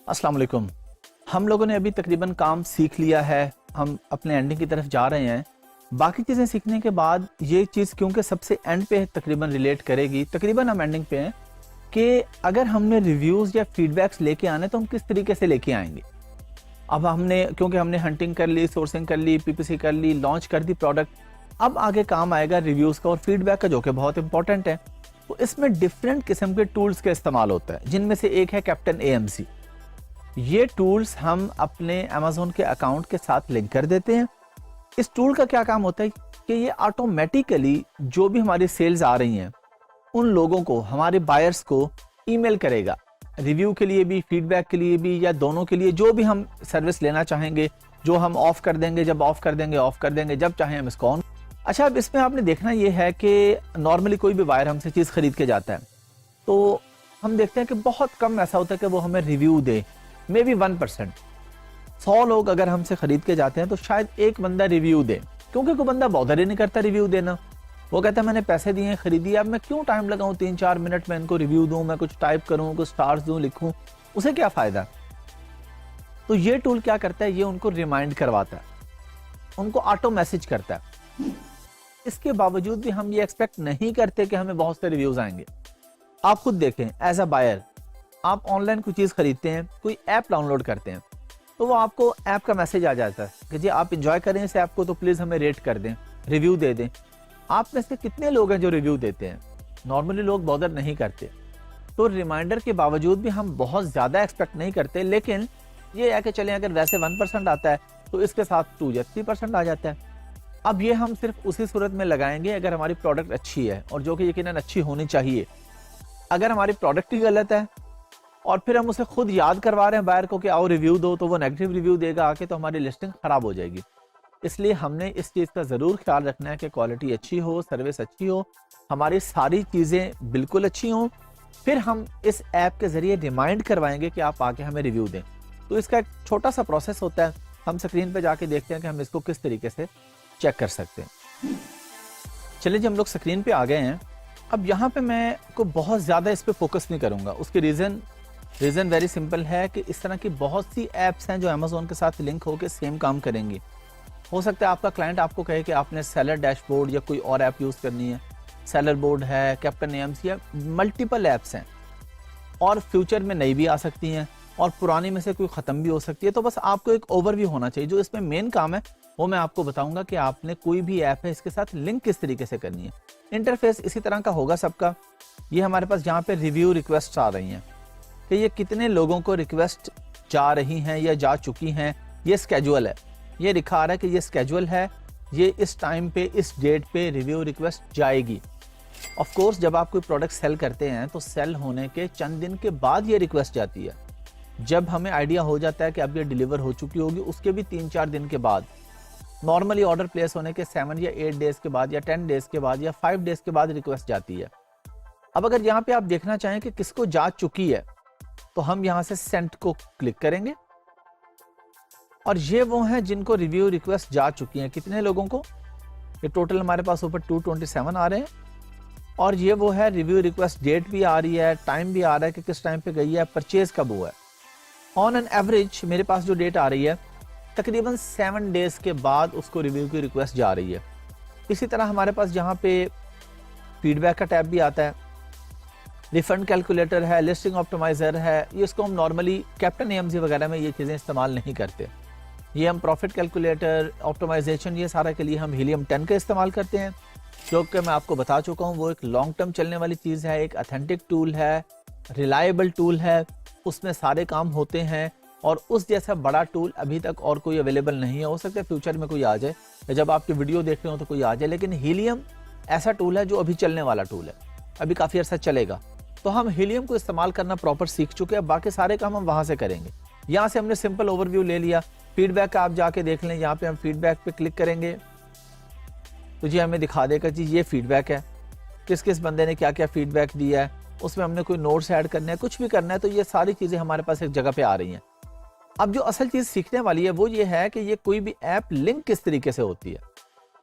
अस्सलाम वालेकुम। हम लोगों ने अभी तकरीबन काम सीख लिया है, हम अपने एंडिंग की तरफ जा रहे हैं। बाकी चीज़ें सीखने के बाद ये चीज़ क्योंकि सबसे एंड पे तकरीबन रिलेट करेगी, तकरीबन हम एंडिंग पे हैं कि अगर हमने रिव्यूज़ या फीडबैक्स लेके आने तो हम किस तरीके से लेके आएंगे। अब हमने क्योंकि हमने हंटिंग कर ली, सोर्सिंग कर ली, पीपीसी कर ली, लॉन्च कर दी प्रोडक्ट, अब आगे काम आएगा रिव्यूज़ का और फीडबैक का, जो कि बहुत इंपॉर्टेंट है। तो इसमें डिफरेंट किस्म के टूल्स का इस्तेमाल होता है, जिनमें से एक है कैप्टन AMC। ये टूल्स हम अपने अमेज़न के अकाउंट के साथ लिंक कर देते हैं। इस टूल का क्या काम होता है कि ये ऑटोमेटिकली जो भी हमारी सेल्स आ रही हैं उन लोगों को, हमारे बायर्स को ईमेल करेगा, रिव्यू के लिए भी, फीडबैक के लिए भी, या दोनों के लिए, जो भी हम सर्विस लेना चाहेंगे, जो हम ऑफ कर देंगे, जब ऑफ कर देंगे ऑफ कर देंगे, जब चाहें हम इसको ऑन। अच्छा, अब इसमें आपने देखना ये है कि नॉर्मली कोई भी बायर हमसे चीज़ खरीद के जाता है तो हम देखते हैं कि बहुत कम ऐसा होता है कि वो हमें रिव्यू दे, मे बी 1%। 100 लोग अगर हमसे खरीद के जाते हैं तो शायद एक बंदा रिव्यू दे, क्योंकि कोई बंदा बॉदर ही नहीं करता रिव्यू देना। वो कहता है मैंने पैसे दिए, खरीदी, अब मैं क्यों टाइम लगाऊं, 3-4 मिनट में इनको रिव्यू दूं, मैं कुछ टाइप करूं, कुछ स्टार्स दूं, लिखूं, उसे क्या फायदा। तो ये टूल क्या करता है, ये उनको रिमाइंड करवाता है, उनको ऑटो मैसेज करता है। इसके बावजूद भी हम ये एक्सपेक्ट नहीं करते कि हमें बहुत से रिव्यूज आएंगे। आप खुद देखें, एज अ बायर आप ऑनलाइन कोई चीज़ खरीदते हैं, कोई ऐप डाउनलोड करते हैं, तो वो आपको ऐप का मैसेज आ जाता है कि जी आप इंजॉय करें इस ऐप को, तो प्लीज़ हमें रेट कर दें, रिव्यू दे दें। आप में से कितने लोग हैं जो रिव्यू देते हैं? नॉर्मली लोग बॉदर नहीं करते। तो रिमाइंडर के बावजूद भी हम बहुत ज़्यादा एक्सपेक्ट नहीं करते, लेकिन ये है कि चलें अगर वैसे 1% आता है तो इसके साथ 2 या 3% आ जाता है। अब ये हम सिर्फ उसी सूरत में लगाएंगे अगर हमारी प्रोडक्ट अच्छी है, और जो कि यकीनन अच्छी होनी चाहिए। अगर हमारी प्रोडक्ट ही गलत है और फिर हम उसे खुद याद करवा रहे हैं बायर को कि आओ रिव्यू दो, तो वो नेगेटिव रिव्यू देगा आके, तो हमारी लिस्टिंग खराब हो जाएगी। इसलिए हमने इस चीज़ का ज़रूर ख्याल रखना है कि क्वालिटी अच्छी हो, सर्विस अच्छी हो, हमारी सारी चीज़ें बिल्कुल अच्छी हों, फिर हम इस ऐप के ज़रिए रिमाइंड करवाएंगे कि आप आके हमें रिव्यू दें। तो इसका एक छोटा सा प्रोसेस होता है, हम स्क्रीन पे जाके देखते हैं कि हम इसको किस तरीके से चेक कर सकते हैं। चलिए जी, हम लोग स्क्रीन पे आ गए हैं। अब यहाँ पे मैं को बहुत ज़्यादा इस पे फोकस नहीं करूँगा। उसके रीज़न वेरी सिंपल है कि इस तरह की बहुत सी ऐप्स हैं जो अमेज़न के साथ लिंक होकर सेम काम करेंगी। हो सकता है आपका क्लाइंट आपको कहे कि आपने सेलर डैशबोर्ड या कोई और ऐप यूज़ करनी है, सेलर बोर्ड है, कैप्टन AMC है, मल्टीपल ऐप्स हैं, और फ्यूचर में नई भी आ सकती हैं और पुरानी में से कोई ख़त्म भी हो सकती है। तो बस आपको एक ओवरव्यू होना चाहिए। जो इसमें मेन काम है वो मैं आपको बताऊंगा कि आपने कोई भी ऐप है इसके साथ लिंक किस तरीके से करनी है। इंटरफेस इसी तरह का होगा सबका। ये हमारे पास जहाँ पे रिव्यू रिक्वेस्ट आ रही हैं कि ये कितने लोगों को रिक्वेस्ट जा रही हैं या जा चुकी हैं, ये स्केजुअल है, ये दिखा रहा है कि ये स्केजुअल है, ये इस टाइम पे, इस डेट पे रिव्यू रिक्वेस्ट जाएगी। ऑफ कोर्स जब आप कोई प्रोडक्ट सेल करते हैं तो सेल होने के चंद दिन के बाद ये रिक्वेस्ट जाती है। जब हमें आइडिया हो जाता है कि अब ये डिलीवर हो चुकी होगी, उसके भी 3-4 दिन के बाद, नॉर्मली ऑर्डर प्लेस होने के 7 या 8 डेज के बाद, या 10 डेज के बाद, या 5 डेज के बाद रिक्वेस्ट जाती है। अब अगर यहाँ पे आप देखना चाहें कि किसको जा चुकी है, तो हम यहाँ से सेंड को क्लिक करेंगे, और ये वो हैं जिनको रिव्यू रिक्वेस्ट जा चुकी हैं। कितने लोगों को? ये टोटल हमारे पास ऊपर 227 आ रहे हैं, और ये वो है रिव्यू रिक्वेस्ट, डेट भी आ रही है, टाइम भी आ रहा है कि किस टाइम पे गई है, परचेज कब हुआ है। ऑन एन एवरेज मेरे पास जो डेट आ रही है तकरीबन 7 डेज के बाद उसको रिव्यू की रिक्वेस्ट जा रही है। इसी तरह हमारे पास यहाँ पे फीडबैक का टैब भी आता है, रिफंड कैलकुलेटर है, लिस्टिंग ऑप्टिमाइजर है। ये इसको हम नॉर्मली कैप्टन AMC वगैरह में ये चीज़ें इस्तेमाल नहीं करते। ये हम प्रॉफिट कैलकुलेटर, ऑप्टिमाइजेशन, ये सारा के लिए हम हीलियम 10 का इस्तेमाल करते हैं, जो कि मैं आपको बता चुका हूँ वो एक लॉन्ग टर्म चलने वाली चीज़ है, एक अथेंटिक टूल है, रिलायबल टूल है, उसमें सारे काम होते हैं, और उस जैसा बड़ा टूल अभी तक और कोई अवेलेबल नहीं है। हो सकता है फ्यूचर में कोई आ जाए, या जब आपकी वीडियो देख रहे हो तो कोई आ जाए, लेकिन हीलियम ऐसा टूल है जो अभी चलने वाला टूल है, अभी काफ़ी अर्सा चलेगा। तो हम हीलियम को इस्तेमाल करना प्रॉपर सीख चुके हैं, बाकी सारे काम हम वहाँ से करेंगे। यहाँ से हमने सिंपल ओवरव्यू ले लिया। फीडबैक का आप जाके देख लें, यहाँ पे हम फीडबैक पे क्लिक करेंगे तो जी हमें दिखा देगा जी ये फीडबैक है, किस किस बंदे ने क्या क्या फीडबैक दिया है, उसमें हमने कोई नोट्स ऐड करना है, कुछ भी करना है, तो ये सारी चीज़ें हमारे पास एक जगह पे आ रही हैं। अब जो असल चीज़ सीखने वाली है वो ये है कि ये कोई भी ऐप लिंक किस तरीके से होती है।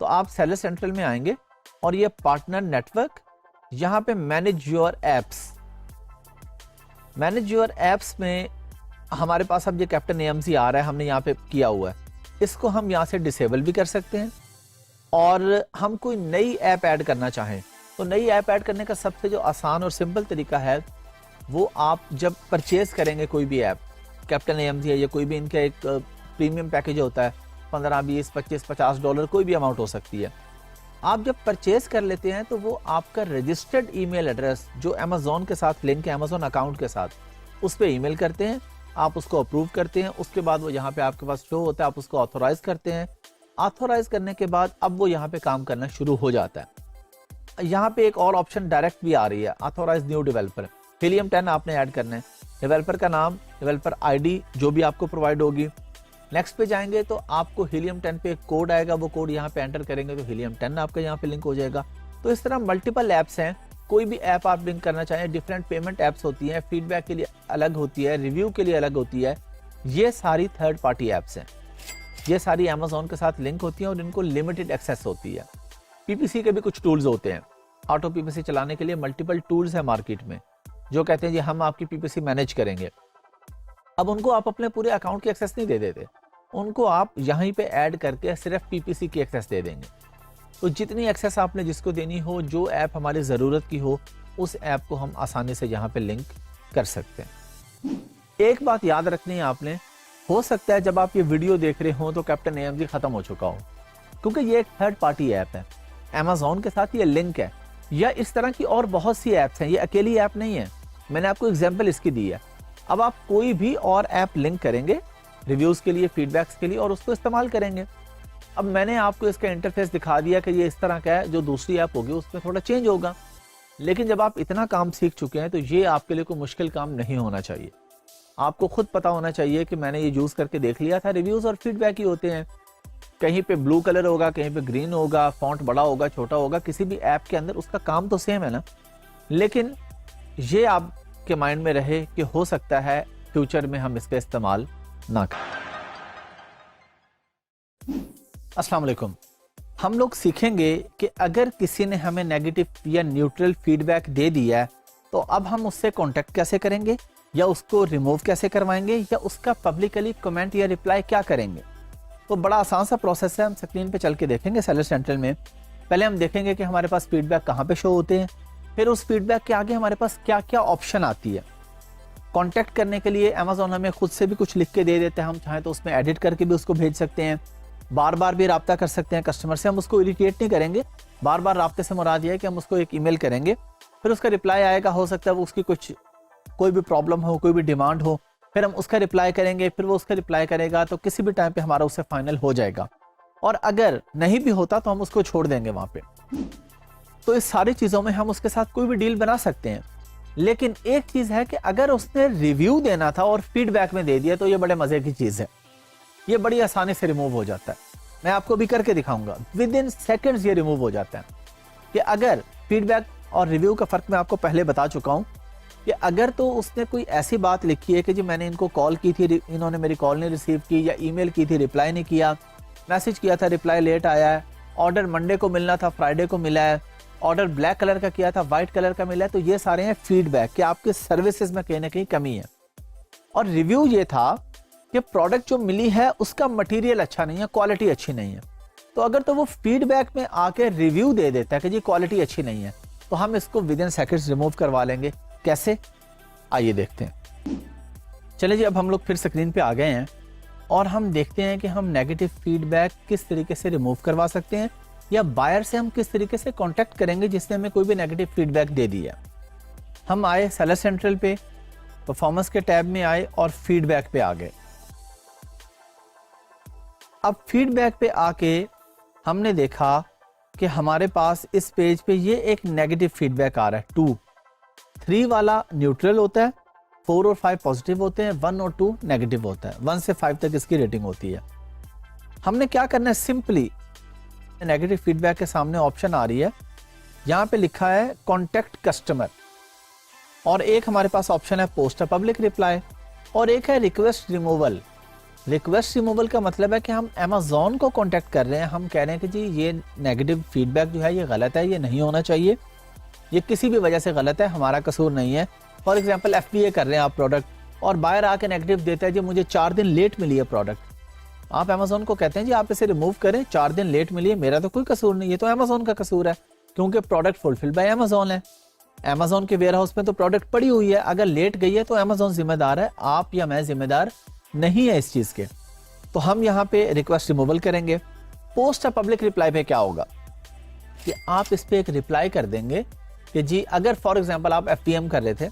तो आप सेलर सेंट्रल में आएंगे और ये पार्टनर नेटवर्क, यहाँ पे manage your apps, manage your apps में हमारे पास अब ये कैप्टन AMC आ रहा है, हमने यहाँ पे किया हुआ है, इसको हम यहाँ से डिसेबल भी कर सकते हैं। और हम कोई नई ऐप ऐड करना चाहें तो नई ऐप ऐड करने का सबसे जो आसान और सिंपल तरीका है, वो आप जब परचेज करेंगे कोई भी ऐप, कैप्टन AMC है या कोई भी इनका एक प्रीमियम पैकेज होता है, 15, 20, 25, $50 कोई भी अमाउंट हो सकती है। आप जब परचेज कर लेते हैं तो वो आपका रजिस्टर्ड ईमेल एड्रेस जो अमेजोन के साथ लिंक है, अमेजोन अकाउंट के साथ, उस पर ईमेल करते हैं, आप उसको अप्रूव करते हैं, उसके बाद वो यहाँ पे आपके पास शो होता है, आप उसको ऑथोराइज करते हैं। ऑथोराइज करने के बाद अब वो यहाँ पे काम करना शुरू हो जाता है। यहाँ पे एक और ऑप्शन डायरेक्ट भी आ रही है, ऑथोराइज न्यू डेवलपर। हीलियम 10 आपने ऐड करना है, डेवलपर का नाम, डेवलपर ID जो भी आपको प्रोवाइड होगी। नेक्स्ट पे जाएंगे तो आपको हीलियम 10 पे एक कोड आएगा, वो कोड यहाँ पे एंटर करेंगे तो हीलियम 10 आपका यहाँ पे लिंक हो जाएगा। तो इस तरह मल्टीपल ऐप्स हैं, कोई भी ऐप आप लिंक करना चाहें, डिफरेंट पेमेंट ऐप्स होती हैं, फीडबैक के लिए अलग होती है, रिव्यू के लिए अलग होती है। ये सारी थर्ड पार्टी ऐप्स हैं, ये सारी अमेजोन के साथ लिंक होती हैं और इनको लिमिटेड एक्सेस होती है। PPC के भी कुछ टूल्स होते हैं, ऑटो PPC चलाने के लिए मल्टीपल टूल्स है मार्केट में जो कहते हैं जी हम आपकी PPC मैनेज करेंगे। अब उनको आप अपने पूरे अकाउंट की एक्सेस नहीं दे देते, उनको आप यहीं पे ऐड करके सिर्फ PPC की एक्सेस दे देंगे। तो जितनी एक्सेस आपने जिसको देनी हो, जो ऐप हमारी ज़रूरत की हो, उस ऐप को हम आसानी से यहाँ पे लिंक कर सकते हैं। एक बात याद रखनी है आपने, हो सकता है जब आप ये वीडियो देख रहे हो तो कैप्टन AMC खत्म हो चुका हो, क्योंकि ये एक थर्ड पार्टी ऐप है, अमेजोन के साथ ये लिंक है। या इस तरह की और बहुत सी ऐप्स हैं, ये अकेली ऐप नहीं है, मैंने आपको एग्जाम्पल इसकी दी है। अब आप कोई भी और ऐप लिंक करेंगे रिव्यूज़ के लिए, फीडबैक्स के लिए, और उसको इस्तेमाल करेंगे। अब मैंने आपको इसका इंटरफेस दिखा दिया कि ये इस तरह का है, जो दूसरी ऐप होगी उसमें थोड़ा चेंज होगा। लेकिन जब आप इतना काम सीख चुके हैं तो ये आपके लिए कोई मुश्किल काम नहीं होना चाहिए। आपको खुद पता होना चाहिए कि मैंने ये यूज़ करके देख लिया था, रिव्यूज़ और फीडबैक ही होते हैं। कहीं पे ब्लू कलर होगा, कहीं पे ग्रीन होगा, फॉन्ट बड़ा होगा, छोटा होगा, किसी भी ऐप के अंदर उसका काम तो सेम है ना। लेकिन ये आपके माइंड में रहे कि हो सकता है फ्यूचर में हम इसका इस्तेमाल ना करें। अस्सलाम वालेकुम। हम लोग सीखेंगे कि अगर किसी ने हमें नेगेटिव या न्यूट्रल फीडबैक दे दिया है तो अब हम उससे कांटेक्ट कैसे करेंगे, या उसको रिमूव कैसे करवाएंगे, या उसका पब्लिकली कमेंट या रिप्लाई क्या करेंगे। तो बड़ा आसान सा प्रोसेस है, हम स्क्रीन पे चल के देखेंगे। सेलर सेंट्रल में पहले हम देखेंगे कि हमारे पास फीडबैक कहाँ पे शो होते हैं, फिर उस फीडबैक के आगे हमारे पास क्या क्या ऑप्शन आती है। कांटेक्ट करने के लिए अमेजोन हमें खुद से भी कुछ लिख के दे देता है, हम चाहें तो उसमें एडिट करके भी उसको भेज सकते हैं। बार बार भी रब्ता कर सकते हैं कस्टमर से, हम उसको इरिटेट नहीं करेंगे। बार बार रब्ते से मुराद ये है कि हम उसको एक ईमेल करेंगे, फिर उसका रिप्लाई आएगा, हो सकता है वो उसकी कोई भी प्रॉब्लम हो, कोई भी डिमांड हो, फिर हम उसका रिप्लाई करेंगे, फिर वो उसका रिप्लाई करेगा, तो किसी भी टाइम पे हमारा उससे फाइनल हो जाएगा। और अगर नहीं भी होता तो हम उसको छोड़ देंगे वहाँ पे। तो इस सारी चीज़ों में हम उसके साथ कोई भी डील बना सकते हैं। लेकिन एक चीज़ है कि अगर उसने रिव्यू देना था और फीडबैक में दे दिया तो ये बड़े मज़े की चीज़ है, ये बड़ी आसानी से रिमूव हो जाता है। मैं आपको भी करके दिखाऊंगा, विद इन सेकेंड्स ये रिमूव हो जाता है। कि अगर फीडबैक और रिव्यू का फ़र्क मैं आपको पहले बता चुका हूँ कि अगर तो उसने कोई ऐसी बात लिखी है कि जी मैंने इनको कॉल की थी, इन्होंने मेरी कॉल नहीं रिसीव की, या ईमेल की थी, रिप्लाई नहीं किया, मैसेज किया था, रिप्लाई लेट आया है, ऑर्डर मंडे को मिलना था, फ्राइडे को मिला है, ऑर्डर ब्लैक कलर का किया था, वाइट कलर का मिला है, तो ये सारे हैं फीडबैक कि आपके सर्विसेज में कहीं ना कहीं कमी है। और रिव्यू ये था कि प्रोडक्ट जो मिली है उसका मटेरियल अच्छा नहीं है, क्वालिटी अच्छी नहीं है। तो अगर तो वो फीडबैक में आके रिव्यू दे देता है कि जी क्वालिटी अच्छी नहीं है, तो हम इसको विद इन सेकंड्स रिमूव करवा लेंगे। कैसे, आइए देखते हैं। चलिए जी, अब हम लोग फिर स्क्रीन पे आ गए हैं और हम देखते हैं कि हम नेगेटिव फीडबैक किस तरीके से रिमूव करवा सकते हैं, या बायर से हम किस तरीके से कांटेक्ट करेंगे जिसने हमें कोई भी नेगेटिव फीडबैक दे दिया। हम आए सेलर सेंट्रल पे, परफॉर्मेंस के टैब में आए और फीडबैक पे आ गए। अब फीडबैक पे आके हमने देखा कि हमारे पास इस पेज पे ये एक नेगेटिव फीडबैक आ रहा है। 2, 3 वाला न्यूट्रल होता है, 4 और 5 पॉजिटिव होते हैं, 1 और 2 नेगेटिव होता है, 1 से 5 तक इसकी रेटिंग होती है। हमने क्या करना है, सिंपली नेगेटिव फीडबैक के सामने ऑप्शन आ रही है, यहाँ पे लिखा है कॉन्टेक्ट कस्टमर, और एक हमारे पास ऑप्शन है पोस्ट अ पब्लिक रिप्लाई, और एक है रिक्वेस्ट रिमूवल। रिक्वेस्ट रिमूवल का मतलब है कि हम अमेजोन को कांटेक्ट कर रहे हैं, हम कह रहे हैं कि जी ये नेगेटिव फीडबैक जो है ये गलत है, ये नहीं होना चाहिए, ये किसी भी वजह से गलत है, हमारा कसूर नहीं है। फॉर एग्जांपल FBA कर रहे हैं आप प्रोडक्ट, और बायर आके नेगेटिव देता है जी मुझे 4 दिन लेट मिली है प्रोडक्ट, आप अमेजोन को कहते हैं जी आप इसे रिमूव करें, 4 दिन लेट मिली है, मेरा तो कोई कसूर नहीं, ये तो अमेजोन का कसूर है क्योंकि प्रोडक्ट फुलफिल बाय अमेजोन है। अमेजोन के वेयर हाउस में तो प्रोडक्ट पड़ी हुई है, अगर लेट गई है तो अमेजोन जिम्मेदार है, आप या मैं जिम्मेदार नहीं है इस चीज के। तो हम यहाँ पे रिक्वेस्ट रिमूवल करेंगे। पोस्ट अ पब्लिक रिप्लाई पे क्या होगा कि आप इस पे एक रिप्लाई कर देंगे कि जी अगर फॉर एग्जांपल आप एफटीएम कर रहे थे,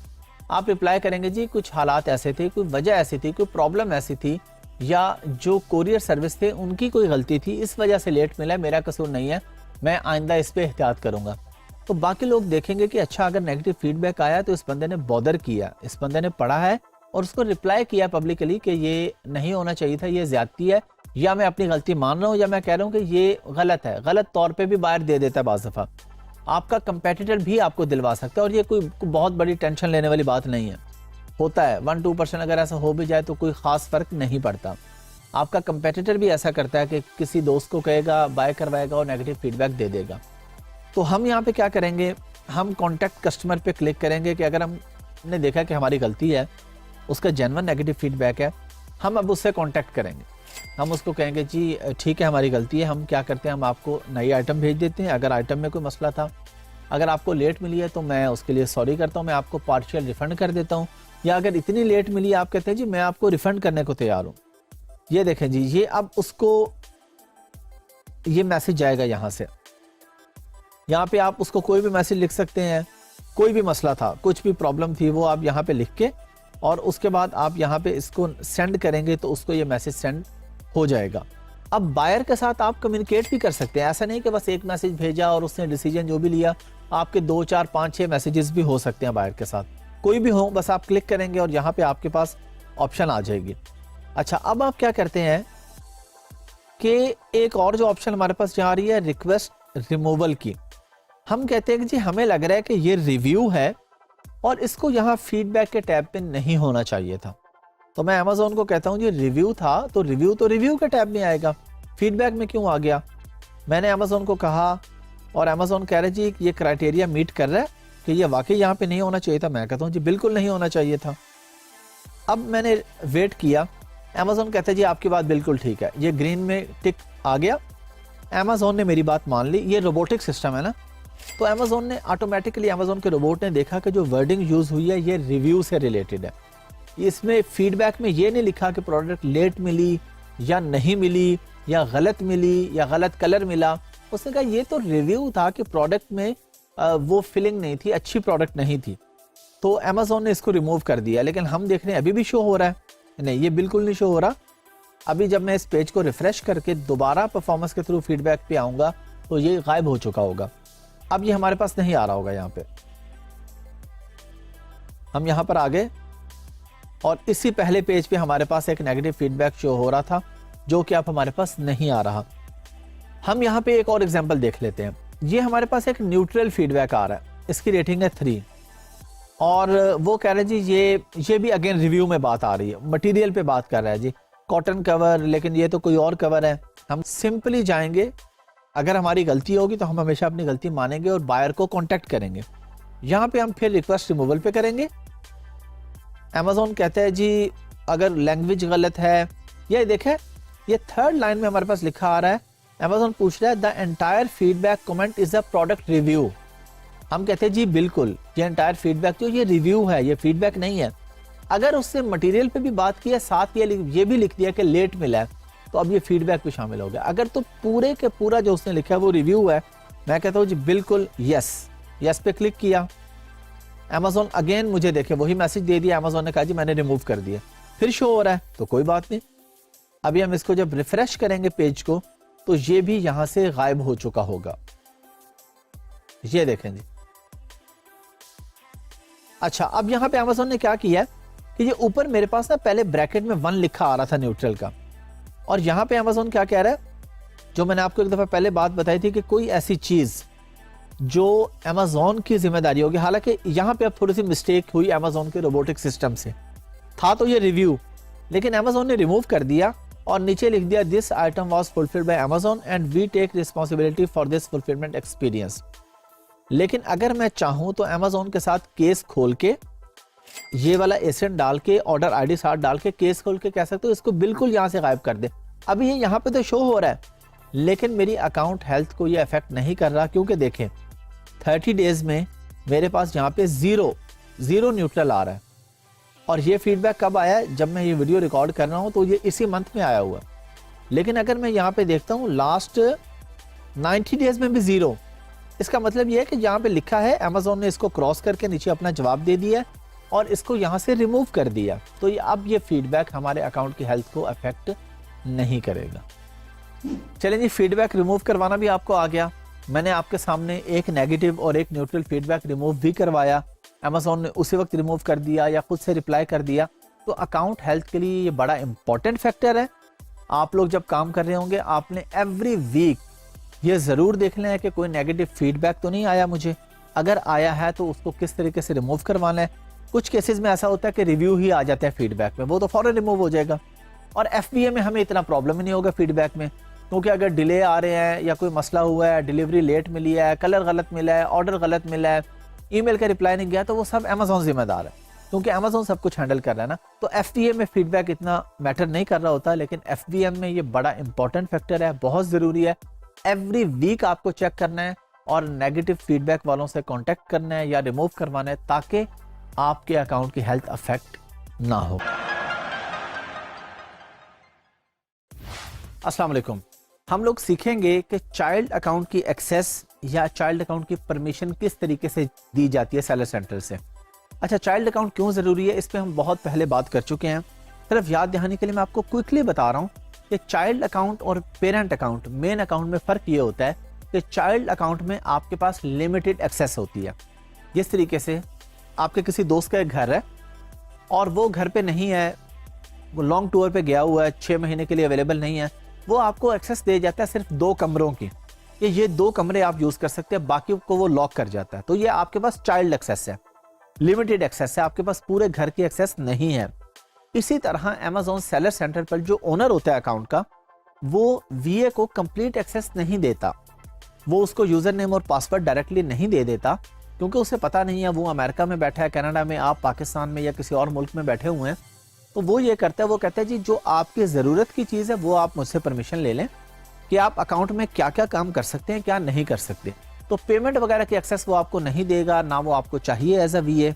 आप रिप्लाई करेंगे जी कुछ हालात ऐसे थे, कोई वजह ऐसी थी, कोई प्रॉब्लम ऐसी थी, या जो कोरियर सर्विस थे उनकी कोई गलती थी, इस वजह से लेट मिला है, मेरा कसूर नहीं है, मैं आइंदा इस पे एहतियात करूंगा। तो बाकी लोग देखेंगे कि अच्छा अगर नेगेटिव फीडबैक आया तो इस बंदे ने बॉदर किया, इस बंदे ने पढ़ा है और उसको रिप्लाई किया पब्लिकली कि ये नहीं होना चाहिए था, ये ज्यादती है, या मैं अपनी गलती मान रहा हूँ, या मैं कह रहा हूँ कि ये गलत है। गलत तौर पे भी बायर दे देता है बाज़ दफ़ा, आपका कंपेटिटर भी आपको दिलवा सकता है, और ये कोई बहुत बड़ी टेंशन लेने वाली बात नहीं है। होता है 1-2% अगर ऐसा हो भी जाए तो कोई खास फर्क नहीं पड़ता। आपका कंपेटिटर भी ऐसा करता है कि किसी दोस्त को कहेगा, बाय करवाएगा और नेगेटिव फीडबैक दे देगा। तो हम यहाँ पे क्या करेंगे, हम कॉन्टैक्ट कस्टमर पे क्लिक करेंगे कि अगर हमने देखा कि हमारी गलती है, उसका जेन्युइन नेगेटिव फीडबैक है, हम अब उससे कॉन्टैक्ट करेंगे। हम उसको कहेंगे जी ठीक है हमारी गलती है, हम क्या करते हैं हम आपको नई आइटम भेज देते हैं, अगर आइटम में कोई मसला था, अगर आपको लेट मिली है तो मैं उसके लिए सॉरी करता हूँ, मैं आपको पार्शियल रिफंड कर देता हूँ, या अगर इतनी लेट मिली आप कहते हैं जी मैं आपको रिफंड करने को तैयार हूँ। ये देखें जी, ये अब उसको ये मैसेज जाएगा यहाँ से, यहाँ पे आप उसको कोई भी मैसेज लिख सकते हैं, कोई भी मसला था, कुछ भी प्रॉब्लम थी वो आप यहाँ पे लिख के और उसके बाद आप यहाँ पे इसको सेंड करेंगे तो उसको ये मैसेज सेंड हो जाएगा। अब बायर के साथ आप कम्युनिकेट भी कर सकते हैं, ऐसा नहीं कि बस एक मैसेज भेजा और उसने डिसीजन जो भी लिया, आपके 2, 4, 5, 6 मैसेजेस भी हो सकते हैं बायर के साथ, कोई भी हो, बस आप क्लिक करेंगे और यहाँ पे आपके पास ऑप्शन आ जाएगी। अच्छा, अब आप क्या करते हैं कि एक और जो ऑप्शन हमारे पास यहाँ आ रही है रिक्वेस्ट रिमूवल की, हम कहते हैं कि जी हमें लग रहा है कि ये रिव्यू है और इसको यहाँ फीडबैक के टैब पे नहीं होना चाहिए था। तो मैं अमेजोन को कहता हूँ जी रिव्यू था तो रिव्यू के टैब में आएगा, फीडबैक में क्यों आ गया। मैंने अमेजोन को कहा और अमेजोन कह रहे जी ये क्राइटेरिया मीट कर रहा है कि ये वाकई यहाँ पे नहीं होना चाहिए था। मैं कहता हूँ जी बिल्कुल नहीं होना चाहिए था। अब मैंने वेट किया, अमेजोन कहते हैं जी आपकी बात बिल्कुल ठीक है, ये ग्रीन में टिक आ गया, अमेजोन ने मेरी बात मान ली। ये रोबोटिक सिस्टम है ना, तो अमेजोन ने ऑटोमेटिकली, अमेजोन के रोबोट ने देखा कि जो वर्डिंग यूज हुई है ये रिव्यू से रिलेटेड है, इसमें फीडबैक में ये नहीं लिखा कि प्रोडक्ट लेट मिली या नहीं मिली या गलत मिली या गलत कलर मिला। उसने कहा ये तो रिव्यू था कि प्रोडक्ट में वो फीलिंग नहीं थी, अच्छी प्रोडक्ट नहीं थी, तो अमेजोन ने इसको रिमूव कर दिया। लेकिन हम देख रहे हैं अभी भी शो हो रहा है, नहीं ये बिल्कुल नहीं शो हो रहा। अभी जब मैं इस पेज को रिफ्रेश करके दोबारा परफॉर्मेंस के थ्रू फीडबैक पे आऊंगा तो ये गायब हो चुका होगा, अब ये हमारे पास नहीं आ रहा होगा। यहाँ पे हम यहाँ पर आ गए और इसी पहले पेज पे हमारे पास एक नेगेटिव फीडबैक शो हो रहा था जो कि अब हमारे पास नहीं आ रहा। हम यहाँ पे एक और एग्जांपल देख लेते हैं। ये हमारे पास एक न्यूट्रल फीडबैक आ रहा है, इसकी रेटिंग है 3 और वो कह रहे हैं जी ये भी अगेन रिव्यू में बात आ रही है, मटेरियल पे बात कर रहा है जी, कॉटन कवर, लेकिन ये तो कोई और कवर है। हम सिंपली जाएंगे, अगर हमारी गलती होगी तो हम हमेशा अपनी गलती मानेंगे और बायर को कांटेक्ट करेंगे। यहाँ पे हम फिर रिक्वेस्ट रिमूवल पे करेंगे। अमेजोन कहते हैं जी अगर लैंग्वेज गलत है, ये देखें ये 3rd लाइन में हमारे पास लिखा आ रहा है, अमेजोन पूछ रहा है the entire feedback comment is a product review. हम कहते हैं जी बिल्कुल ये एंटायर फीडबैक जो ये रिव्यू है, ये फीडबैक नहीं है। अगर उससे मटेरियल पे भी बात की है, साथ ये भी लिख दिया कि लेट मिला है, तो अब ये फीडबैक भी शामिल हो गया। अगर तो पूरे के पूरा जो उसने लिखा है वो रिव्यू है, मैं कहता हूँ जी बिल्कुल यस पे क्लिक किया। अमेजोन अगेन मुझे देखे वही मैसेज दे दिया, अमेजोन ने कहा जी मैंने रिमूव कर दिया, फिर शो हो रहा है, तो कोई बात नहीं। अभी हम इसको जब रिफ्रेश करेंगे पेज को तो ये भी यहां से गायब हो चुका होगा, ये देखें जी। अच्छा, अब यहां पे अमेजोन ने क्या किया कि ये ऊपर मेरे पास ना पहले ब्रैकेट में 1 लिखा आ रहा था न्यूट्रल का, और यहां पे अमेजोन क्या कह रहा है, जो मैंने आपको एक दफा पहले बात बताई थी कि कोई ऐसी चीज जो अमेजोन की जिम्मेदारी होगी, हालांकि यहां पे अब थोड़ी सी मिस्टेक हुई अमेजोन के रोबोटिक सिस्टम से, था तो ये रिव्यू, लेकिन अमेजोन ने रिमूव कर दिया और नीचे लिख दिया this item was fulfilled by Amazon and we take responsibility for this fulfilment experience. लेकिन अगर मैं चाहूं तो अमेजोन के साथ केस खोल के ये वाला एसेंट डाल के ऑर्डर आईडी साथ डाल के केस खोल के कह सकते हो इसको बिल्कुल यहाँ से गायब कर दे। अभी ये यहाँ पे तो शो हो रहा है, लेकिन मेरी अकाउंट हेल्थ को ये अफेक्ट नहीं कर रहा, क्योंकि देखें 30 डेज में मेरे पास यहाँ पे जीरो न्यूट्रल आ रहा है। और ये फीडबैक कब आया है? जब मैं ये वीडियो रिकॉर्ड कर रहा हूँ तो ये इसी मंथ में आया हुआ। लेकिन अगर मैं यहाँ पे देखता हूँ लास्ट 90 डेज में भी जीरो, इसका मतलब ये है कि यहाँ पे लिखा है अमेजोन ने इसको क्रॉस करके नीचे अपना जवाब दे दिया और इसको यहाँ से रिमूव कर दिया। तो ये अब ये फीडबैक हमारे अकाउंट की हेल्थ को अफेक्ट नहीं करेगा। चलें जी, फीडबैक रिमूव करवाना भी आपको आ गया। मैंने आपके सामने एक नेगेटिव और एक न्यूट्रल फीडबैक रिमूव भी करवाया, अमेजोन ने उसी वक्त रिमूव कर दिया या खुद से रिप्लाई कर दिया। तो अकाउंट हेल्थ के लिए ये बड़ा इंपॉर्टेंट फैक्टर है। आप लोग जब काम कर रहे होंगे आपने एवरी वीक ये ज़रूर देख लें कि कोई नेगेटिव फीडबैक तो नहीं आया मुझे, अगर आया है तो उसको किस तरीके से रिमूव करवाना है। कुछ केसेस में ऐसा होता है कि रिव्यू ही आ जाता है फीडबैक में, वो तो फौरन रिमूव हो जाएगा। और FBA में हमें इतना प्रॉब्लम ही नहीं होगा फीडबैक में, क्योंकि अगर डिले आ रहे हैं या कोई मसला हुआ है, डिलीवरी लेट मिली है, कलर गलत मिला है, ऑर्डर गलत मिला है, ईमेल का रिप्लाई नहीं गया, तो वो सब अमेजोन जिम्मेदार है, क्योंकि अमेजोन सब कुछ हैंडल कर रहा है ना। तो FBA में फीडबैक इतना मैटर नहीं कर रहा होता, लेकिन FBM में ये बड़ा इंपॉर्टेंट फैक्टर है, बहुत ज़रूरी है। एवरी वीक आपको चेक करना है और नेगेटिव फीडबैक वालों से कांटेक्ट करना है या रिमूव करवाना है, ताकि आपके अकाउंट की हेल्थ अफेक्ट ना हो। अस्सलाम वालेकुम। हम लोग सीखेंगे कि चाइल्ड अकाउंट की एक्सेस या चाइल्ड अकाउंट की परमिशन किस तरीके से दी जाती है सेलर सेंटर से। अच्छा, चाइल्ड अकाउंट क्यों ज़रूरी है, इस पर हम बहुत पहले बात कर चुके हैं। सिर्फ याद दहानी के लिए मैं आपको क्विकली बता रहा हूँ कि चाइल्ड अकाउंट और पेरेंट अकाउंट, मेन अकाउंट में फ़र्क ये होता है कि चाइल्ड अकाउंट में आपके पास लिमिटेड एक्सेस होती है। जिस तरीके से आपके किसी दोस्त का एक घर है और वो घर पे नहीं है, वो लॉन्ग टूर पे गया हुआ है, 6 महीने के लिए अवेलेबल नहीं है, वो आपको एक्सेस दे जाता है सिर्फ 2 कमरों की, ये 2 कमरे आप यूज़ कर सकते हैं, बाकी को वो लॉक कर जाता है। तो ये आपके पास चाइल्ड एक्सेस है, लिमिटेड एक्सेस है, आपके पास पूरे घर की एक्सेस नहीं है। इसी तरह अमेजोन सेलर सेंटर पर जो ओनर होता है अकाउंट का, वो VA को कंप्लीट एक्सेस नहीं देता, वो उसको यूज़र नेम और पासवर्ड डायरेक्टली नहीं दे देता, क्योंकि उसे पता नहीं है वो अमेरिका में बैठा है, कनाडा में, आप पाकिस्तान में या किसी और मुल्क में बैठे हुए हैं। तो वो ये करता है, वो कहता है जी जो आपकी ज़रूरत की चीज़ है वो आप मुझसे परमिशन ले लें कि आप अकाउंट में क्या क्या काम कर सकते हैं, क्या नहीं कर सकते। तो पेमेंट वगैरह की एक्सेस वो आपको नहीं देगा, ना वो आपको चाहिए एज अ VA।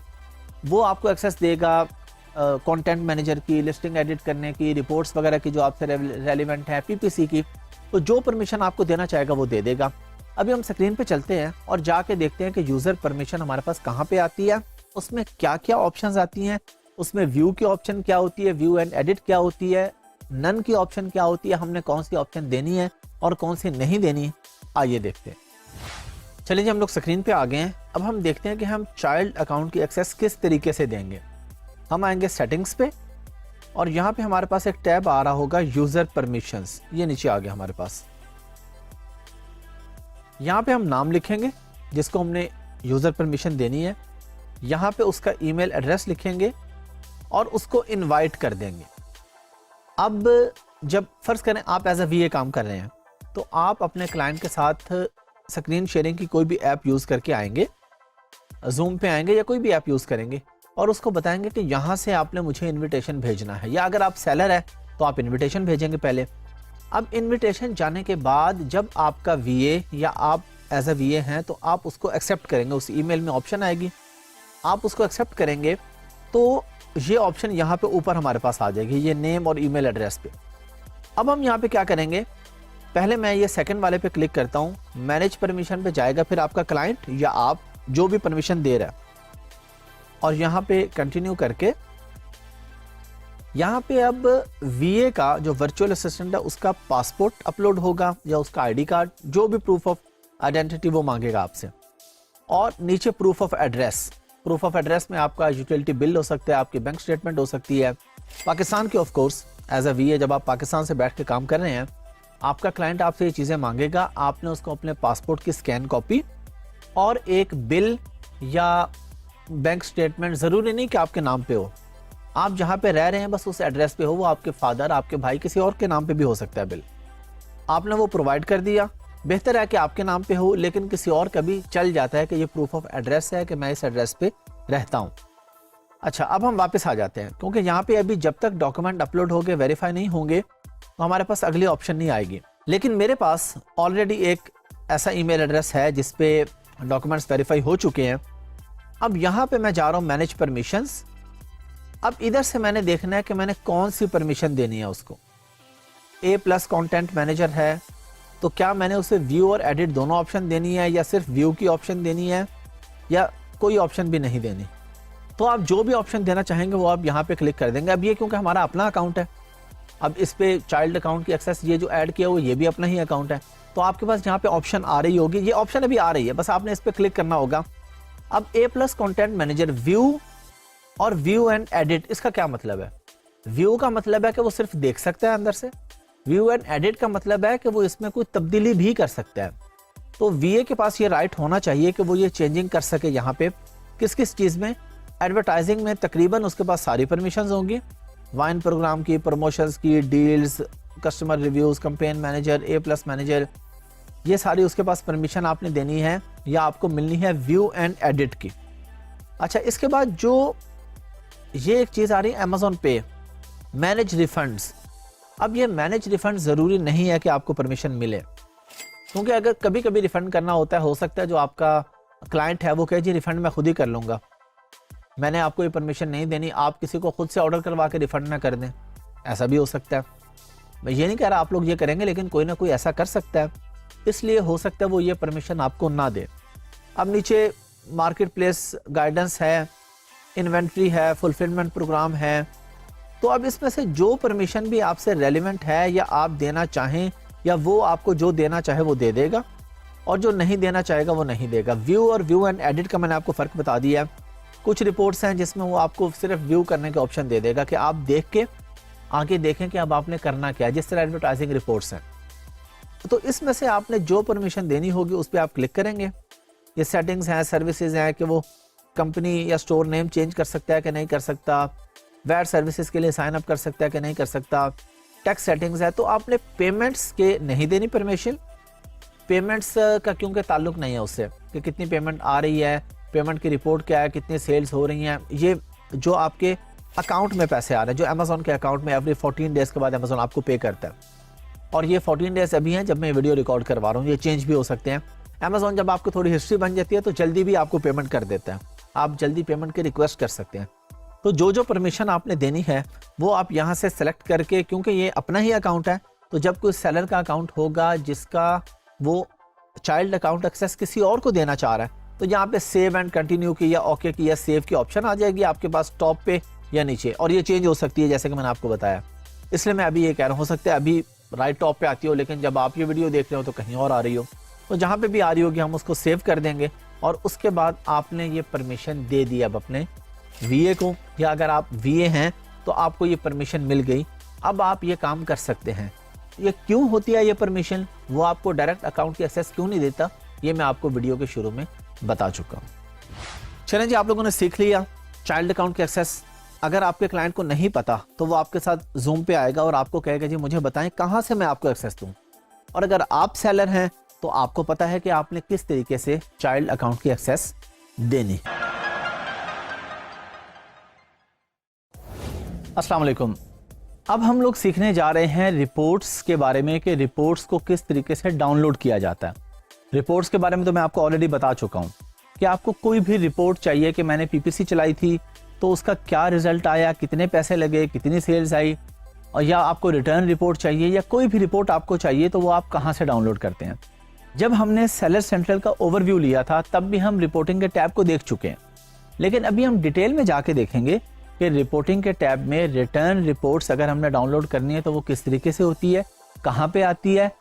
वो आपको एक्सेस देगा कंटेंट मैनेजर की, लिस्टिंग एडिट करने की, रिपोर्ट्स वगैरह की जो आपसे रेलिवेंट है, PPC की। तो जो परमिशन आपको देना चाहेगा वो दे देगा। अभी हम स्क्रीन पे चलते हैं और जाके देखते हैं कि यूज़र परमिशन हमारे पास कहाँ पे आती है, उसमें क्या क्या ऑप्शंस आती हैं, उसमें व्यू की ऑप्शन क्या होती है, व्यू एंड एडिट क्या होती है, नन की ऑप्शन क्या होती है, हमने कौन सी ऑप्शन देनी है और कौन सी नहीं देनी है, आइए देखते हैं। चलिए जी, हम लोग स्क्रीन पे आ गए हैं। अब हम देखते हैं कि हम चाइल्ड अकाउंट की एक्सेस किस तरीके से देंगे। हम आएंगे सेटिंग्स पे और यहाँ पे हमारे पास एक टैब आ रहा होगा यूज़र परमिशंस, ये नीचे आ गया हमारे पास। यहाँ पे हम नाम लिखेंगे जिसको हमने यूज़र परमिशन देनी है, यहाँ पे उसका ईमेल एड्रेस लिखेंगे और उसको इनवाइट कर देंगे। अब जब फ़र्ज़ करें आप एज अ VA काम कर रहे हैं, तो आप अपने क्लाइंट के साथ स्क्रीन शेयरिंग की कोई भी ऐप यूज़ करके आएंगे, जूम पे आएंगे या कोई भी ऐप यूज़ करेंगे और उसको बताएंगे कि यहाँ से आपने मुझे इनविटेशन भेजना है, या अगर आप सेलर है तो आप इनविटेशन भेजेंगे पहले। अब इनविटेशन जाने के बाद जब आपका VA या आप एज अ VA हैं तो आप उसको एक्सेप्ट करेंगे, उस ईमेल में ऑप्शन आएगी, आप उसको एक्सेप्ट करेंगे तो ये ऑप्शन यहाँ पे ऊपर हमारे पास आ जाएगी, ये नेम और ईमेल एड्रेस पे। अब हम यहाँ पे क्या करेंगे, पहले मैं ये सेकंड वाले पे क्लिक करता हूँ, मैनेज परमिशन पे जाएगा, फिर आपका क्लाइंट या आप जो भी परमिशन दे रहा है, और यहाँ पे कंटिन्यू करके यहाँ पे अब VA का जो वर्चुअल असिस्टेंट है उसका पासपोर्ट अपलोड होगा या उसका ID कार्ड, जो भी प्रूफ ऑफ आइडेंटिटी वो मांगेगा आपसे, और नीचे proof of address. Proof of address में आपका यूटिलिटी बिल हो सकता है, आपकी बैंक स्टेटमेंट हो सकती है, पाकिस्तान की of course. As a VA जब आप पाकिस्तान से बैठ के काम कर रहे हैं, आपका क्लाइंट आपसे ये चीज़ें मांगेगा, आपने उसको अपने पासपोर्ट की स्कैन कॉपी और एक बिल या बैंक स्टेटमेंट, ज़रूरी नहीं कि आपके नाम पे हो, आप जहाँ पे रह रहे हैं बस उस एड्रेस पे हो, वो आपके फादर, आपके भाई, किसी और के नाम पे भी हो सकता है बिल, आपने वो प्रोवाइड कर दिया। बेहतर है कि आपके नाम पे हो, लेकिन किसी और का भी चल जाता है कि ये प्रूफ ऑफ एड्रेस है कि मैं इस एड्रेस पे रहता हूँ। अच्छा, अब हम वापस आ जाते हैं, क्योंकि यहाँ पे अभी जब तक डॉक्यूमेंट अपलोड होके वेरीफाई नहीं होंगे तो हमारे पास अगली ऑप्शन नहीं आएगी। लेकिन मेरे पास ऑलरेडी एक ऐसा ईमेल एड्रेस है जिस पे डॉक्यूमेंट्स वेरीफाई हो चुके हैं। अब यहाँ पे मैं जा रहा हूँ मैनेज परमिशंस। अब इधर से मैंने देखना है कि मैंने कौन सी परमिशन देनी है उसको। A+ कंटेंट मैनेजर है, तो क्या मैंने उसे व्यू और एडिट दोनों ऑप्शन देनी है, या सिर्फ व्यू की ऑप्शन देनी है, या कोई ऑप्शन भी नहीं देनी? तो आप जो भी ऑप्शन देना चाहेंगे वो आप यहाँ पे क्लिक कर देंगे। अब ये क्योंकि हमारा अपना अकाउंट है, अब इस पे चाइल्ड अकाउंट की एक्सेस ये जो ऐड किया हुआ ये भी अपना ही अकाउंट है, तो आपके पास यहाँ पे ऑप्शन आ रही होगी, ये ऑप्शन अभी आ रही है, बस आपने इस पे क्लिक करना होगा। अब A+ कंटेंट मैनेजर व्यू और व्यू एंड एडिट, इसका क्या मतलब है? व्यू का मतलब है कि वो सिर्फ देख सकता है अंदर से, व्यू एंड एडिट का मतलब है कि वो इसमें कोई तब्दीली भी कर सकता है। तो VA के पास ये राइट होना चाहिए कि वो ये चेंजिंग कर सके। यहाँ पे किस किस चीज़ में? एडवर्टाइजिंग में तकरीबन उसके पास सारी परमिशंस होंगी, वाइन प्रोग्राम की, प्रमोशंस की, deals, customer reviews, campaign manager, A+ manager, ये सारी उसके पास परमिशन आपने देनी है या आपको मिलनी है व्यू एंड एडिट की। अच्छा, इसके बाद जो ये एक चीज़ आ रही है अमेजोन पे, मैनेज रिफंड्स। अब ये मैनेज रिफंड ज़रूरी नहीं है कि आपको परमिशन मिले, क्योंकि अगर कभी कभी रिफंड करना होता है, हो सकता है जो आपका क्लाइंट है वो कहे जी रिफंड मैं खुद ही कर लूँगा, मैंने आपको ये परमिशन नहीं देनी, आप किसी को खुद से ऑर्डर करवा के रिफंड ना कर दें, ऐसा भी हो सकता है। मैं ये नहीं कह रहा आप लोग ये करेंगे, लेकिन कोई ना कोई ऐसा कर सकता है, इसलिए हो सकता है वो ये परमिशन आपको ना दे। अब नीचे मार्केट प्लेस गाइडेंस है, इन्वेंट्री है, फुलफिलमेंट प्रोग्राम है। तो अब इसमें से जो परमिशन भी आपसे रेलिवेंट है या आप देना चाहें, या वो आपको जो देना चाहे वो दे देगा, और जो नहीं देना चाहेगा वो नहीं देगा। व्यू और व्यू एंड एडिट का मैंने आपको फ़र्क बता दिया है। कुछ रिपोर्ट्स हैं जिसमें वो आपको सिर्फ व्यू करने का ऑप्शन दे देगा कि आप देख के आगे देखें कि अब आपने करना क्या है, जिस तरह एडवर्टाइजिंग रिपोर्ट्स हैं। तो इसमें से आपने जो परमिशन देनी होगी उस पर आप क्लिक करेंगे। ये सेटिंग्स हैं, सर्विसेज हैं कि वो कंपनी या स्टोर नेम चेंज कर सकता है कि नहीं कर सकता, वैट सर्विसेज के लिए साइन अप कर सकता है कि नहीं कर सकता, टैक्स सेटिंग्स है। तो आपने पेमेंट्स के नहीं देनी परमिशन, पेमेंट्स का क्योंकि ताल्लुक नहीं है उससे कि कितनी पेमेंट आ रही है, पेमेंट की रिपोर्ट क्या है, कितनी सेल्स हो रही हैं, ये जो आपके अकाउंट में पैसे आ रहे हैं, जो अमेजोन के अकाउंट में एवरी 14 डेज़ के बाद अमेजोन आपको पे करता है। और ये 14 डेज़ अभी हैं जब मैं वीडियो रिकॉर्ड करवा रहा हूँ, ये चेंज भी हो सकते हैं। अमेजोन जब आपको थोड़ी हिस्ट्री बन जाती है तो जल्दी भी आपको पेमेंट कर देता है, आप जल्दी पेमेंट की रिक्वेस्ट कर सकते हैं। तो जो जो परमिशन आपने देनी है वो आप यहाँ से सेलेक्ट करके, क्योंकि ये अपना ही अकाउंट है, तो जब कोई सेलर का अकाउंट होगा जिसका वो चाइल्ड अकाउंट एक्सेस किसी और को देना चाह रहा है, तो यहाँ पे सेव एंड कंटिन्यू की या ओके की या सेव की ऑप्शन आ जाएगी आपके पास टॉप पे या नीचे, और ये चेंज हो सकती है जैसे कि मैंने आपको बताया। इसलिए मैं अभी ये कह रहा हूँ, हो सकता है अभी राइट टॉप पे आती हो, लेकिन जब आप ये वीडियो देख रहे हो तो कहीं और आ रही हो। तो जहाँ पे भी आ रही होगी हम उसको सेव कर देंगे, और उसके बाद आपने ये परमिशन दे दी अब अपने VA को, या अगर आप VA हैं तो आपको ये परमिशन मिल गई। अब आप ये काम कर सकते हैं। ये क्यों होती है ये परमिशन, वो आपको डायरेक्ट अकाउंट की एक्सेस क्यों नहीं देता, ये मैं आपको वीडियो के शुरू में बता चुका हूँ। चलें जी, आप लोगों ने सीख लिया चाइल्ड अकाउंट की एक्सेस। अगर आपके क्लाइंट को नहीं पता तो वो आपके साथ जूम पे आएगा और आपको कहेगा जी मुझे बताएं कहाँ से मैं आपको एक्सेस दूँ। और अगर आप सेलर हैं तो आपको पता है कि आपने किस तरीके से चाइल्ड अकाउंट की एक्सेस देनी। अस्सलाम वालेकुम। अब हम लोग सीखने जा रहे हैं रिपोर्ट्स के बारे में कि रिपोर्ट्स को किस तरीके से डाउनलोड किया जाता है। रिपोर्ट्स के बारे में तो मैं आपको ऑलरेडी बता चुका हूँ कि आपको कोई भी रिपोर्ट चाहिए कि मैंने PPC चलाई थी तो उसका क्या रिजल्ट आया, कितने पैसे लगे, कितनी सेल्स आई, और या आपको रिटर्न रिपोर्ट चाहिए या कोई भी रिपोर्ट आपको चाहिए, तो वो आप कहाँ से डाउनलोड करते हैं। जब हमने सेलर सेंट्रल का ओवरव्यू लिया था तब भी हम रिपोर्टिंग के टैब को देख चुके हैं, लेकिन अभी हम डिटेल में जाके देखेंगे कि रिपोर्टिंग के टैब में रिटर्न रिपोर्ट्स अगर हमने डाउनलोड करनी है तो वो किस तरीके से होती है, कहाँ पे आती है,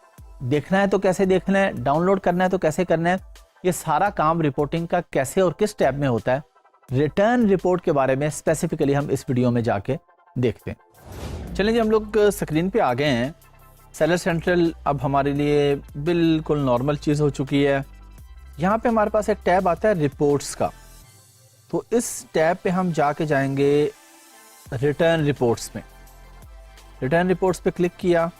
देखना है तो कैसे देखना है, डाउनलोड करना है तो कैसे करना है, ये सारा काम रिपोर्टिंग का कैसे और किस टैब में होता है। रिटर्न रिपोर्ट के बारे में स्पेसिफिकली हम इस वीडियो में जाके देखते हैं। चलें जी, हम लोग स्क्रीन पे आ गए हैं। सेलर सेंट्रल अब हमारे लिए बिल्कुल नॉर्मल चीज़ हो चुकी है। यहाँ पे हमारे पास एक टैब आता है रिपोर्ट्स का, तो इस टैब पे हम जाके जाएंगे रिटर्न रिपोर्ट्स में। रिटर्न रिपोर्ट्स पे क्लिक किया।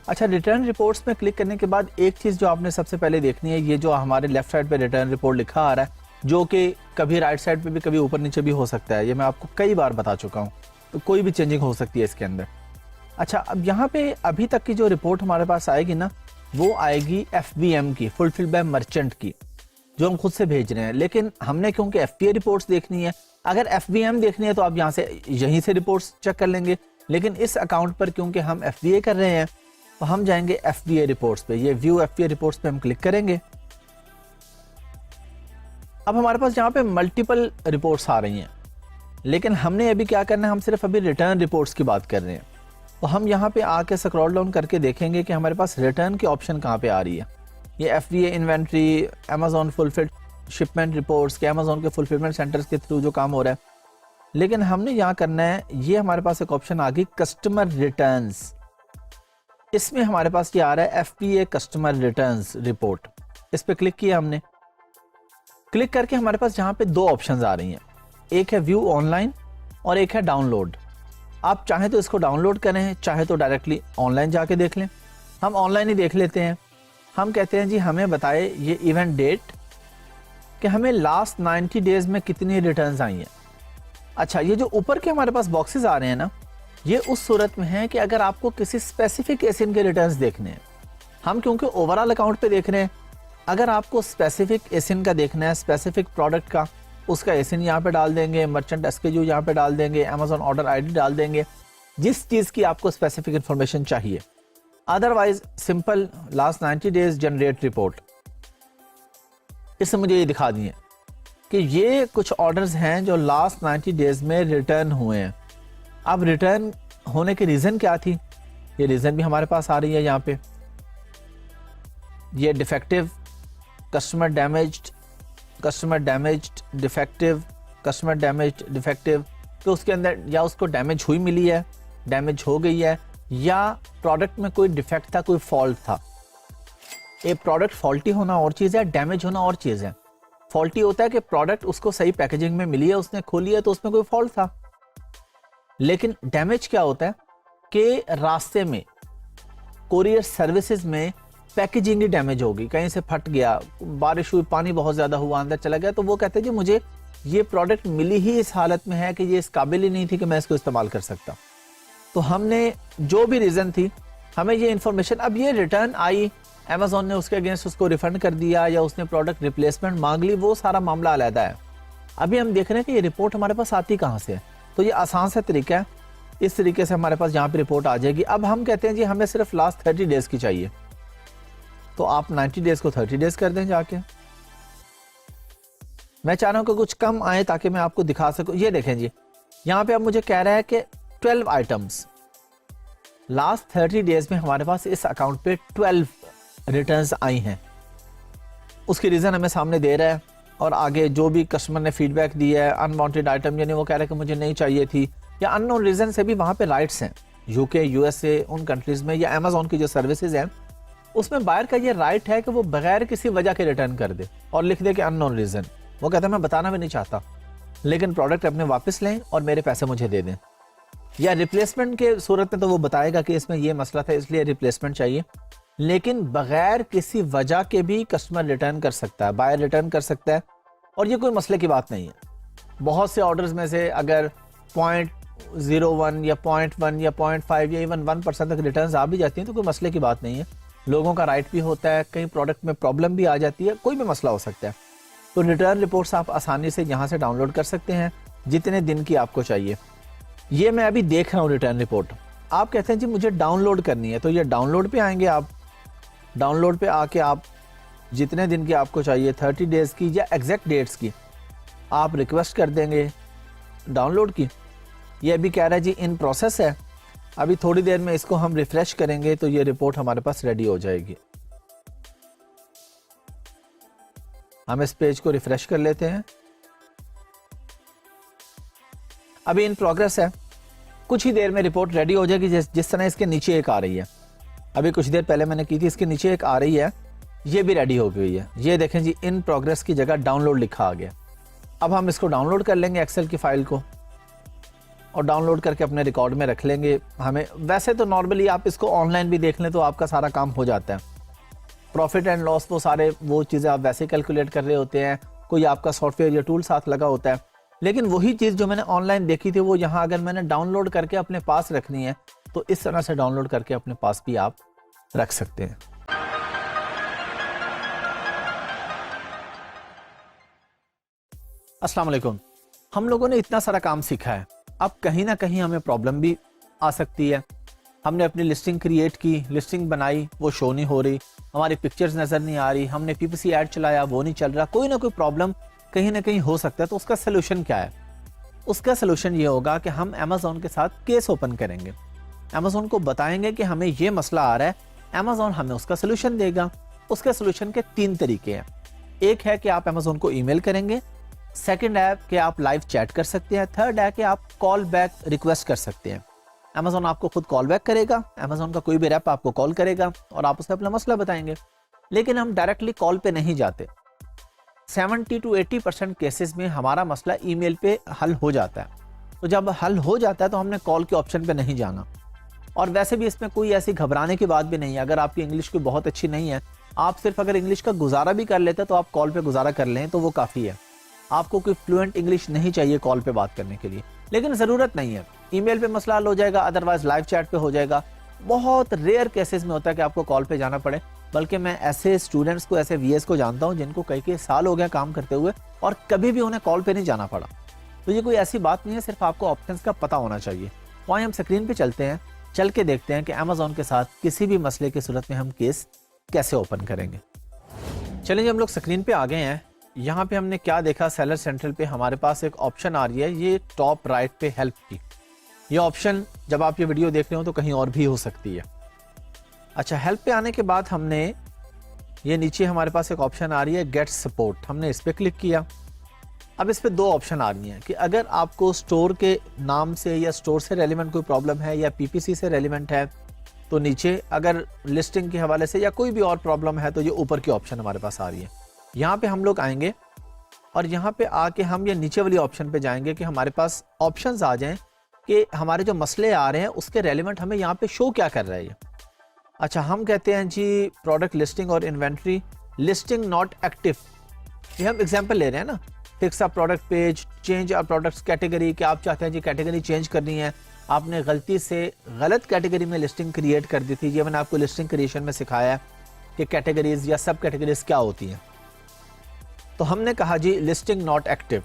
अच्छा, रिटर्न रिपोर्ट्स में क्लिक करने के बाद एक चीज़ जो आपने सबसे पहले देखनी है, ये जो हमारे लेफ्ट साइड पे रिटर्न रिपोर्ट लिखा आ रहा है जो कि कभी राइट साइड पे भी कभी ऊपर नीचे भी हो सकता है। ये मैं आपको कई बार बता चुका हूँ, तो कोई भी चेंजिंग हो सकती है इसके अंदर। अच्छा, अब यहाँ पे अभी तक की जो रिपोर्ट हमारे पास आएगी ना, वो आएगी FBM की, फुलफिल बाय मर्चेंट की, जो हम खुद से भेज रहे हैं। लेकिन हमने क्योंकि FBA रिपोर्ट्स देखनी है, अगर FBM देखनी है तो आप यहाँ से यहीं से रिपोर्ट्स चेक कर लेंगे। लेकिन इस अकाउंट पर क्योंकि हम FBA कर रहे हैं, तो हम जाएंगे FBA रिपोर्ट्स पे। ये व्यू FBA रिपोर्ट्स पे हम क्लिक करेंगे। अब हमारे पास यहाँ पे मल्टीपल रिपोर्ट्स आ रही हैं, लेकिन हमने अभी क्या करना है, हम सिर्फ अभी रिटर्न रिपोर्ट्स की बात कर रहे हैं। तो हम यहाँ पे आके स्क्रॉल डाउन करके देखेंगे कि हमारे पास रिटर्न की ऑप्शन कहाँ पे आ रही है। ये FBA inventory, Amazon fulfilled shipment reports के अमेजोन के फुलफिलमेंट सेंटर्स के थ्रू जो काम हो रहा है। लेकिन हमने यहाँ करना है, ये हमारे पास एक ऑप्शन आ गई कस्टमर रिटर्न्स। इसमें हमारे पास ये आ रहा है FBA कस्टमर रिटर्न्स रिपोर्ट। इस पे क्लिक किया हमने। क्लिक करके हमारे पास यहाँ पे दो ऑप्शंस आ रही हैं, एक है व्यू ऑनलाइन और एक है डाउनलोड। आप चाहे तो इसको डाउनलोड करें, चाहे तो डायरेक्टली ऑनलाइन जाके देख लें। हम ऑनलाइन ही देख लेते हैं। हम कहते हैं जी हमें बताए ये इवेंट डेट कि हमें लास्ट 90 डेज में कितनी रिटर्न्स आई हैं। अच्छा, ये जो ऊपर के हमारे पास बॉक्सेस आ रहे हैं ना, ये उस सूरत में है कि अगर आपको किसी स्पेसिफिक एसिन के रिटर्न्स देखने हैं। हम क्योंकि ओवरऑल अकाउंट पे देख रहे हैं, अगर आपको स्पेसिफिक एसिन का देखना है, स्पेसिफिक प्रोडक्ट का, उसका एसिन यहाँ पे डाल देंगे, मर्चेंट SKU यहाँ पे डाल देंगे, अमेजोन ऑर्डर ID डाल देंगे, जिस चीज़ की आपको स्पेसिफिक इंफॉर्मेशन चाहिए। Otherwise simple last 90 days generate report. इससे मुझे ये दिखा दिए कि ये कुछ ऑर्डर्स हैं जो लास्ट 90 डेज में रिटर्न हुए हैं। अब रिटर्न होने की रीज़न क्या थी, ये रीज़न भी हमारे पास आ रही है यहाँ पे। ये defective, customer damaged, customer damaged, defective, customer damaged, defective, तो उसके अंदर या उसको डैमेज हुई मिली है, डैमेज हो गई है, या प्रोडक्ट में कोई डिफेक्ट था, कोई फॉल्ट था। एक प्रोडक्ट फॉल्टी होना और चीज़ है, डैमेज होना और चीज़ है। फॉल्टी होता है कि प्रोडक्ट उसको सही पैकेजिंग में मिली है, उसने खोली है तो उसमें कोई फॉल्ट था। लेकिन डैमेज क्या होता है कि रास्ते में कोरियर सर्विसेज में पैकेजिंग ही डैमेज होगी, कहीं से फट गया, बारिश हुई, पानी बहुत ज़्यादा हुआ, अंदर चला गया, तो वो कहते हैं जी मुझे ये प्रोडक्ट मिली ही इस हालत में है कि ये इस काबिल ही नहीं थी कि मैं इसको इस्तेमाल कर सकता। तो हमने जो भी रीज़न थी, हमें ये इन्फॉर्मेशन, अब ये रिटर्न आई, अमेजोन ने उसके अगेंस्ट उसको रिफंड कर दिया या उसने प्रोडक्ट रिप्लेसमेंट मांग ली, वो सारा मामला अलग है। अभी हम देख रहे हैं कि ये रिपोर्ट हमारे पास आती कहाँ से है। तो ये आसान सा तरीका है, इस तरीके से हमारे पास यहाँ पे रिपोर्ट आ जाएगी। अब हम कहते हैं जी हमें सिर्फ लास्ट 30 डेज की चाहिए, तो आप 90 डेज को 30 डेज कर दें जाके। मैं चाह रहा हूँ कि कुछ कम आए ताकि मैं आपको दिखा सकूँ। ये देखें जी, यहाँ पे अब मुझे कह रहा है कि 12 आइटम्स लास्ट 30 डेज में हमारे पास इस अकाउंट पे 12 रिटर्न्स आई हैं। उसकी रीज़न हमें सामने दे रहा है, और आगे जो भी कस्टमर ने फीडबैक दिया है, अनवांटेड आइटम, यानी वो कह रहा है कि मुझे नहीं चाहिए थी, या अननोन रीज़न से भी वहाँ पे राइट्स हैं। UK, USA, उन कंट्रीज़ में, या अमेजोन की जो सर्विसेज हैं उसमें बायर का ये राइट है कि वो बगैर किसी वजह के रिटर्न कर दे और लिख दे कि अननोन रीज़न। वो कहता है मैं बताना भी नहीं चाहता, लेकिन प्रोडक्ट अपने वापस लें और मेरे पैसे मुझे दे दें। या रिप्लेसमेंट के सूरत में तो वो बताएगा कि इसमें ये मसला था इसलिए रिप्लेसमेंट चाहिए, लेकिन बगैर किसी वजह के भी कस्टमर रिटर्न कर सकता है, बायर रिटर्न कर सकता है, और ये कोई मसले की बात नहीं है। बहुत से ऑर्डर्स में से अगर 0.01 या 0.1 या 0.5 या इवन 1% तक रिटर्न आ भी जाती हैं तो कोई मसले की बात नहीं है। लोगों का राइट भी होता है, कहीं प्रोडक्ट में प्रॉब्लम भी आ जाती है, कोई भी मसला हो सकता है। तो रिटर्न रिपोर्ट्स आप आसानी से यहाँ से डाउनलोड कर सकते हैं जितने दिन की आपको चाहिए। ये मैं अभी देख रहा हूँ रिटर्न रिपोर्ट। आप कहते हैं जी मुझे डाउनलोड करनी है, तो ये डाउनलोड पे आएंगे आप। डाउनलोड पे आके आप जितने दिन की आपको चाहिए, 30 डेज की या एग्जैक्ट डेट्स की, आप रिक्वेस्ट कर देंगे डाउनलोड की। ये अभी कह रहा है जी इन प्रोसेस है, अभी थोड़ी देर में इसको हम रिफ्रेश करेंगे तो ये रिपोर्ट हमारे पास रेडी हो जाएगी। हम इस पेज को रिफ्रेश कर लेते हैं। अभी इन प्रोग्रेस है, कुछ ही देर में रिपोर्ट रेडी हो जाएगी। जिस तरह इसके नीचे एक आ रही है, अभी कुछ देर पहले मैंने की थी, इसके नीचे एक आ रही है, ये भी रेडी हो गई है। ये देखें जी, इन प्रोग्रेस की जगह डाउनलोड लिखा आ गया। अब हम इसको डाउनलोड कर लेंगे एक्सेल की फाइल को, और डाउनलोड करके अपने रिकॉर्ड में रख लेंगे। हमें वैसे तो नॉर्मली आप इसको ऑनलाइन भी देख लें तो आपका सारा काम हो जाता है। प्रॉफिट एंड लॉस वो सारे वो चीज़ें आप वैसे कैलकुलेट कर रहे होते हैं, कोई आपका सॉफ्टवेयर या टूल साथ लगा होता है, लेकिन वही चीज़ जो मैंने ऑनलाइन देखी थी वो यहाँ अगर मैंने डाउनलोड करके अपने पास रखनी है तो इस तरह से डाउनलोड करके अपने पास भी आप रख सकते हैं। अस्सलाम वालेकुम। हम लोगों ने इतना सारा काम सीखा है, अब कहीं ना कहीं हमें प्रॉब्लम भी आ सकती है। हमने अपनी लिस्टिंग क्रिएट की, लिस्टिंग बनाई, वो शो नहीं हो रही, हमारी पिक्चर्स नज़र नहीं आ रही, हमने पीपीसी ऐड चलाया वो नहीं चल रहा, कोई ना कोई प्रॉब्लम कहीं ना कहीं हो सकता है। तो उसका सलूशन क्या है? उसका सलूशन ये होगा कि हम अमेज़ॉन के साथ केस ओपन करेंगे, अमेज़ॉन को बताएंगे कि हमें ये मसला आ रहा है, अमेज़ॉन हमें उसका सलूशन देगा। उसके सलूशन के 3 तरीके हैं। एक है कि आप अमेज़ॉन को ईमेल करेंगे, सेकंड है कि आप लाइव चैट कर सकते हैं, थर्ड है कि आप कॉल बैक रिक्वेस्ट कर सकते हैं। अमेज़ॉन आपको खुद कॉल बैक करेगा, अमेज़ॉन का कोई भी रैप आपको कॉल करेगा और आप उसे अपना मसला बताएंगे। लेकिन हम डायरेक्टली कॉल पे नहीं जाते। 70 to 80% केसेस में हमारा मसला ईमेल पे हल हो जाता है। तो जब हल हो जाता है तो हमने कॉल के ऑप्शन पे नहीं जाना। और वैसे भी इसमें कोई ऐसी घबराने की बात भी नहीं है। अगर आपकी इंग्लिश कोई बहुत अच्छी नहीं है, आप सिर्फ अगर इंग्लिश का गुजारा भी कर लेते तो आप कॉल पे गुजारा कर लें तो वो काफ़ी है। आपको कोई फ्लुएंट इंग्लिश नहीं चाहिए कॉल पे बात करने के लिए, लेकिन ज़रूरत नहीं है। ईमेल पे मसला हल हो जाएगा, अदरवाइज लाइव चैट पे हो जाएगा। बहुत रेयर केसेस में होता है कि आपको कॉल पे जाना पड़े, बल्कि मैं ऐसे स्टूडेंट्स को, ऐसे वीएस को जानता हूं जिनको कई साल हो गया काम करते हुए और कभी भी उन्हें कॉल पे नहीं जाना पड़ा। तो ये कोई ऐसी बात नहीं है, सिर्फ आपको ऑप्शंस का पता होना चाहिए। वहीं हम स्क्रीन पे चलते हैं, चल के देखते हैं कि अमेज़ॉन के साथ किसी भी मसले की सूरत में हम केस कैसे ओपन करेंगे। चलिए हम लोग स्क्रीन पे आ गए हैं। यहाँ पे हमने क्या देखा, सेलर सेंट्रल पे हमारे पास एक ऑप्शन आ रही है, ये टॉप राइट पे हेल्प की। ये ऑप्शन जब आप ये वीडियो देख रहे हो तो कहीं और भी हो सकती है। अच्छा, हेल्प पे आने के बाद हमने ये नीचे हमारे पास एक ऑप्शन आ रही है गेट सपोर्ट, हमने इस पर क्लिक किया। अब इस पे 2 ऑप्शन आ रही हैं कि अगर आपको स्टोर के नाम से या स्टोर से रेलिवेंट कोई प्रॉब्लम है या पीपीसी से रेलिवेंट है तो नीचे, अगर लिस्टिंग के हवाले से या कोई भी और प्रॉब्लम है तो ये ऊपर की ऑप्शन हमारे पास आ रही है। यहाँ पे हम लोग आएंगे और यहाँ पे आके हम ये नीचे वाली ऑप्शन पे जाएंगे कि हमारे पास ऑप्शंस आ जाएं कि हमारे जो मसले आ रहे हैं उसके रेलिवेंट हमें यहाँ पे शो क्या कर रहा है। अच्छा, हम कहते हैं जी प्रोडक्ट लिस्टिंग और इन्वेंट्री लिस्टिंग नॉट एक्टिव। ये हम एग्जांपल ले रहे हैं ना, fix a product page, change a products category, कि आप चाहते हैं जी कैटेगरी चेंज करनी है, आपने गलती से गलत कैटेगरी में लिस्टिंग क्रिएट कर दी थी। ये मैंने आपको लिस्टिंग क्रिएशन में सिखाया है कि कैटेगरीज या सब कैटेगरीज क्या होती हैं। तो हमने कहा जी लिस्टिंग नॉट एक्टिव।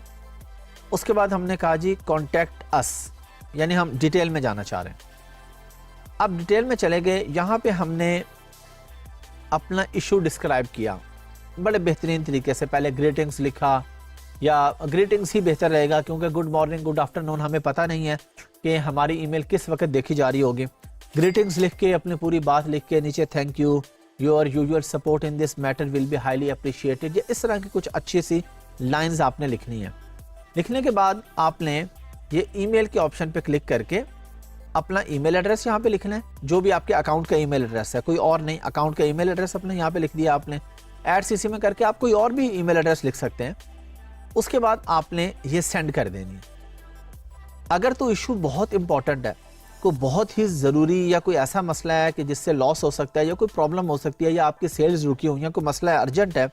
उसके बाद हमने कहा जी कॉन्टैक्ट अस, यानी हम डिटेल में जाना चाह रहे हैं। अब डिटेल में चले गए, यहाँ पे हमने अपना इशू डिस्क्राइब किया बड़े बेहतरीन तरीके से। पहले ग्रीटिंग्स लिखा, या ग्रीटिंग्स ही बेहतर रहेगा क्योंकि गुड मॉर्निंग, गुड आफ्टरनून हमें पता नहीं है कि हमारी ईमेल किस वक्त देखी जा रही होगी। ग्रीटिंग्स लिख के अपनी पूरी बात लिख के नीचे thank you, your usual support in this matter will be highly appreciated, या इस तरह की कुछ अच्छी सी लाइंस आपने लिखनी है। लिखने के बाद आपने ये ईमेल के ऑप्शन पे क्लिक करके अपना ईमेल एड्रेस यहाँ पे लिखना है, जो भी आपके अकाउंट का ईमेल एड्रेस है, कोई और नहीं। अकाउंट का ईमेल एड्रेस अपने यहाँ पे लिख दिया आपने। ऐड सीसी में करके आप कोई और भी ईमेल एड्रेस लिख सकते हैं। उसके बाद आपने ये सेंड कर देनी है। अगर तो इशू बहुत इंपॉर्टेंट है, कोई बहुत ही ज़रूरी या कोई ऐसा मसला है कि जिससे लॉस हो सकता है या कोई प्रॉब्लम हो सकती है या आपकी सेल्स रुकी हुई है, कोई मसला है अर्जेंट है,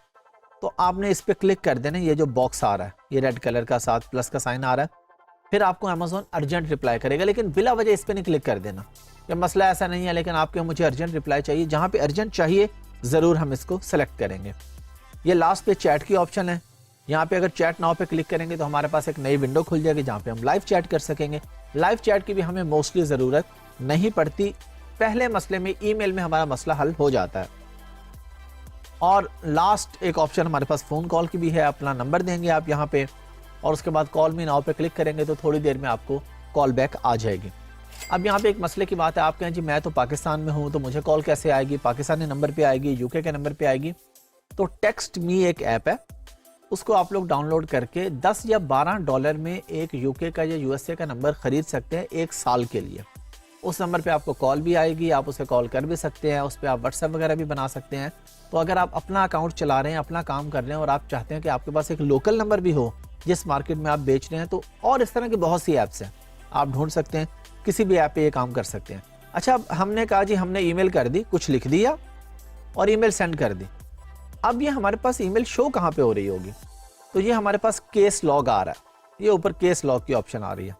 तो आपने इस पर क्लिक कर देना। ये जो बॉक्स आ रहा है, ये रेड कलर का साथ प्लस का साइन आ रहा है, फिर आपको अमेज़ॉन अर्जेंट रिप्लाई करेगा। लेकिन बिला वजह इस पर नहीं क्लिक कर देना। ये मसला ऐसा नहीं है लेकिन आपके मुझे अर्जेंट रिप्लाई चाहिए, जहाँ पे अर्जेंट चाहिए ज़रूर हम इसको सेलेक्ट करेंगे। ये लास्ट पे चैट की ऑप्शन है, यहाँ पे अगर चैट नाउ पे क्लिक करेंगे तो हमारे पास एक नई विंडो खुल जाएगी जहाँ पे हम लाइव चैट कर सकेंगे। लाइव चैट की भी हमें मोस्टली ज़रूरत नहीं पड़ती, पहले मसले में ईमेल में हमारा मसला हल हो जाता है। और लास्ट एक ऑप्शन हमारे पास फ़ोन कॉल की भी है, अपना नंबर देंगे आप यहाँ पे और उसके बाद कॉल मी नाउ पे क्लिक करेंगे तो थोड़ी देर में आपको कॉल बैक आ जाएगी। अब यहाँ पे एक मसले की बात है, आप कहें जी मैं तो पाकिस्तान में हूँ तो मुझे कॉल कैसे आएगी, पाकिस्तानी नंबर पे आएगी, यूके के नंबर पे आएगी। तो टेक्स्ट मी एक ऐप है, उसको आप लोग डाउनलोड करके 10 या 12 डॉलर में एक यूके का या यूएसए का नंबर खरीद सकते हैं 1 साल के लिए। उस नंबर पे आपको कॉल भी आएगी, आप उसे कॉल कर भी सकते हैं, उस पर आप व्हाट्सएप वगैरह भी बना सकते हैं। तो अगर आप अपना अकाउंट चला रहे हैं, अपना काम कर रहे हैं और आप चाहते हैं कि आपके पास एक लोकल नंबर भी हो जिस मार्केट में आप बेच रहे हैं, तो और इस तरह की बहुत सी ऐप्स हैं, आप ढूंढ सकते हैं, किसी भी ऐप पे ये काम कर सकते हैं। अच्छा, अब हमने कहा जी हमने ईमेल कर दी, कुछ लिख दिया और ईमेल सेंड कर दी। अब ये हमारे पास ईमेल शो कहाँ पे हो रही होगी? तो ये हमारे पास केस लॉग आ रहा है, ये ऊपर केस लॉग की ऑप्शन आ रही है।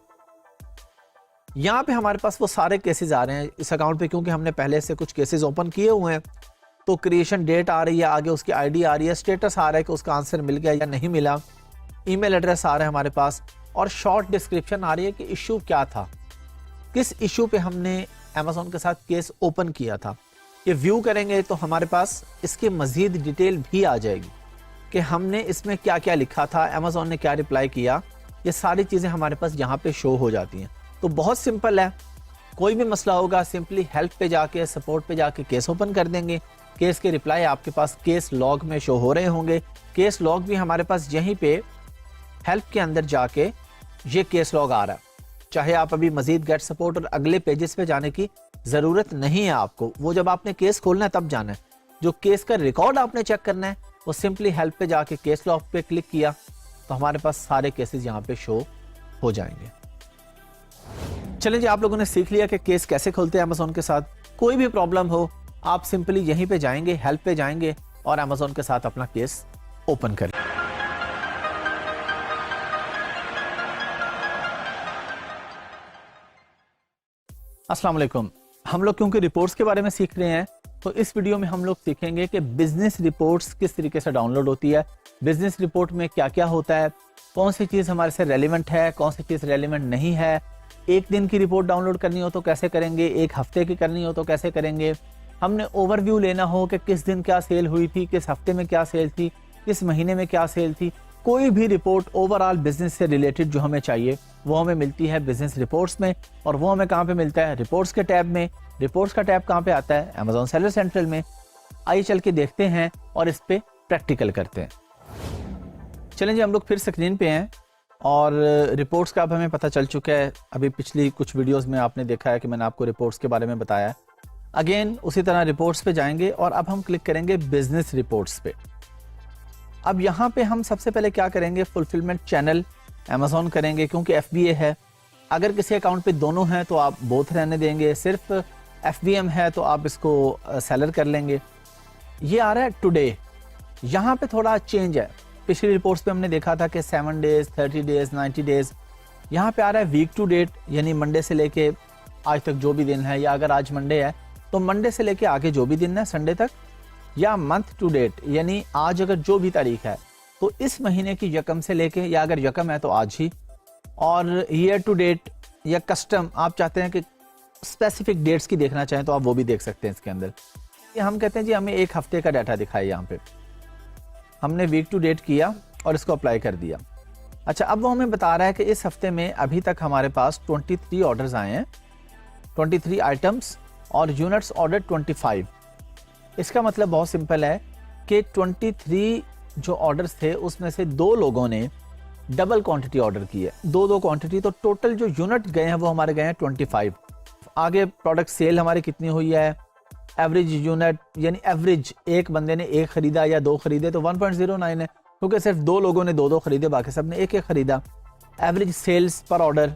यहाँ पे हमारे पास वो सारे केसेस आ रहे हैं इस अकाउंट पे, क्योंकि हमने पहले से कुछ केसेस ओपन किए हुए हैं। तो क्रिएशन डेट आ रही है, आगे उसकी आईडी आ रही है, स्टेटस आ रहा है कि उसका आंसर मिल गया या नहीं मिला, ईमेल एड्रेस आ रहा है हमारे पास, और शॉर्ट डिस्क्रिप्शन आ रही है कि इशू क्या था, किस इशू पे हमने अमेज़न के साथ केस ओपन किया था। ये व्यू करेंगे तो हमारे पास इसकी मज़ीद डिटेल भी आ जाएगी कि हमने इसमें क्या क्या लिखा था, अमेज़न ने क्या रिप्लाई किया, ये सारी चीज़ें हमारे पास यहाँ पे शो हो जाती हैं। तो बहुत सिंपल है, कोई भी मसला होगा सिंपली हेल्प पे जाके, सपोर्ट पे जाके केस ओपन कर देंगे। केस के रिप्लाई आपके पास केस लॉग में शो हो रहे होंगे। केस लॉग भी हमारे पास यहीं पे हेल्प के अंदर जाके ये केस लॉग आ रहा है। चाहे आप अभी मजीद गेट सपोर्ट और अगले पेजेस पे जाने की ज़रूरत नहीं है आपको, वो जब आपने केस खोलना है तब जाना है। जो केस का रिकॉर्ड आपने चेक करना है वो सिंपली हेल्प पे जाके केस लॉग पे क्लिक किया तो हमारे पास सारे केसेस यहाँ पे शो हो जाएंगे। चलें जी, आप लोगों ने सीख लिया कि केस कैसे खोलते हैं अमेज़न के साथ। कोई भी प्रॉब्लम हो आप सिंपली यहीं पे जाएंगे, हेल्प पे जाएंगे और अमेज़न के साथ अपना केस ओपन करें। अस्सलाम वालेकुम। हम लोग क्योंकि रिपोर्ट्स के बारे में सीख रहे हैं तो इस वीडियो में हम लोग सीखेंगे कि बिजनेस रिपोर्ट्स किस तरीके से डाउनलोड होती है, बिजनेस रिपोर्ट में क्या क्या होता है, कौन सी चीज़ हमारे से रेलिवेंट है, कौन सी चीज़ रेलिवेंट नहीं है। एक दिन की रिपोर्ट डाउनलोड करनी हो तो कैसे करेंगे, एक हफ्ते की करनी हो तो कैसे करेंगे, हमने ओवरव्यू लेना हो कि किस दिन क्या सेल हुई थी, किस हफ्ते में क्या सेल थी, किस महीने में क्या सेल थी। कोई भी रिपोर्ट ओवरऑल बिजनेस से रिलेटेड जो हमें चाहिए वो हमें मिलती है बिजनेस रिपोर्ट्स में। और वो हमें कहाँ पे मिलता है? रिपोर्ट्स के टैब में। रिपोर्ट्स का टैब कहाँ पे आता है? अमेज़न सेलर सेंट्रल में। आइए चल के देखते हैं और इस पे प्रैक्टिकल करते हैं। चलें जी, हम लोग फिर स्क्रीन पे हैं और रिपोर्ट्स का अब हमें पता चल चुका है। अभी पिछली कुछ वीडियोस में आपने देखा है कि मैंने आपको रिपोर्ट्स के बारे में बताया। अगेन उसी तरह रिपोर्ट्स पे जाएंगे और अब हम क्लिक करेंगे बिजनेस रिपोर्ट्स पे। अब यहाँ पे हम सबसे पहले क्या करेंगे? फुलफिलमेंट चैनल अमेज़न करेंगे, क्योंकि FBA है। अगर किसी अकाउंट पे दोनों हैं तो आप बोथ रहने देंगे, सिर्फ FBM है तो आप इसको सेलर कर लेंगे। ये आ रहा है टुडे। यहाँ पे थोड़ा चेंज है। पिछली रिपोर्ट्स पे हमने देखा था कि 7 डेज, 30 डेज, 90 डेज। यहाँ पे आ रहा है वीक टू डेट, यानी मंडे से लेके आज तक जो भी दिन है, या अगर आज मंडे है तो मंडे से लेके आगे जो भी दिन है संडे तक, या मंथ टू डेट यानी आज अगर जो भी तारीख है तो इस महीने की यकम से लेके, या अगर यकम है तो आज ही। और ईयर टू डेट या कस्टम, आप चाहते हैं कि स्पेसिफिक डेट्स की देखना चाहें तो आप वो भी देख सकते हैं इसके अंदर। ये हम कहते हैं जी हमें एक हफ्ते का डाटा दिखाए। यहाँ पे हमने वीक टू डेट किया और इसको अप्लाई कर दिया। अच्छा, अब वो हमें बता रहा है कि इस हफ्ते में अभी तक हमारे पास 23 ऑर्डर्स आए हैं, 23 आइटम्स, और यूनिट्स ऑर्डर 25। इसका मतलब बहुत सिंपल है कि 23 जो ऑर्डर्स थे उसमें से 2 लोगों ने डबल क्वांटिटी ऑर्डर की है, 2 क्वांटिटी। तो टोटल जो यूनिट गए हैं वो हमारे गए हैं 25। आगे प्रोडक्ट सेल हमारी कितनी हुई है? एवरेज यूनिट यानी एवरेज, एक बंदे ने 1 खरीदा या 2 खरीदे तो 1.09 है, क्योंकि सिर्फ 2 लोगों ने 2 खरीदे, बाकी सब ने 1 खरीदा। एवरेज सेल्स पर ऑर्डर।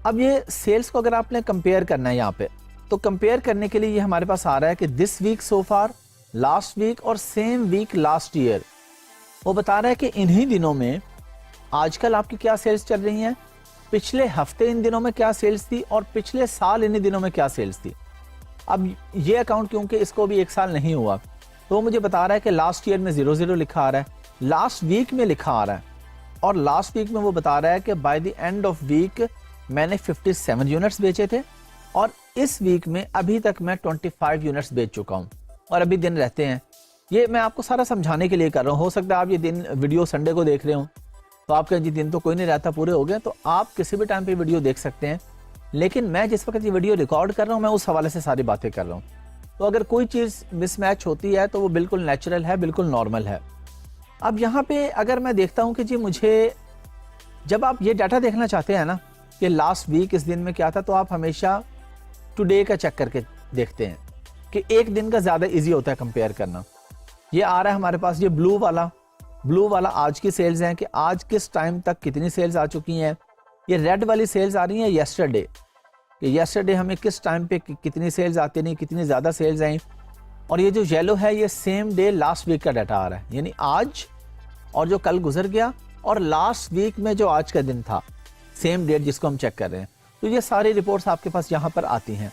अब ये सेल्स को अगर आपने कंपेयर करना है यहाँ पे, तो कंपेयर करने के लिए ये हमारे पास आ रहा है कि this week so far, last week और सेम वीक लास्ट ईयर। वो बता रहा है कि इन्हीं दिनों में आजकल आपकी क्या सेल्स चल रही हैं, पिछले हफ्ते इन दिनों में क्या सेल्स थी, और पिछले साल इन्हीं दिनों में क्या सेल्स थी। अब ये अकाउंट क्योंकि इसको भी 1 साल नहीं हुआ तो मुझे बता रहा है कि लास्ट ईयर में 00 लिखा आ रहा है, लास्ट वीक में लिखा आ रहा है, और लास्ट वीक में वो बता रहा है कि by the end of week मैंने 57 यूनिट्स बेचे थे, और इस वीक में अभी तक मैं 25 यूनिट्स बेच चुका हूँ, और अभी दिन रहते हैं। ये मैं आपको सारा समझाने के लिए कर रहा हूँ। हो सकता है आप ये दिन वीडियो संडे को देख रहे हो तो आप कहें जी दिन तो कोई नहीं रहता, पूरे हो गए, तो आप किसी भी टाइम पे वीडियो देख सकते हैं। लेकिन मैं जिस वक्त ये वीडियो रिकॉर्ड कर रहा हूँ मैं उस हवाले से सारी बातें कर रहा हूँ। तो अगर कोई चीज़ मिसमैच होती है तो वो बिल्कुल नेचुरल है, बिल्कुल नॉर्मल है। अब यहाँ पे अगर मैं देखता हूँ कि जी मुझे, जब आप ये डाटा देखना चाहते हैं ना कि लास्ट वीक इस दिन में क्या था, तो आप हमेशा टुडे का चेक करके देखते हैं कि एक दिन का ज़्यादा इजी होता है कंपेयर करना। ये आ रहा है हमारे पास, ये ब्लू वाला आज की सेल्स हैं कि आज किस टाइम तक कितनी सेल्स आ चुकी हैं। ये रेड वाली सेल्स आ रही हैं येस्टरडे, कि येस्टरडे हमें किस टाइम पे कितनी सेल्स आती नहीं, कितनी ज़्यादा सेल्स आई। और ये जो येलो है ये सेम डे लास्ट वीक का डाटा आ रहा है, यानी आज और जो कल गुजर गया, और लास्ट वीक में जो आज का दिन था, सेम डेट जिसको हम चेक कर रहे हैं। तो ये सारी रिपोर्ट्स आपके पास यहाँ पर आती हैं।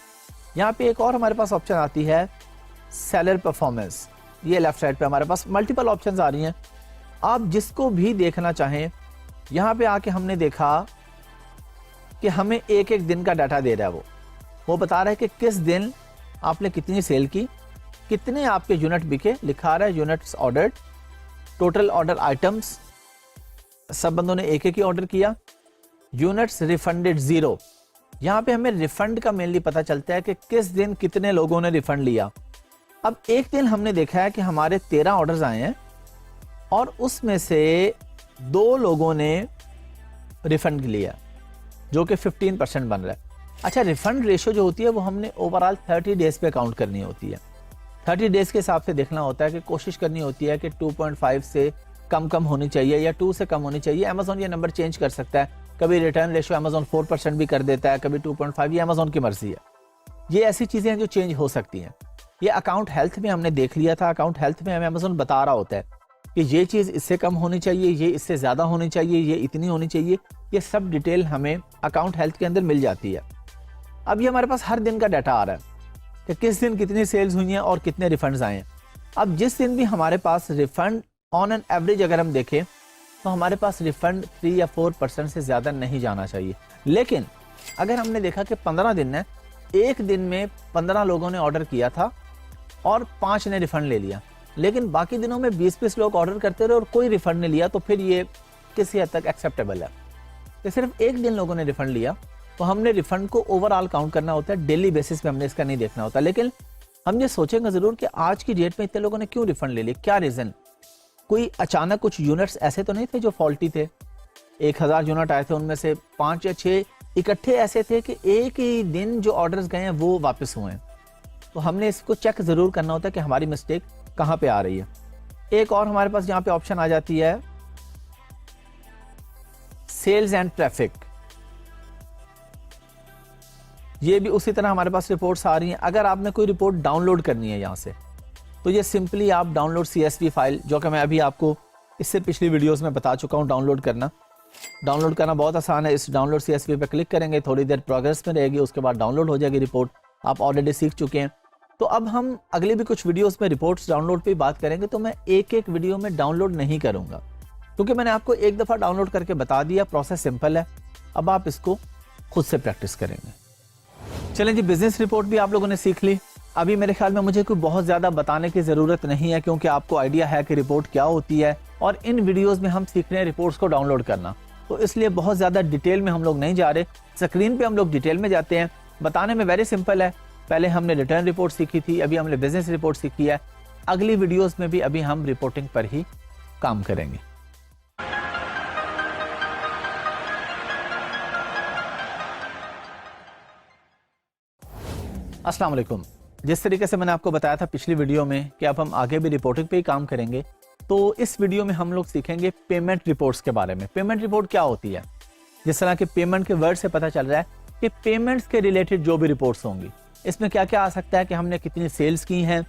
यहाँ पे एक और हमारे पास ऑप्शन आती है सेलर परफॉर्मेंस। ये लेफ्ट साइड पे हमारे पास मल्टीपल ऑप्शंस आ रही हैं, आप जिसको भी देखना चाहें। यहाँ पे आके हमने देखा कि हमें एक एक दिन का डाटा दे रहा है, वो बता रहा है कि किस दिन आपने कितनी सेल की, कितने आपके यूनिट बिके, लिखा रहा है units ordered, total order items, सब बंदों ने एक एक ही ऑर्डर किया, यूनिट्स रिफंडेड 0। यहाँ पे हमें रिफंड का मेनली पता चलता है कि किस दिन कितने लोगों ने रिफंड लिया। अब एक दिन हमने देखा है कि हमारे 13 ऑर्डर्स आए हैं और उसमें से 2 लोगों ने रिफंड लिया, जो कि 15% बन रहा है। अच्छा, रिफंड रेशियो जो होती है वो हमने ओवरऑल 30 डेज पे काउंट करनी होती है। 30 डेज के हिसाब से देखना होता है कि कोशिश करनी होती है कि 2.5 से कम होनी चाहिए या 2 से कम होनी चाहिए। अमेजोन ये नंबर चेंज कर सकता है, कभी रिटर्न रेशियो अमेजोन 4% भी कर देता है, कभी 2.5, ये अमेजोन की मर्जी है। ये ऐसी चीज़ें हैं जो चेंज हो सकती हैं। ये अकाउंट हेल्थ में हमने देख लिया था, अकाउंट हेल्थ में हमें अमेजोन बता रहा होता है कि ये चीज़ इससे कम होनी चाहिए, ये इससे ज़्यादा होनी चाहिए, ये इतनी होनी चाहिए। ये सब डिटेल हमें अकाउंट हेल्थ के अंदर मिल जाती है। अब ये हमारे पास हर दिन का डाटा आ रहा है कि किस दिन कितनी सेल्स हुई हैं और कितने रिफंड्स आए हैं। अब जिस दिन भी हमारे पास रिफंड ऑन एन एवरेज अगर हम देखें तो हमारे पास रिफंड 3 या 4% से ज़्यादा नहीं जाना चाहिए। लेकिन अगर हमने देखा कि 15 दिन है, एक दिन में 15 लोगों ने ऑर्डर किया था और 5 ने रिफंड ले लिया, लेकिन बाकी दिनों में 20-20 लोग ऑर्डर करते रहे और कोई रिफंड नहीं लिया, तो फिर ये किसी हद तक एक्सेप्टेबल है। तो सिर्फ एक दिन लोगों ने रिफंड लिया तो हमने रिफंड को ओवरऑल काउंट करना होता है, डेली बेसिस पे हमने इसका नहीं देखना होता। लेकिन हम ये सोचेंगे ज़रूर कि आज की डेट में इतने लोगों ने क्यों रिफंड ले लिया, क्या रीज़न। कोई अचानक कुछ यूनिट्स ऐसे तो नहीं थे जो फॉल्टी थे। 1000 यूनिट आए थे, उनमें से 5 या 6 इकट्ठे ऐसे थे कि एक ही दिन जो ऑर्डर्स गए हैं वो वापस हुए हैं। तो हमने इसको चेक ज़रूर करना होता है कि हमारी मिस्टेक कहाँ पे आ रही है। एक और हमारे पास यहाँ पे ऑप्शन आ जाती है सेल्स एंड ट्रैफिक। ये भी उसी तरह हमारे पास रिपोर्ट्स आ रही हैं। अगर आपने कोई रिपोर्ट डाउनलोड करनी है यहाँ से, तो ये सिंपली आप डाउनलोड CSV फाइल, जो कि मैं अभी आपको इससे पिछली वीडियोस में बता चुका हूँ, डाउनलोड करना बहुत आसान है। इस डाउनलोड CSV पे क्लिक करेंगे, थोड़ी देर प्रोग्रेस में रहेगी, उसके बाद डाउनलोड हो जाएगी रिपोर्ट। आप ऑलरेडी सीख चुके हैं। तो अब हम अगले भी कुछ वीडियोस में रिपोर्ट्स डाउनलोड पे बात करेंगे, तो मैं एक एक वीडियो में डाउनलोड नहीं करूँगा, क्योंकि मैंने आपको एक दफ़ा डाउनलोड करके बता दिया। प्रोसेस सिंपल है, अब आप इसको खुद से प्रैक्टिस करेंगे। चलें जी, बिजनेस रिपोर्ट भी आप लोगों ने सीख ली। अभी मेरे ख्याल में मुझे कोई बहुत ज़्यादा बताने की ज़रूरत नहीं है, क्योंकि आपको आइडिया है कि रिपोर्ट क्या होती है, और इन वीडियोस में हम सीख रहे हैं रिपोर्ट्स को डाउनलोड करना। तो इसलिए बहुत ज़्यादा डिटेल में हम लोग नहीं जा रहे, स्क्रीन पे हम लोग डिटेल में जाते हैं। बताने में वेरी सिंपल है। पहले हमने रिटर्न रिपोर्ट सीखी थी, अभी हमने बिजनेस रिपोर्ट सीखी है। अगली वीडियोज़ में भी अभी हम रिपोर्टिंग पर ही काम करेंगे। अस्सलाम वालेकुम। जिस तरीके से मैंने आपको बताया था पिछली वीडियो में कि अब हम आगे भी रिपोर्टिंग पे ही काम करेंगे, तो इस वीडियो में हम लोग सीखेंगे पेमेंट रिपोर्ट्स के बारे में। पेमेंट रिपोर्ट क्या होती है? जिस तरह के पेमेंट के वर्ड से पता चल रहा है कि पेमेंट्स के रिलेटेड जो भी रिपोर्ट्स होंगी, इसमें क्या क्या आ सकता है कि हमने कितनी सेल्स की हैं,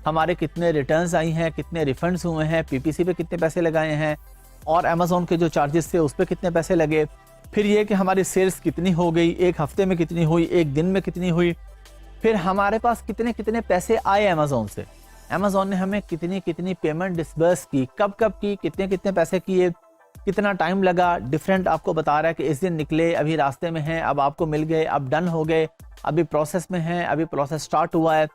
हमारे कितने रिटर्न्स आई हैं, कितने रिफंड्स हुए हैं, PPC पे कितने पैसे लगाए हैं, और अमेजोन के जो चार्जेस थे उस पर कितने पैसे लगे। फिर ये कि हमारी सेल्स कितनी हो गई, एक हफ्ते में कितनी हुई, एक दिन में कितनी हुई। फिर हमारे पास कितने कितने पैसे आए अमेजोन से, अमेजोन ने हमें कितनी कितनी पेमेंट डिस्बर्स की, कब कब की, कितने कितने पैसे किए, कितना टाइम लगा। डिफरेंट आपको बता रहा है कि इस दिन निकले, अभी रास्ते में हैं, अब आपको मिल गए, अब डन हो गए, अभी प्रोसेस में हैं, अभी प्रोसेस स्टार्ट हुआ है।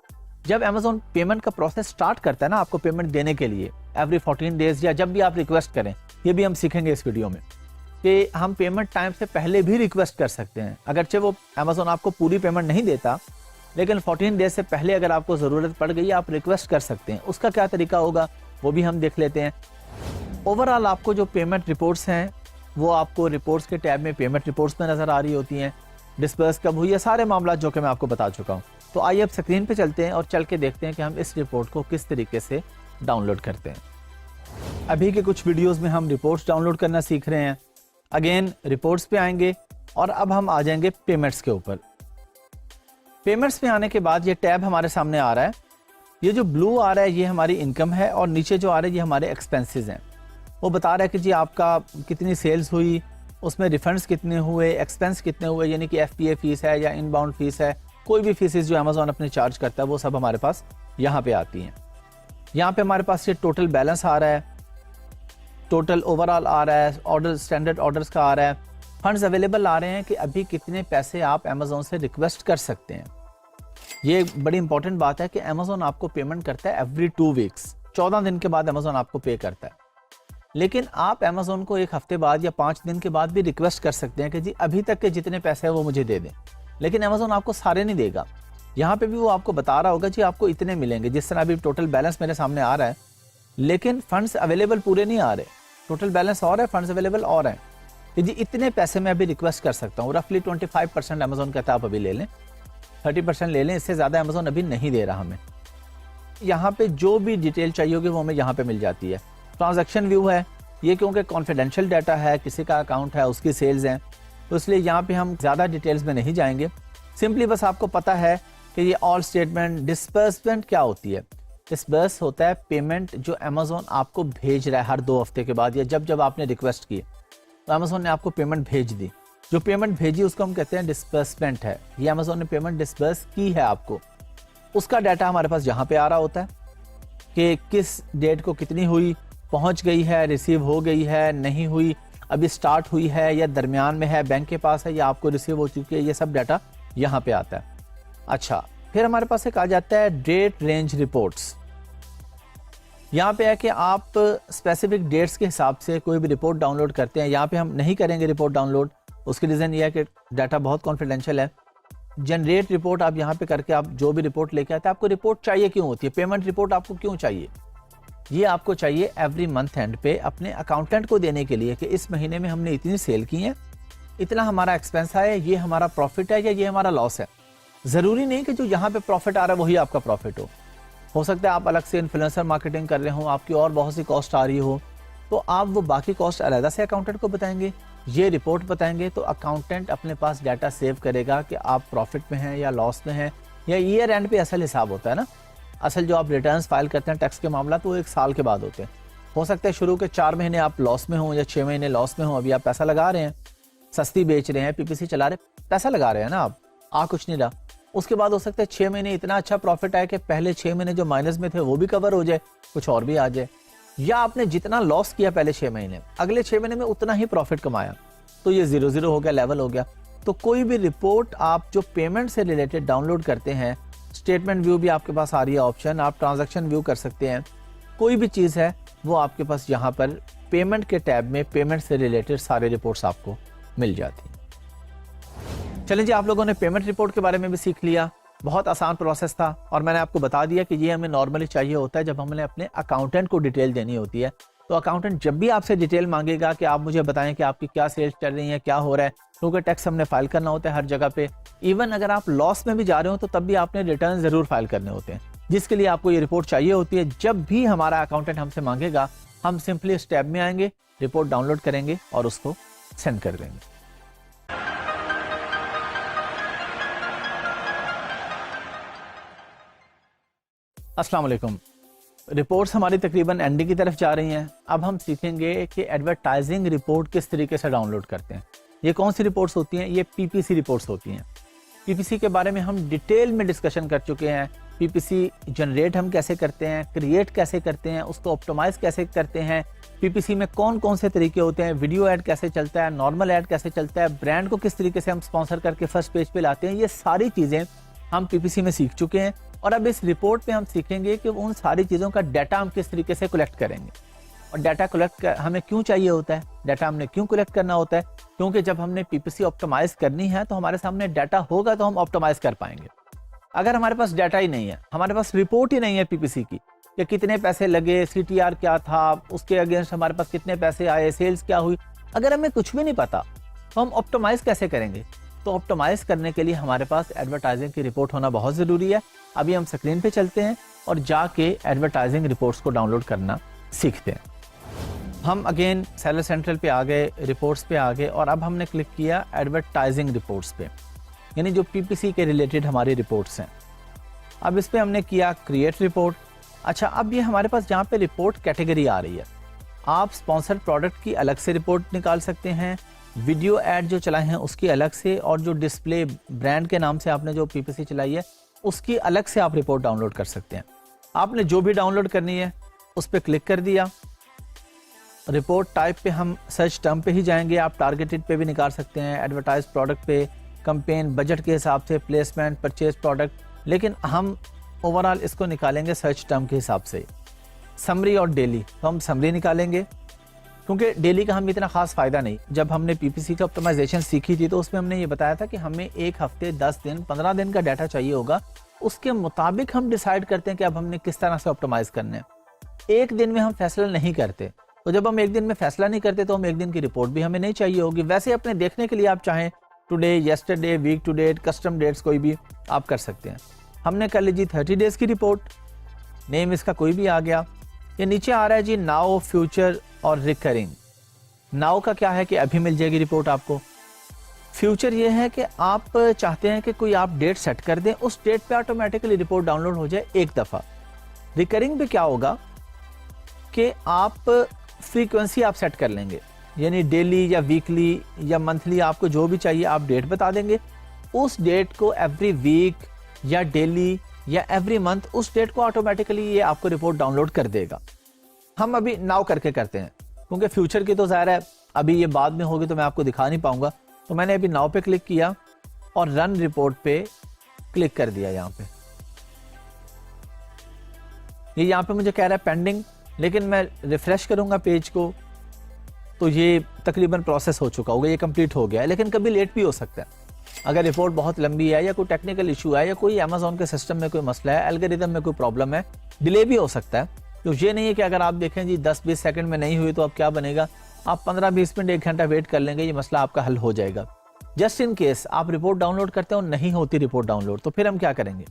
जब अमेजोन पेमेंट का प्रोसेस स्टार्ट करता है ना आपको पेमेंट देने के लिए, एवरी 14 डेज या जब भी आप रिक्वेस्ट करें, ये भी हम सीखेंगे इस वीडियो में कि हम पेमेंट टाइम से पहले भी रिक्वेस्ट कर सकते हैं। अगरचे वो अमेजोन आपको पूरी पेमेंट नहीं देता, लेकिन 14 डेज से पहले अगर आपको ज़रूरत पड़ गई आप रिक्वेस्ट कर सकते हैं। उसका क्या तरीका होगा वो भी हम देख लेते हैं। ओवरऑल आपको जो पेमेंट रिपोर्ट्स हैं वो आपको रिपोर्ट्स के टैब में पेमेंट रिपोर्ट्स में नज़र आ रही होती हैं। डिस्पर्स कब हुई, ये सारे मामला जो कि मैं आपको बता चुका हूँ। तो आइए अब स्क्रीन पे चलते हैं और चल के देखते हैं कि हम इस रिपोर्ट को किस तरीके से डाउनलोड करते हैं। अभी के कुछ वीडियोज़ में हम रिपोर्ट्स डाउनलोड करना सीख रहे हैं। अगेन रिपोर्ट्स पे आएंगे और अब हम आ जाएंगे पेमेंट्स के ऊपर। पेमेंट्स में आने के बाद ये टैब हमारे सामने आ रहा है। ये जो ब्लू आ रहा है ये हमारी इनकम है और नीचे जो आ रहा है ये हमारे एक्सपेंसेस हैं। वो बता रहा है कि जी आपका कितनी सेल्स हुई, उसमें रिफंड्स कितने हुए, एक्सपेंस कितने हुए, यानी कि FPA फीस है या इनबाउंड फीस है, कोई भी फीसेस जो अमेज़ॉन अपने चार्ज करता है वो सब हमारे पास यहाँ पे आती हैं। यहाँ पे हमारे पास ये टोटल बैलेंस आ रहा है, टोटल ओवरऑल आ रहा है, ऑर्डर स्टैंडर्ड ऑर्डर्स का आ रहा है, फंड्स अवेलेबल आ रहे हैं कि अभी कितने पैसे आप अमेज़ॉन से रिक्वेस्ट कर सकते हैं। ये बड़ी इंपॉर्टेंट बात है कि अमेज़ॉन आपको पेमेंट करता है एवरी 2 वीक्स, 14 दिन के बाद अमेज़ॉन आपको पे करता है। लेकिन आप अमेज़ॉन को 1 हफ्ते बाद या 5 दिन के बाद भी रिक्वेस्ट कर सकते हैं कि जी अभी तक के जितने पैसे हैं वो मुझे दे दें, लेकिन अमेज़ॉन आपको सारे नहीं देगा। यहाँ पे भी वो आपको बता रहा होगा जी आपको इतने मिलेंगे, जिस तरह अभी टोटल बैलेंस मेरे सामने आ रहा है, लेकिन फंड्स अवेलेबल पूरे नहीं आ रहे, टोटल बैलेंस और है, फंड्स अवेलेबल और हैं कि जी इतने पैसे मैं अभी रिक्वेस्ट कर सकता हूँ। रफली 25% अमेज़ॉन कहता है आप अभी ले लें, 30% ले लें, इससे ज़्यादा अमेज़ॉन अभी नहीं दे रहा हमें। यहाँ पे जो भी डिटेल चाहिए होगी वो हमें यहाँ पे मिल जाती है। ट्रांजैक्शन व्यू है, ये क्योंकि कॉन्फिडेंशियल डाटा है, किसी का अकाउंट है, उसकी सेल्स हैं, तो इसलिए यहाँ पे हम ज़्यादा डिटेल्स में नहीं जाएंगे। सिंपली बस आपको पता है कि ये ऑल स्टेटमेंट। डिस्बर्समेंट क्या होती है? डिस्बर्स होता है पेमेंट जो अमेज़ॉन आपको भेज रहा है हर 2 हफ्ते के बाद, या जब जब आपने रिक्वेस्ट की तो अमेज़ॉन ने आपको पेमेंट भेज दी। जो पेमेंट भेजी उसको हम कहते हैं डिस्बर्समेंट है। ये अमेज़ॉन ने पेमेंट डिस्बर्स की है आपको, उसका डाटा हमारे पास यहाँ पे आ रहा होता है कि किस डेट को कितनी हुई, पहुँच गई है, रिसीव हो गई है, नहीं हुई, अभी स्टार्ट हुई है या दरमियान में है, बैंक के पास है या आपको रिसीव हो चुकी है, ये सब डाटा यहाँ पे आता है। अच्छा, फिर हमारे पास एक आ जाता है डेट रेंज रिपोर्ट्स। यहाँ पे है कि आप स्पेसिफिक डेट्स के हिसाब से कोई भी रिपोर्ट डाउनलोड करते हैं। यहाँ पे हम नहीं करेंगे रिपोर्ट डाउनलोड, उसकी रीज़न ये है कि डाटा बहुत कॉन्फिडेंशियल है। जनरेट रिपोर्ट आप यहाँ पे करके आप जो भी रिपोर्ट लेके आते हैं, आपको रिपोर्ट चाहिए क्यों होती है, पेमेंट रिपोर्ट आपको क्यों चाहिए? ये आपको चाहिए एवरी मंथ एंड पे अपने अकाउंटेंट को देने के लिए कि इस महीने में हमने इतनी सेल की है, इतना हमारा एक्सपेंस है, ये हमारा प्रॉफिट है या ये हमारा लॉस है। ज़रूरी नहीं कि जो यहाँ पे प्रॉफिट आ रहा है वही आपका प्रॉफिट हो सकता है आप अलग से इन्फ्लुएंसर मार्केटिंग कर रहे हो, आपकी और बहुत सी कॉस्ट आ रही हो, तो आप वो बाकी कॉस्ट अलग से अकाउंटेंट को बताएंगे, ये रिपोर्ट बताएंगे, तो अकाउंटेंट अपने पास डाटा सेव करेगा कि आप प्रॉफिट में हैं या लॉस में हैं, या ईयर एंड पे असल हिसाब होता है ना। असल जो आप रिटर्न्स फाइल करते हैं टैक्स के मामला, तो वो 1 साल के बाद होते हैं। हो सकता है शुरू के 4 महीने आप लॉस में हो या 6 महीने लॉस में हो, अभी आप पैसा लगा रहे हैं, सस्ती बेच रहे हैं, PPC चला रहे हैं, पैसा लगा रहे हैं ना आप, आ कुछ नहीं रहा। उसके बाद हो सकता है 6 महीने इतना अच्छा प्रॉफिट आए कि पहले 6 महीने जो माइनस में थे वो भी कवर हो जाए, कुछ और भी आ जाए, या आपने जितना लॉस किया पहले 6 महीने, अगले 6 महीने में उतना ही प्रॉफिट कमाया, तो ये 0-0 हो गया, लेवल हो गया। तो कोई भी रिपोर्ट आप जो पेमेंट से रिलेटेड डाउनलोड करते हैं, स्टेटमेंट व्यू भी आपके पास आ रही है ऑप्शन, आप ट्रांजैक्शन व्यू कर सकते हैं, कोई भी चीज़ है वो आपके पास यहाँ पर पेमेंट के टैब में पेमेंट से रिलेटेड सारे रिपोर्ट्स आपको मिल जाती हैं। चलें जी, आप लोगों ने पेमेंट रिपोर्ट के बारे में भी सीख लिया, बहुत आसान प्रोसेस था, और मैंने आपको बता दिया कि ये हमें नॉर्मली चाहिए होता है जब हमने अपने अकाउंटेंट को डिटेल देनी होती है। तो अकाउंटेंट जब भी आपसे डिटेल मांगेगा कि आप मुझे बताएं कि आपकी क्या सेल्स चल रही है, क्या हो रहा है, क्योंकि टैक्स हमने फाइल करना होता है हर जगह पे। इवन अगर आप लॉस में भी जा रहे हो तो तब भी आपने रिटर्न ज़रूर फाइल करने होते हैं, जिसके लिए आपको ये रिपोर्ट चाहिए होती है। जब भी हमारा अकाउंटेंट हमसे मांगेगा, हम सिंपली इस टैब में आएंगे, रिपोर्ट डाउनलोड करेंगे और उसको सेंड कर देंगे। अस्सलाम वालेकुम। रिपोर्ट्स हमारी तकरीबन एंडिंग की तरफ जा रही हैं। अब हम सीखेंगे कि एडवर्टाइजिंग रिपोर्ट किस तरीके से डाउनलोड करते हैं। ये कौन सी रिपोर्ट्स होती हैं? ये PPC रिपोर्ट्स होती हैं। PPC के बारे में हम डिटेल में डिस्कशन कर चुके हैं। PPC जनरेट हम कैसे करते हैं, क्रिएट कैसे करते हैं, उसको ऑप्टिमाइज कैसे करते हैं, PPC में कौन कौन से तरीके होते हैं, वीडियो ऐड कैसे चलता है, नॉर्मल ऐड कैसे चलता है, ब्रांड को किस तरीके से हम स्पॉन्सर करके फर्स्ट पेज पे लाते हैं, ये सारी चीज़ें हम PPC में सीख चुके हैं। और अब इस रिपोर्ट पे हम सीखेंगे कि उन सारी चीज़ों का डाटा हम किस तरीके से कलेक्ट करेंगे, और डाटा कलेक्ट हमें क्यों चाहिए होता है, डाटा हमने क्यों कलेक्ट करना होता है, क्योंकि जब हमने PPC ऑप्टिमाइज करनी है तो हमारे सामने डाटा होगा तो हम ऑप्टिमाइज कर पाएंगे। अगर हमारे पास डाटा ही नहीं है, हमारे पास रिपोर्ट ही नहीं है PPC की कि कितने पैसे लगे, CTR क्या था, उसके अगेंस्ट हमारे पास कितने पैसे आए, सेल्स क्या हुई, अगर हमें कुछ भी नहीं पता तो हम ऑप्टिमाइज कैसे करेंगे? तो ऑप्टिमाइज करने के लिए हमारे पास एडवर्टाइजिंग की रिपोर्ट होना बहुत ज़रूरी है। अभी हम स्क्रीन पे चलते हैं और जाके एडवर्टाइजिंग रिपोर्ट्स को डाउनलोड करना सीखते हैं। हम अगेन सेलर सेंट्रल पे आ गए, रिपोर्ट्स पे आ गए, और अब हमने क्लिक किया एडवर्टाइजिंग रिपोर्ट्स पे, यानी जो PPC के रिलेटेड हमारी रिपोर्ट्स हैं। अब इस पर हमने किया क्रिएट रिपोर्ट। अच्छा, अब ये हमारे पास जहाँ पे रिपोर्ट कैटेगरी आ रही है, आप स्पॉन्सर्ड प्रोडक्ट की अलग से रिपोर्ट निकाल सकते हैं, वीडियो ऐड जो चलाए हैं उसकी अलग से, और जो डिस्प्ले ब्रांड के नाम से आपने जो पीपीसी चलाई है उसकी अलग से आप रिपोर्ट डाउनलोड कर सकते हैं। आपने जो भी डाउनलोड करनी है उस पर क्लिक कर दिया। रिपोर्ट टाइप पे हम सर्च टर्म पे ही जाएंगे, आप टारगेटेड पे भी निकाल सकते हैं, एडवर्टाइज प्रोडक्ट पे, कंपेन, बजट के हिसाब से, प्लेसमेंट, परचेज प्रोडक्ट, लेकिन हम ओवरऑल इसको निकालेंगे सर्च टर्म के हिसाब से। समरी और डेली, तो हम समरी निकालेंगे क्योंकि डेली का हमें इतना खास फायदा नहीं। जब हमने पीपीसी का ऑप्टिमाइजेशन सीखी थी तो उसमें हमने ये बताया था कि हमें एक हफ्ते, 10 दिन, 15 दिन का डाटा चाहिए होगा, उसके मुताबिक हम डिसाइड करते हैं कि अब हमने किस तरह से ऑप्टिमाइज करना है। एक दिन में हम फैसला नहीं करते, तो जब हम एक दिन में फैसला नहीं करते तो हम एक दिन की रिपोर्ट भी हमें नहीं चाहिए होगी। वैसे अपने देखने के लिए आप चाहें today, yesterday, week to date, custom dates कोई भी आप कर सकते हैं। हमने कर ली जी 30 डेज की रिपोर्ट, नेम इसका कोई भी आ गया। ये नीचे आ रहा है जी नाउ, फ्यूचर और रिकरिंग। नाउ का क्या है कि अभी मिल जाएगी रिपोर्ट आपको। फ्यूचर ये है कि आप चाहते हैं कि कोई आप डेट सेट कर दें, उस डेट पे ऑटोमेटिकली रिपोर्ट डाउनलोड हो जाए एक दफ़ा। रिकरिंग पे क्या होगा कि आप फ्रीक्वेंसी आप सेट कर लेंगे, यानी डेली या वीकली या मंथली, आपको जो भी चाहिए आप डेट बता देंगे, उस डेट को एवरी वीक या डेली या एवरी मंथ, उस डेट को ऑटोमेटिकली ये आपको रिपोर्ट डाउनलोड कर देगा। हम अभी नाउ करके करते हैं क्योंकि फ्यूचर की तो ज़ाहिर है अभी ये बाद में होगी तो मैं आपको दिखा नहीं पाऊंगा, तो मैंने अभी नाउ पे क्लिक किया और रन रिपोर्ट पे क्लिक कर दिया। यहाँ पे ये यहाँ पे मुझे कह रहा है पेंडिंग, लेकिन मैं रिफ्रेश करूंगा पेज को तो ये तकरीबन प्रोसेस हो चुका होगा, ये कंप्लीट हो गया है, लेकिन कभी लेट भी हो सकता है। अगर रिपोर्ट बहुत लंबी है या कोई टेक्निकल इशू है या कोई अमेज़ॉन के सिस्टम में कोई मसला है, एल्गोरिथम में कोई प्रॉब्लम है, डिले भी हो सकता है। तो ये नहीं है कि अगर आप देखें जी 10-20 सेकंड में नहीं हुई तो अब क्या बनेगा, आप 15-20 मिनट, 1 घंटा वेट कर लेंगे, ये मसला आपका हल हो जाएगा। जस्ट इन केस आप रिपोर्ट डाउनलोड करते हो और नहीं होती रिपोर्ट डाउनलोड, तो फिर हम क्या करेंगे।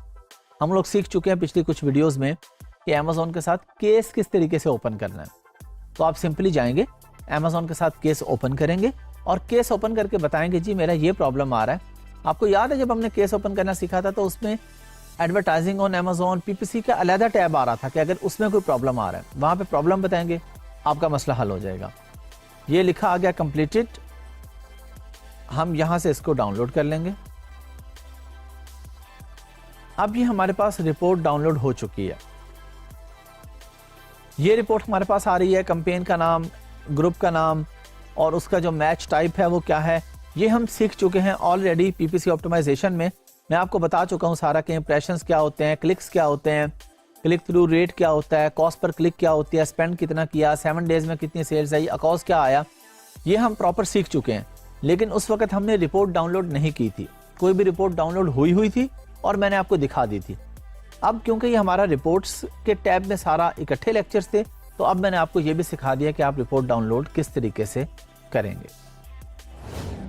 हम लोग सीख चुके हैं पिछली कुछ वीडियोज़ में कि अमेज़ॉन के साथ केस किस तरीके से ओपन करना है। तो आप सिंपली जाएंगे, अमेज़ॉन के साथ केस ओपन करेंगे और केस ओपन करके बताएंगे जी मेरा ये प्रॉब्लम आ रहा है। आपको याद है जब हमने केस ओपन करना सीखा था तो उसमें एडवर्टाइजिंग ऑन अमेज़ॉन, पीपीसी का अलहदा टैब आ रहा था कि अगर उसमें कोई प्रॉब्लम आ रहा है वहाँ पे प्रॉब्लम बताएंगे, आपका मसला हल हो जाएगा। ये लिखा आ गया कंप्लीटेड, हम यहाँ से इसको डाउनलोड कर लेंगे। अब ये हमारे पास रिपोर्ट डाउनलोड हो चुकी है। ये रिपोर्ट हमारे पास आ रही है, कंपेन का नाम, ग्रुप का नाम और उसका जो मैच टाइप है वो क्या है, ये हम सीख चुके हैं ऑलरेडी पीपीसी ऑप्टिमाइजेशन में। मैं आपको बता चुका हूँ सारा कि इंप्रेशंस क्या होते हैं, क्लिक्स क्या होते हैं, क्लिक थ्रू रेट क्या होता है, कॉस्ट पर क्लिक क्या होती है, स्पेंड कितना किया, 7 डेज में कितनी सेल्स आई, अकाउंट क्या आया, ये हम प्रॉपर सीख चुके हैं। लेकिन उस वक्त हमने रिपोर्ट डाउनलोड नहीं की थी, कोई भी रिपोर्ट डाउनलोड हुई थी और मैंने आपको दिखा दी थी। अब क्योंकि ये हमारा रिपोर्ट्स के टैब में सारा इकट्ठे लेक्चर्स थे, तो अब मैंने आपको ये भी सिखा दिया कि आप रिपोर्ट डाउनलोड किस तरीके से करेंगे।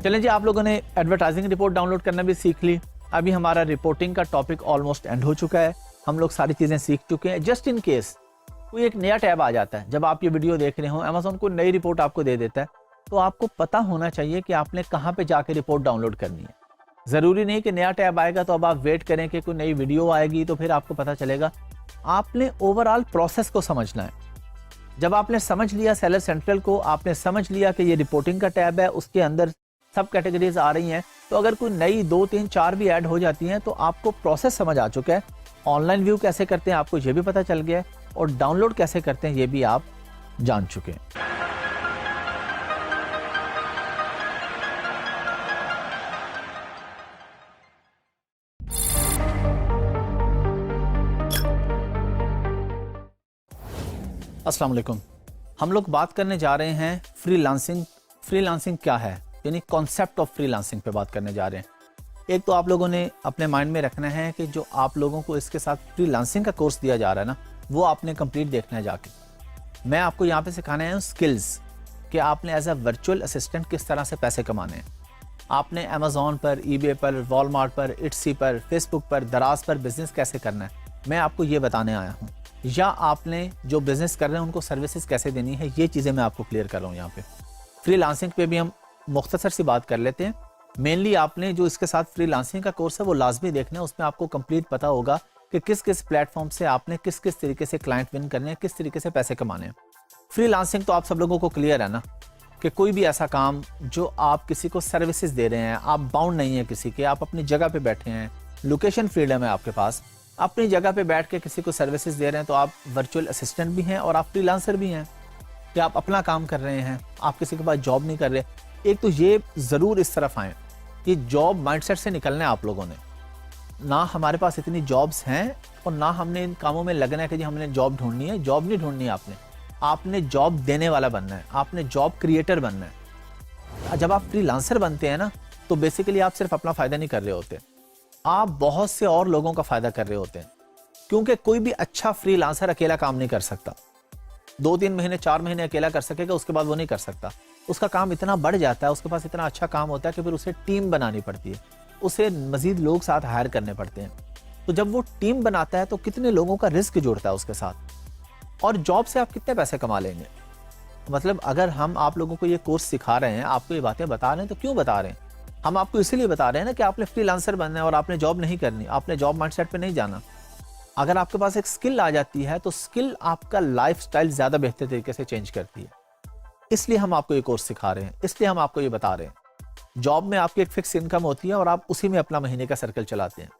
चलें जी, आप लोगों ने एडवर्टाइजिंग रिपोर्ट डाउनलोड करना भी सीख ली। अभी हमारा रिपोर्टिंग का टॉपिक ऑलमोस्ट एंड हो चुका है, हम लोग सारी चीज़ें सीख चुके हैं। जस्ट इन केस कोई एक नया टैब आ जाता है, जब आप ये वीडियो देख रहे हो, अमेज़ॉन को नई रिपोर्ट आपको दे देता है, तो आपको पता होना चाहिए कि आपने कहाँ पे जाके रिपोर्ट डाउनलोड करनी है। ज़रूरी नहीं कि नया टैब आएगा तो अब आप वेट करें कि कोई नई वीडियो आएगी तो फिर आपको पता चलेगा। आपने ओवरऑल प्रोसेस को समझना है। जब आपने समझ लिया सेलर सेंट्रल को, आपने समझ लिया कि ये रिपोर्टिंग का टैब है, उसके अंदर सब कैटेगरीज आ रही हैं, तो अगर कोई नई 2, 3, 4 भी ऐड हो जाती हैं तो आपको प्रोसेस समझ आ चुका है। ऑनलाइन व्यू कैसे करते हैं आपको ये भी पता चल गया है, और डाउनलोड कैसे करते हैं ये भी आप जान चुके हैं। अस्सलाम वालेकुम। हम लोग बात करने जा रहे हैं फ्रीलांसिंग। फ्रीलांसिंग क्या है, यानी कॉन्सेप्ट ऑफ फ्रीलांसिंग पे बात करने जा रहे हैं। एक तो आप लोगों ने अपने माइंड में रखना है कि जो आप लोगों को इसके साथ फ्रीलांसिंग का कोर्स दिया जा रहा है ना, वो आपने कंप्लीट देखना है जाके। मैं आपको यहाँ पे सिखाने आया हूँ स्किल्स कि आपने एज अ वर्चुअल असिस्टेंट किस तरह से पैसे कमाने हैं। आपने अमेज़ॉन पर, ईबे पर, वॉलमार्ट पर, इट्सी पर, फेसबुक पर, दराज पर बिजनेस कैसे करना है, मैं आपको ये बताने आया हूँ। या आपने जो बिजनेस कर रहे हैं उनको सर्विसेज कैसे देनी है, ये चीज़ें मैं आपको क्लियर कर रहा हूँ यहाँ पे। फ्रीलांसिंग पे भी हम मुख्तसर सी बात कर लेते हैं। मेनली आपने जो इसके साथ फ्रीलांसिंग का कोर्स है वो लाजमी देखना है, उसमें आपको कंप्लीट पता होगा कि किस किस प्लेटफॉर्म से आपने किस किस तरीके से क्लाइंट विन करने हैं, किस तरीके से पैसे कमाने हैं। फ्रीलांसिंग तो आप सब लोगों को क्लियर है ना, कि कोई भी ऐसा काम जो आप किसी को सर्विसेज दे रहे हैं, आप बाउंड नहीं है किसी के, आप अपनी जगह पे बैठे हैं, लोकेशन फ्रीडम है आपके पास, अपनी जगह पे बैठ के किसी को सर्विसेज दे रहे हैं, तो आप वर्चुअल असिस्टेंट भी हैं और आप फ्रीलांसर भी हैं कि आप अपना काम कर रहे हैं, आप किसी के पास जॉब नहीं कर रहे। एक तो ये ज़रूर इस तरफ आएँ कि जॉब माइंडसेट से निकलना है आप लोगों ने, ना हमारे पास इतनी जॉब्स हैं और ना हमने इन कामों में लगना है कि जी हमने जॉब ढूंढनी है। जॉब नहीं ढूंढनी है आपने जॉब देने वाला बनना है, आपने जॉब क्रिएटर बनना है। जब आप फ्रीलांसर बनते हैं ना, तो बेसिकली आप सिर्फ अपना फ़ायदा नहीं कर रहे होते, आप बहुत से और लोगों का फ़ायदा कर रहे होते हैं, क्योंकि कोई भी अच्छा फ्रीलांसर अकेला काम नहीं कर सकता। 2-3 महीने 4 महीने अकेला कर सकेगा, उसके बाद वो नहीं कर सकता। उसका काम इतना बढ़ जाता है, उसके पास इतना अच्छा काम होता है कि फिर उसे टीम बनानी पड़ती है, उसे मजीद लोग साथ हायर करने पड़ते हैं। तो जब वो टीम बनाता है तो कितने लोगों का रिस्क जुड़ता है उसके साथ, और जॉब से आप कितने पैसे कमा लेंगे। मतलब अगर हम आप लोगों को ये कोर्स सिखा रहे हैं, आपको ये बातें बता रहे हैं, तो क्यों बता रहे हैं? हम आपको इसीलिए बता रहे हैं ना कि आपने फ्रीलांसर बनना है और आपने जॉब नहीं करनी, आपने जॉब माइंडसेट पे नहीं जाना। अगर आपके पास एक स्किल आ जाती है तो स्किल आपका लाइफस्टाइल ज़्यादा बेहतर तरीके से चेंज करती है। इसलिए हम आपको ये कोर्स सिखा रहे हैं, इसलिए हम आपको ये बता रहे हैं। जॉब में आपकी एक फिक्स इनकम होती है और आप उसी में अपना महीने का सर्कल चलाते हैं।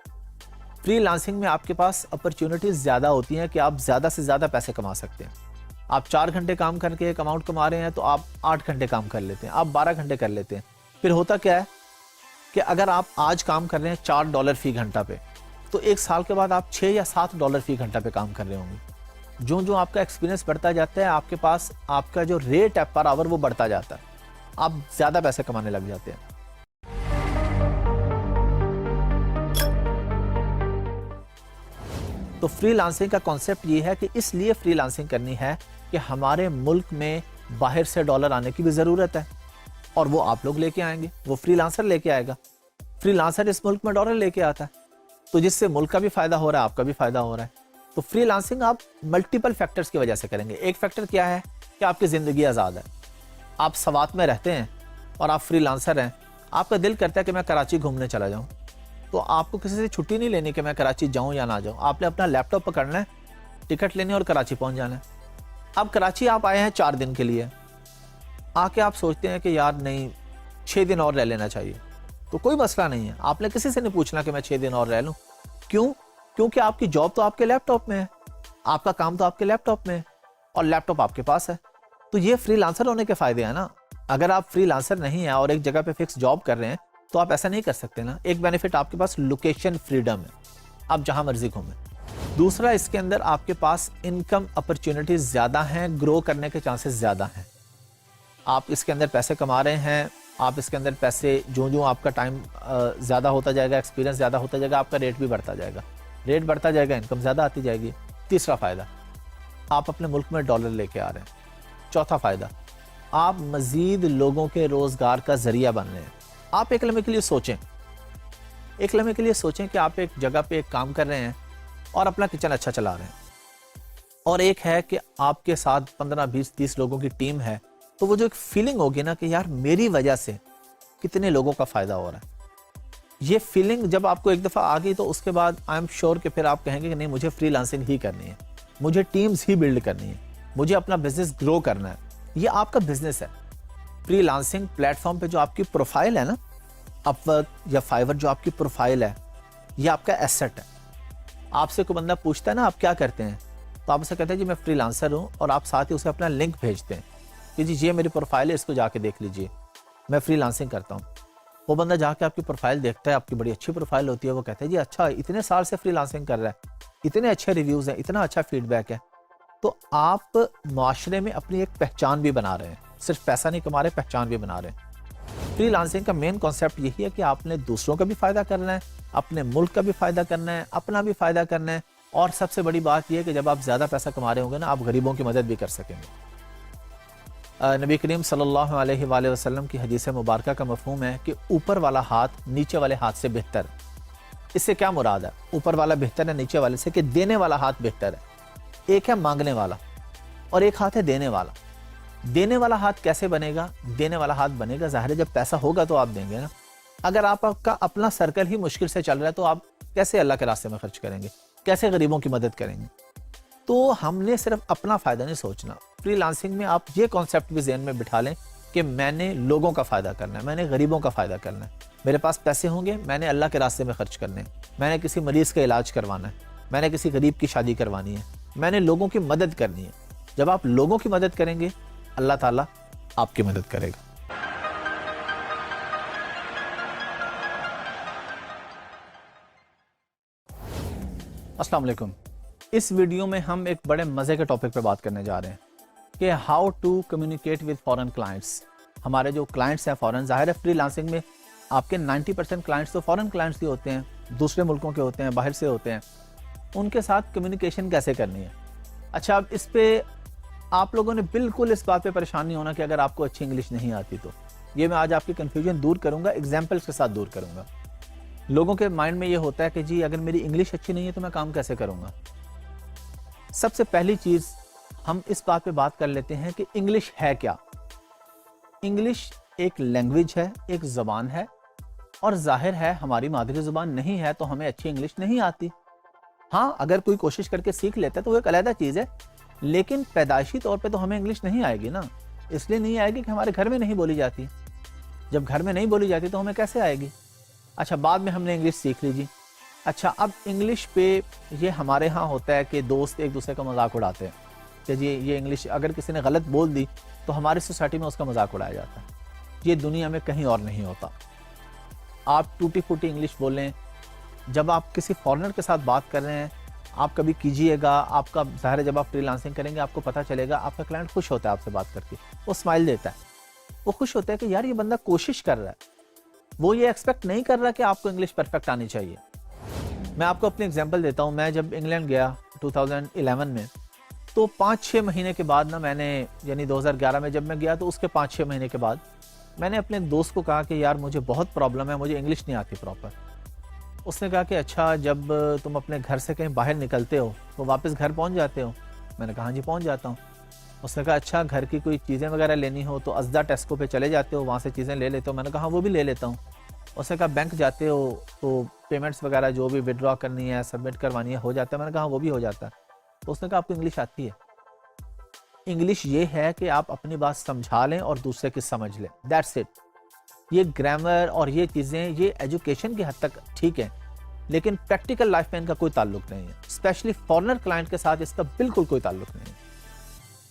फ्रीलांसिंग में आपके पास अपॉर्चुनिटीज़ ज़्यादा होती हैं कि आप ज़्यादा से ज़्यादा पैसे कमा सकते हैं। आप 4 घंटे काम करके एक अमाउंट कमा रहे हैं तो आप 8 घंटे काम कर लेते हैं, आप 12 घंटे कर लेते हैं। फिर होता क्या है कि अगर आप आज काम कर रहे हैं $4 फी घंटा पे, तो 1 साल के बाद आप $6 या $7 फी घंटा पे काम कर रहे होंगे। जो जो आपका एक्सपीरियंस बढ़ता जाता है, आपके पास आपका जो रेट है पर आवर वो बढ़ता जाता है, आप ज़्यादा पैसे कमाने लग जाते हैं। तो फ्रीलांसिंग का कॉन्सेप्ट ये है कि इसलिए फ्रीलांसिंग करनी है कि हमारे मुल्क में बाहर से डॉलर आने की भी ज़रूरत है, और वो आप लोग लेके आएंगे, वो फ्रीलांसर लेके आएगा। फ्रीलांसर इस मुल्क में डॉलर लेके आता है, तो जिससे मुल्क का भी फ़ायदा हो रहा है, आपका भी फ़ायदा हो रहा है। तो फ्रीलांसिंग आप मल्टीपल फैक्टर्स की वजह से करेंगे। एक फैक्टर क्या है कि आपकी ज़िंदगी आज़ाद है, आप सवात में रहते हैं और आप फ्रीलांसर हैं, आपका दिल करता है कि मैं कराची घूमने चला जाऊँ, तो आपको किसी से छुट्टी नहीं लेनी कि मैं कराची जाऊँ या ना जाऊँ। आपने अपना लैपटॉप पकड़ना है, टिकट लेनी और कराची पहुँच जाना है। अब कराची आप आए हैं 4 दिन के लिए, आके आप सोचते हैं कि यार नहीं 6 दिन और रह लेना चाहिए, तो कोई मसला नहीं है, आपने किसी से नहीं पूछना कि मैं 6 दिन और रह लूँ। क्यों? क्योंकि आपकी जॉब तो आपके लैपटॉप में है, आपका काम तो आपके लैपटॉप में है और लैपटॉप आपके पास है। तो ये फ्रीलांसर होने के फायदे हैं ना। अगर आप फ्रीलांसर नहीं हैं और एक जगह पे फिक्स जॉब कर रहे हैं तो आप ऐसा नहीं कर सकते ना। एक बेनिफिट आपके पास लोकेशन फ्रीडम है, आप जहां मर्जी घूमें। दूसरा, इसके अंदर आपके पास इनकम अपॉर्चुनिटीज ज़्यादा हैं, ग्रो करने के चांसेस ज़्यादा हैं। आप इसके अंदर पैसे कमा रहे हैं, आप इसके अंदर पैसे जो जो आपका टाइम ज़्यादा होता जाएगा, एक्सपीरियंस ज़्यादा होता जाएगा, आपका रेट भी बढ़ता जाएगा, रेट बढ़ता जाएगा, इनकम ज़्यादा आती जाएगी। तीसरा फ़ायदा, आप अपने मुल्क में डॉलर लेके आ रहे हैं। चौथा फ़ायदा, आप मज़ीद लोगों के रोज़गार का ज़रिया बन रहे हैं। आप एक लम्हे के लिए सोचें, एक लम्हे के लिए सोचें कि आप एक जगह पे एक काम कर रहे हैं और अपना किचन अच्छा चला रहे हैं, और एक है कि आपके साथ 15, 20, 30 लोगों की टीम है। तो वो जो एक फीलिंग होगी ना कि यार मेरी वजह से कितने लोगों का फ़ायदा हो रहा है, ये फीलिंग जब आपको एक दफ़ा आ गई तो उसके बाद आई एम श्योर कि फिर आप कहेंगे कि नहीं, मुझे फ्रीलांसिंग ही करनी है, मुझे टीम्स ही बिल्ड करनी है, मुझे अपना बिजनेस ग्रो करना है। ये आपका बिजनेस है। फ्रीलांसिंग प्लेटफॉर्म पे जो आपकी प्रोफाइल है ना, अपवर्क या फाइवर, जो आपकी प्रोफाइल है, ये आपका एसेट है। आपसे कोई बंदा पूछता है ना आप क्या करते हैं, तो आप उसे कहते हैं जी मैं फ्रीलांसर हूँ, और आप साथ ही उसे अपना लिंक भेजते हैं कि जी ये मेरी प्रोफाइल है, इसको जाके देख लीजिए, मैं फ्रीलांसिंग करता हूँ। वो बंदा जाके आपकी प्रोफाइल देखता है, आपकी बड़ी अच्छी प्रोफाइल होती है, वो कहता है जी अच्छा, इतने साल से फ्रीलांसिंग कर रहा है, इतने अच्छे रिव्यूज़ हैं, इतना अच्छा फीडबैक है। तो आप माशरे में अपनी एक पहचान भी बना रहे हैं, सिर्फ पैसा नहीं कमा रहे, पहचान भी बना रहे हैं। फ्रीलांसिंग का मेन कॉन्सेप्ट यही है कि आपने दूसरों का भी फ़ायदा करना है, अपने मुल्क का भी फ़ायदा करना है, अपना भी फ़ायदा करना है, और सबसे बड़ी बात यह है कि जब आप ज़्यादा पैसा कमा रहे होंगे ना, आप गरीबों की मदद भी कर सकेंगे। नबी करीम सल्लल्लाहु अलैहि वसल्लम की हदीस मुबारक का मफ़हूम है कि ऊपर वाला हाथ नीचे वाले हाथ से बेहतर। इससे क्या मुराद है? ऊपर वाला बेहतर है नीचे वाले से, कि देने वाला हाथ बेहतर है। एक है मांगने वाला और एक हाथ है देने वाला। देने वाला हाथ कैसे बनेगा? देने वाला हाथ बनेगा, ज़ाहिर है जब पैसा होगा तो आप देंगे ना। अगर आपका अपना सर्कल ही मुश्किल से चल रहा है तो आप कैसे अल्लाह के रास्ते में खर्च करेंगे, कैसे गरीबों की मदद करेंगे? तो हमने सिर्फ अपना फ़ायदा नहीं सोचना, फ्रीलांसिंग में आप ये कॉन्सेप्ट भी ज़हन में बिठा लें कि मैंने लोगों का फ़ायदा करना है, मैंने गरीबों का फ़ायदा करना है, मेरे पास पैसे होंगे, मैंने अल्लाह के रास्ते में खर्च करने हैं, मैंने किसी मरीज़ का इलाज करवाना है, मैंने किसी गरीब की शादी करवानी है, मैंने लोगों की मदद करनी है। जब आप लोगों की मदद करेंगे, अल्लाह ताला आपकी मदद करेगा। अस्सलाम वालेकुम। इस वीडियो में हम एक बड़े मज़े के टॉपिक पे बात करने जा रहे हैं कि how to communicate with foreign clients. हमारे जो क्लाइंट्स हैं फॉरेन, ज़ाहिर है फ्रीलांसिंग में आपके 90% क्लाइंट्स तो फॉरेन क्लाइंट्स ही होते हैं, दूसरे मुल्कों के होते हैं, बाहर से होते हैं। उनके साथ कम्युनिकेशन कैसे करनी है। अच्छा, अब इस पे आप लोगों ने बिल्कुल इस बात पे परेशान नहीं होना कि अगर आपको अच्छी इंग्लिश नहीं आती तो। ये मैं आज आपकी कन्फ्यूजन दूर करूँगा, एग्जाम्पल्स के साथ दूर करूँगा। लोगों के माइंड में ये होता है कि जी अगर मेरी इंग्लिश अच्छी नहीं है तो मैं काम कैसे करूँगा। सबसे पहली चीज़ हम इस बात पे बात कर लेते हैं कि इंग्लिश है क्या। इंग्लिश एक लैंग्वेज है, एक ज़बान है, और जाहिर है हमारी मादरी ज़ुबान नहीं है तो हमें अच्छी इंग्लिश नहीं आती। हाँ, अगर कोई कोशिश करके सीख लेता है तो वो एक अलग चीज़ है, लेकिन पैदाइशी तौर पे तो हमें इंग्लिश नहीं आएगी ना। इसलिए नहीं आएगी कि हमारे घर में नहीं बोली जाती। जब घर में नहीं बोली जाती तो हमें कैसे आएगी। अच्छा, बाद में हमने इंग्लिश सीख ली जी। अच्छा, अब इंग्लिश पे ये हमारे यहाँ होता है कि दोस्त एक दूसरे का मजाक उड़ाते हैं कि जी ये इंग्लिश अगर किसी ने गलत बोल दी तो हमारी सोसाइटी में उसका मजाक उड़ाया जाता है। ये दुनिया में कहीं और नहीं होता। आप टूटी फूटी इंग्लिश बोलें, जब आप किसी फॉरेनर के साथ बात कर रहे हैं आप कभी कीजिएगा। आपका ज़ाहिर है जब आप फ्रीलांसिंग करेंगे आपको पता चलेगा, आपका क्लाइंट खुश होता है आपसे बात करके, वो स्माइल देता है, वो खुश होता है कि यार ये बंदा कोशिश कर रहा है। वो ये एक्सपेक्ट नहीं कर रहा कि आपको इंग्लिश परफेक्ट आनी चाहिए। मैं आपको अपनी एग्जांपल देता हूँ। मैं जब इंग्लैंड गया 2011 में, तो 5-6 महीने के बाद ना मैंने, यानी 2011 में जब मैं गया तो उसके 5-6 महीने के बाद मैंने अपने दोस्त को कहा कि यार मुझे बहुत प्रॉब्लम है, मुझे इंग्लिश नहीं आती प्रॉपर। उसने कहा कि अच्छा, जब तुम अपने घर से कहीं बाहर निकलते हो तो वापस घर पहुँच जाते हो। मैंने कहा हाँ जी पहुँच जाता हूँ। उसने कहा अच्छा, घर की कोई चीज़ें वगैरह लेनी हो तो अज़दा टेस्को पे चले जाते हो, वहाँ से चीज़ें ले लेते हो। मैंने कहा वो भी ले लेता हूँ। उसने कहा बैंक जाते हो तो पेमेंट्स वगैरह जो भी विड्रॉ करनी है, सबमिट करवानी है, हो जाता है। मैंने कहा वो भी हो जाता है। तो उसने कहा आपको इंग्लिश आती है। इंग्लिश ये है कि आप अपनी बात समझा लें और दूसरे की समझ लें, दैट्स इट। ये ग्रामर और ये चीज़ें ये एजुकेशन की हद तक ठीक है, लेकिन प्रैक्टिकल लाइफ में इनका कोई ताल्लुक नहीं है। स्पेशली फॉरेनर क्लाइंट के साथ इसका बिल्कुल कोई ताल्लुक नहीं है।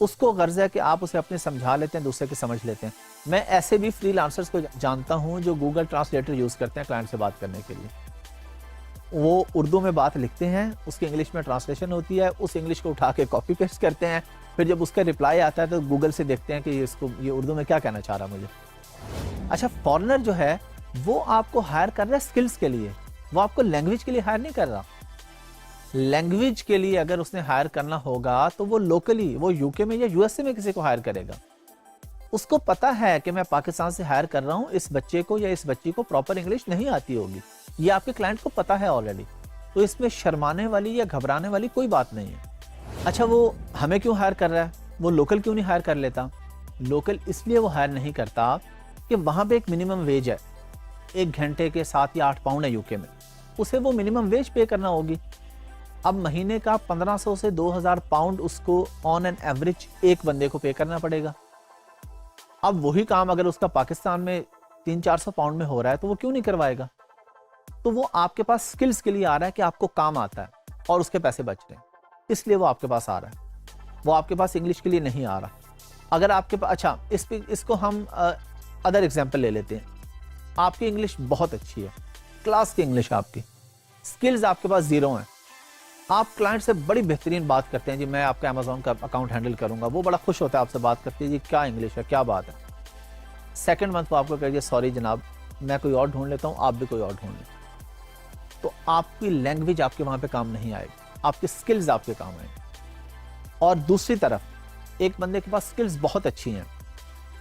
उसको गर्ज है कि आप उसे अपने समझा लेते हैं, दूसरे की समझ लेते हैं। मैं ऐसे भी फ्रीलांसर्स को जानता हूं जो गूगल ट्रांसलेटर यूज़ करते हैं क्लाइंट से बात करने के लिए। वो उर्दू में बात लिखते हैं, उसकी इंग्लिश में ट्रांसलेशन होती है, उस इंग्लिश को उठा के कॉपी पेस्ट करते हैं, फिर जब उसका रिप्लाई आता है तो गूगल से देखते हैं कि ये उर्दू में क्या कहना चाह रहा मुझे। अच्छा, फॉरेनर जो है वो आपको हायर कर रहा है स्किल्स के लिए, वो आपको लैंग्वेज के लिए हायर नहीं कर रहा। लैंग्वेज के लिए अगर उसने हायर करना होगा तो वो लोकली, वो यूके में या यूएसए में किसी को हायर करेगा। उसको पता है कि मैं पाकिस्तान से हायर कर रहा हूं, इस बच्चे को या इस बच्ची को प्रॉपर इंग्लिश नहीं आती होगी, ये आपके क्लाइंट को पता है ऑलरेडी। तो इसमें शर्माने वाली या घबराने वाली कोई बात नहीं है। अच्छा, वो हमें क्यों हायर कर रहा है, वो लोकल क्यों नहीं हायर कर लेता। लोकल इसलिए वो हायर नहीं करता कि वहां पे एक मिनिमम वेज है, 1 घंटे के 7 या 8 पाउंड है यूके में, उसे वो मिनिमम वेज पे करना होगी। अब महीने का 1500 से 2000 पाउंड उसको ऑन एन एवरेज एक बंदे को पे करना पड़ेगा। अब वही काम अगर उसका पाकिस्तान में 300-400 पाउंड में हो रहा है तो वो क्यों नहीं करवाएगा। तो वो आपके पास स्किल्स के लिए आ रहा है कि आपको काम आता है और उसके पैसे बच रहे हैं, इसलिए वो आपके पास आ रहा है। वो आपके पास इंग्लिश के लिए नहीं आ रहा। अगर आपके पास, अच्छा इसको हम अदर एग्जाम्पल ले लेते हैं। आपकी इंग्लिश बहुत अच्छी है, क्लास की इंग्लिश, आपकी स्किल्स आपके पास ज़ीरो हैं। आप क्लाइंट से बड़ी बेहतरीन बात करते हैं, जी मैं आपका अमेज़ॉन का अकाउंट हैंडल करूंगा, वो बड़ा खुश होता है आपसे बात करते हैं, जी क्या इंग्लिश है, क्या बात है। सेकंड मंथ वो आपको कहिए सॉरी जनाब मैं कोई और ढूंढ लेता हूँ, आप भी कोई और ढूंढ लें। तो आपकी लैंग्वेज आपके वहाँ पे काम नहीं आएगी, आपकी स्किल्स आपके काम आएंगे। और दूसरी तरफ एक बंदे के पास स्किल्स बहुत अच्छी हैं,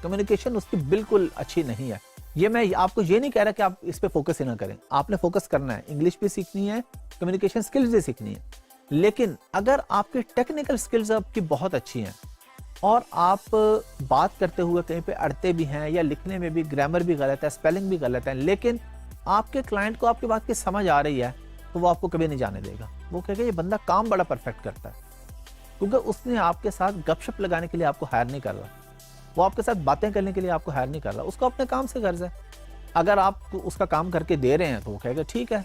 कम्युनिकेशन उसकी बिल्कुल अच्छी नहीं है। ये मैं आपको ये नहीं कह रहा कि आप इस पे फोकस ही ना करें, आपने फोकस करना है, इंग्लिश भी सीखनी है, कम्युनिकेशन स्किल्स भी सीखनी है। लेकिन अगर आपकी टेक्निकल स्किल्स आपकी बहुत अच्छी हैं और आप बात करते हुए कहीं पे अड़ते भी हैं या लिखने में भी ग्रामर भी गलत है, स्पेलिंग भी गलत है, लेकिन आपके क्लाइंट को आपकी बात की समझ आ रही है, तो वो आपको कभी नहीं जाने देगा। वो कहेगा ये बंदा काम बड़ा परफेक्ट करता है। क्योंकि उसने आपके साथ गपशप लगाने के लिए आपको हायर नहीं कर रहा, वो आपके साथ बातें करने के लिए आपको हायर नहीं कर रहा, उसको अपने काम से गर्ज है। अगर आप उसका काम करके दे रहे हैं तो वो कहेगा ठीक है,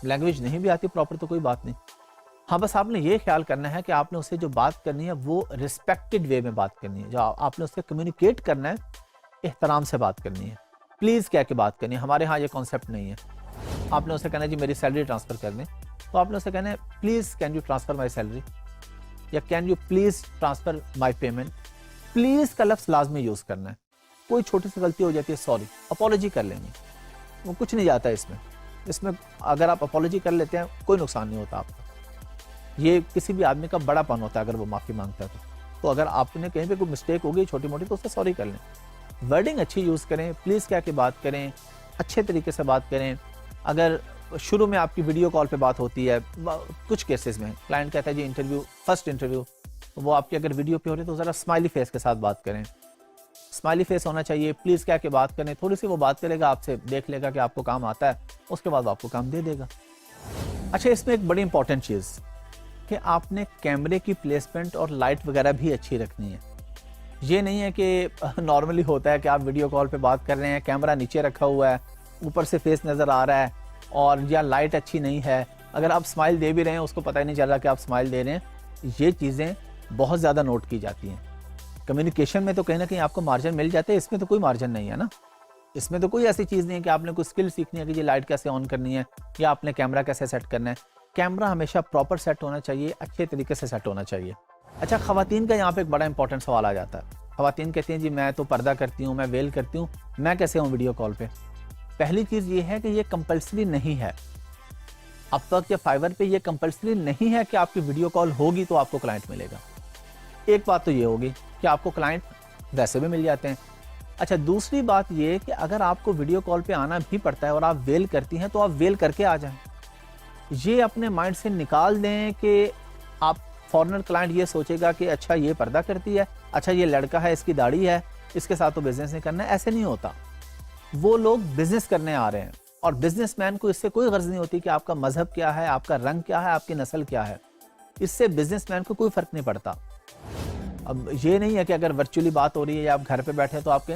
लैंग्वेज नहीं भी आती प्रॉपर तो कोई बात नहीं। हाँ, बस आपने ये ख्याल करना है कि आपने उससे जो बात करनी है वो रिस्पेक्टेड वे में बात करनी है, जो आपने उससे कम्युनिकेट करना है एहतराम से बात करनी है, प्लीज़ कह के बात करनी है। हमारे यहाँ ये कॉन्सेप्ट नहीं है। आपने उससे कहना है जी मेरी सैलरी ट्रांसफ़र कर दें, तो आपने उससे कहना है please can you transfer my salary, या can you please transfer my payment. Please का लफ्ज़ लाजमी यूज़ करना है। कोई छोटी सी गलती हो जाती है, सॉरी, अपॉलॉजी कर लेंगे, वो कुछ नहीं जाता इसमें अगर आप अपॉलॉजी कर लेते हैं कोई नुकसान नहीं होता आपका। ये किसी भी आदमी का बड़ापन होता है अगर वो माफ़ी मांगता है तो अगर आपने कहीं पे कोई मिस्टेक हो गई छोटी मोटी तो उससे सॉरी कर लें। वर्डिंग अच्छी यूज़ करें, प्लीज़ कह के बात करें, अच्छे तरीके से बात करें। अगर शुरू में आपकी वीडियो कॉल पे बात होती है, कुछ केसेस में क्लाइंट कहता है जी इंटरव्यू, फर्स्ट इंटरव्यू, तो वो आपकी अगर वीडियो पे हो रही है तो ज़रा स्माइली फेस के साथ बात करें। स्माइली फेस होना चाहिए, प्लीज़ कह के बात करें। थोड़ी सी वो बात करेगा आपसे, देख लेगा कि आपको काम आता है, उसके बाद वो आपको काम दे देगा। अच्छा, इसमें एक बड़ी इंपॉर्टेंट चीज़ कि आपने कैमरे की प्लेसमेंट और लाइट वगैरह भी अच्छी रखनी है। ये नहीं है कि नॉर्मली होता है कि आप वीडियो कॉल पे बात कर रहे हैं, कैमरा नीचे रखा हुआ है, ऊपर से फेस नज़र आ रहा है और या लाइट अच्छी नहीं है, अगर आप स्माइल दे भी रहे हैं उसको पता ही नहीं चल रहा कि आप स्माइल दे रहे हैं। ये चीज़ें बहुत ज़्यादा नोट की जाती हैं। कम्युनिकेशन में तो कहीं ना कहीं आपको मार्जिन मिल जाते हैं, इसमें तो कोई मार्जिन नहीं है ना। इसमें तो कोई ऐसी चीज़ नहीं है कि आपने कोई स्किल सीखनी है कि ये लाइट कैसे ऑन करनी है या आपने कैमरा कैसे सेट करना है। कैमरा हमेशा प्रॉपर सेट होना चाहिए, अच्छे तरीके से सेट होना चाहिए। अच्छा, ख़वातीन का यहाँ पे एक बड़ा इंपॉर्टेंट सवाल आ जाता है। ख़वातीन कहती हैं जी मैं तो पर्दा करती हूँ, मैं वेल करती हूँ, मैं कैसे हूँ वीडियो कॉल पे। पहली चीज़ ये है कि ये कंपल्सरी नहीं है। अब तक या फाइवर पे ये कंपल्सरी नहीं है कि आपकी वीडियो कॉल होगी तो आपको क्लाइंट मिलेगा। एक बात तो ये होगी कि आपको क्लाइंट वैसे भी मिल जाते हैं। अच्छा, दूसरी बात ये कि अगर आपको वीडियो कॉल पे आना भी पड़ता है और आप वेल करती हैं तो आप वेल करके आ जाएं। ये अपने माइंड से निकाल दें कि आप फॉरेनर क्लाइंट ये सोचेगा कि अच्छा ये पर्दा करती है, अच्छा ये लड़का है, इसकी दाढ़ी है, इसके साथ तो बिजनेस नहीं करना है। ऐसे नहीं होता। वो लोग बिजनेस करने आ रहे हैं और बिजनेसमैन को इससे कोई गर्ज नहीं होती कि आपका मजहब क्या है, आपका रंग क्या है, आपकी नस्ल क्या है। इससे बिजनेसमैन को कोई फर्क नहीं पड़ता। अब ये नहीं है कि अगर वर्चुअली बात हो रही है या आप घर पे बैठे हैं तो आपके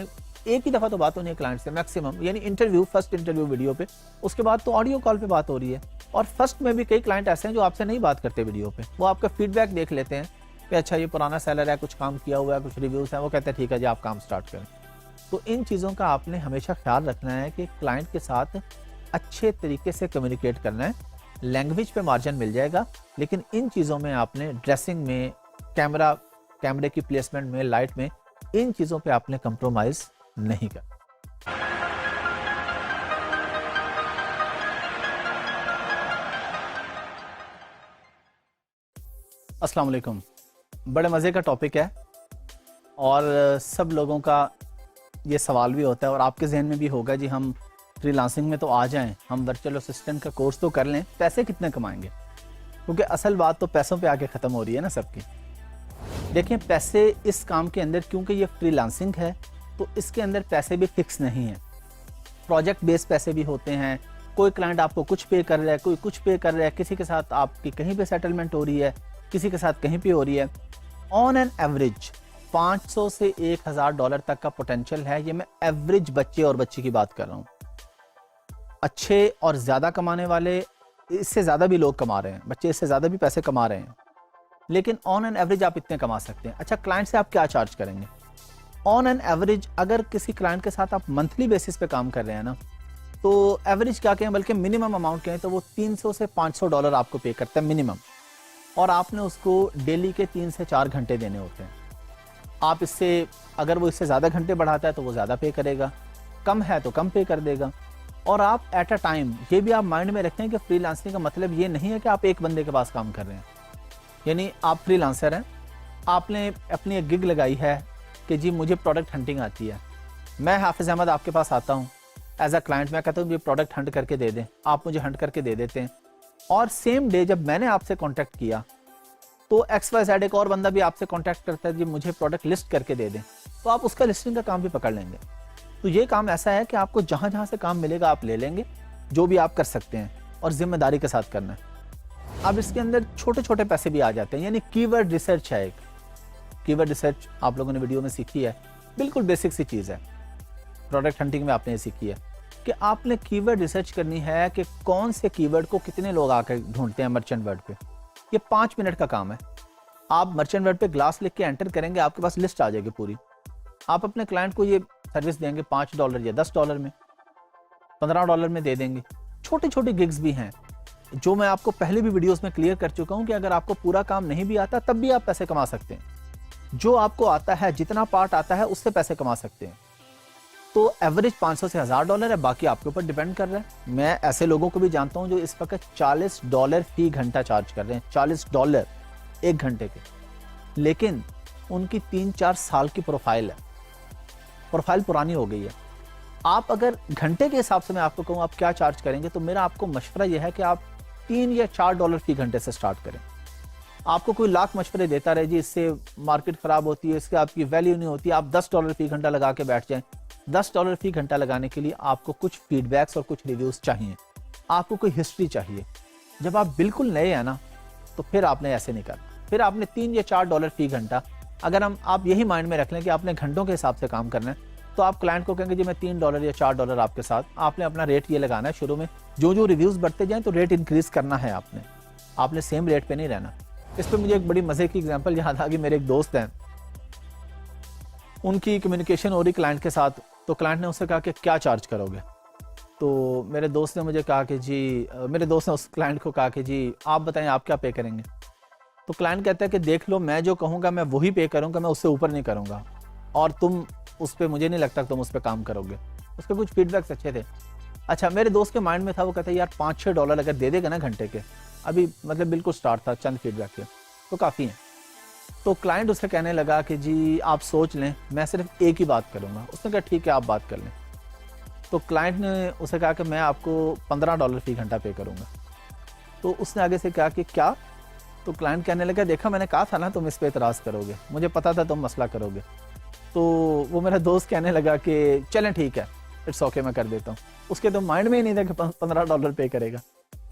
एक ही दफ़ा तो बात होनी है क्लाइंट से मैक्सिमम, यानी इंटरव्यू, फर्स्ट इंटरव्यू वीडियो पे, उसके बाद तो ऑडियो कॉल पे बात हो रही है। और फर्स्ट में भी कई क्लाइंट ऐसे हैं जो आपसे नहीं बात करते वीडियो पे, वो आपका फीडबैक देख लेते हैं कि अच्छा ये पुराना सेलर है, कुछ काम किया हुआ है, कुछ रिव्यूज़ हैं, वो कहते हैं ठीक है जी आप काम स्टार्ट करें। तो इन चीज़ों का आपने हमेशा ख्याल रखना है कि क्लाइंट के साथ अच्छे तरीके से कम्युनिकेट करना है। लैंग्वेज पे मार्जिन मिल जाएगा, लेकिन इन चीज़ों में आपने ड्रेसिंग में, कैमरे की प्लेसमेंट में, लाइट में, इन चीज़ों पे आपने कंप्रोमाइज़ नहीं करना। अस्सलाम वालेकुम। बड़े मज़े का टॉपिक है और सब लोगों का ये सवाल भी होता है और आपके जहन में भी होगा जी हम फ्रीलांसिंग में तो आ जाएं, हम वर्चुअल असिस्टेंट का कोर्स तो कर लें, पैसे कितने कमाएंगे? क्योंकि असल बात तो पैसों पे आके ख़त्म हो रही है ना सबकी। देखिए, पैसे इस काम के अंदर, क्योंकि ये फ्रीलांसिंग है तो इसके अंदर पैसे भी फिक्स नहीं हैं। प्रोजेक्ट बेस्ड पैसे भी होते हैं। कोई क्लाइंट आपको कुछ पे कर रहा है, कोई कुछ पे कर रहा है, किसी के साथ आपकी कहीं पे सेटलमेंट हो रही है, किसी के साथ कहीं पे हो रही है। ऑन एन एवरेज 500 से $1000 तक का पोटेंशियल है। ये मैं एवरेज बच्चे और बच्ची की बात कर रहा हूँ। अच्छे और ज़्यादा कमाने वाले, इससे ज़्यादा भी लोग कमा रहे हैं, बच्चे इससे ज़्यादा भी पैसे कमा रहे हैं, लेकिन ऑन एन एवरेज आप इतने कमा सकते हैं। अच्छा, क्लाइंट से आप क्या चार्ज करेंगे? ऑन एन एवरेज अगर किसी क्लाइंट के साथ आप मंथली बेसिस पे काम कर रहे हैं ना, तो एवरेज क्या कहें, बल्कि मिनिमम अमाउंट कहें तो वो $300 से $500 आपको पे करता है मिनिमम, और आपने उसको डेली के 3 से 4 घंटे देने होते हैं। आप इससे, अगर वो इससे ज़्यादा घंटे बढ़ाता है तो वो ज़्यादा पे करेगा, कम है तो कम पे कर देगा। और आप एट अ टाइम, ये भी आप माइंड में रखें कि फ्रीलांसिंग का मतलब ये नहीं है कि आप एक बंदे के पास काम कर रहे हैं। यानी आप फ्रीलांसर हैं, आपने अपनी एक गिग लगाई है कि जी मुझे प्रोडक्ट हंटिंग आती है, मैं हाफिज़ अहमद आपके पास आता हूँ एज अ क्लाइंट, मैं कहता हूँ ये प्रोडक्ट हंट करके दे दें, आप मुझे हंट करके दे देते हैं, और सेम डे जब मैंने आपसे कॉन्टैक्ट किया तो XYZ एक और बंदा भी आपसे कॉन्टैक्ट करता है जी मुझे प्रोडक्ट लिस्ट करके दे दें, तो आप उसका लिस्टिंग का काम भी पकड़ लेंगे। तो ये काम ऐसा है कि आपको जहाँ जहाँ से काम मिलेगा आप ले लेंगे, जो भी आप कर सकते हैं, और जिम्मेदारी के साथ करना है। अब इसके अंदर छोटे छोटे पैसे भी आ जाते हैं, यानी कीवर्ड रिसर्च है। एक कीवर्ड रिसर्च आप लोगों ने वीडियो में सीखी है, बिल्कुल बेसिक सी चीज़ है। प्रोडक्ट हंटिंग में आपने ये सीखी है कि आपने कीवर्ड रिसर्च करनी है कि कौन से कीवर्ड को कितने लोग आकर ढूंढते हैं मर्चेंट वर्ड पे। ये 5 मिनट का काम है। आप मर्चेंट वर्ड पे ग्लास लिख के एंटर करेंगे, आपके पास लिस्ट आ जाएगी पूरी। आप अपने क्लाइंट को ये सर्विस देंगे $5 या $10 में, $15 में दे देंगे। छोटे छोटे गिग्स भी हैं जो मैं आपको पहले भी वीडियोस में क्लियर कर चुका हूं कि अगर आपको पूरा काम नहीं भी आता तब भी आप पैसे कमा सकते हैं। जो आपको आता है, जितना पार्ट आता है उससे पैसे कमा सकते हैं। तो एवरेज $500 से $1000 है, बाकी आपके ऊपर डिपेंड कर रहा है। मैं ऐसे लोगों को भी जानता हूं जो इस वक्त $40 फी घंटा चार्ज कर रहे हैं, $40 1 घंटे के, लेकिन उनकी 3-4 साल की प्रोफाइल है, प्रोफाइल पुरानी हो गई है। आप अगर घंटे के हिसाब से मैं आपको कहूँ आप क्या चार्ज करेंगे, तो मेरा आपको मशवरा यह है कि आप $3 या $4 फी घंटे से स्टार्ट करें। आपको कोई लाख मशवरे देता रहे जी इससे मार्केट खराब होती है, इससे आपकी वैल्यू नहीं होती, आप $10 फी घंटा लगा के बैठ जाएं। $10 फी घंटा लगाने के लिए आपको कुछ फीडबैक्स और कुछ रिव्यूज चाहिए, आपको कोई हिस्ट्री चाहिए। जब आप बिल्कुल नए हैं ना, तो फिर आपने ऐसे नहीं करना। फिर आपने $3 या $4 फी घंटा, अगर आप यही माइंड में रख लें कि आपने घंटों के हिसाब से काम करना है, तो आप क्लाइंट को कहेंगे जी मैं $3 या $4 आपके साथ, आपने अपना रेट ये लगाना है। शुरू में जो जो रिव्यूज बढ़ते जाएं तो रेट इंक्रीज करना है आपने सेम रेट पे नहीं रहना। इस पर मुझे एक बड़ी मजे की एग्जांपल याद आ गई। मेरे एक दोस्त हैं, उनकी कम्युनिकेशन हो रही क्लाइंट के साथ, तो क्लाइंट ने उससे कहा कि क्या चार्ज करोगे। तो मेरे दोस्त ने मुझे कहा कि जी, मेरे दोस्त ने उस क्लाइंट को कहा कि जी आप बताएं आप क्या पे करेंगे। तो क्लाइंट कहता है कि देख लो, मैं जो कहूँगा मैं वही पे करूँगा, मैं उससे ऊपर नहीं करूँगा, और तुम उस पर, मुझे नहीं लगता तुम उस पर काम करोगे। उसके कुछ फीडबैक्स अच्छे थे। अच्छा, मेरे दोस्त के माइंड में था, वो कहता है यार $5-6 अगर दे देगा ना घंटे के, अभी मतलब बिल्कुल स्टार्ट था, चंद फीडबैक के तो काफ़ी हैं। तो क्लाइंट उसे कहने लगा कि जी आप सोच लें, मैं सिर्फ एक ही बात करूँगा। उसने कहा ठीक है आप बात कर लें। तो क्लाइंट ने उसे कहा कि मैं आपको $15 फी घंटा पे करूँगा। तो उसने आगे से कहा कि क्या? तो क्लाइंट कहने लगा देखा मैंने कहा था ना तुम इस पर एतराज़ करोगे, मुझे पता था तुम मसला करोगे। तो वो मेरा दोस्त कहने लगा कि चलें ठीक है, इट्स ओके मैं कर देता हूँ। उसके तो माइंड में ही नहीं था कि $15 पे करेगा।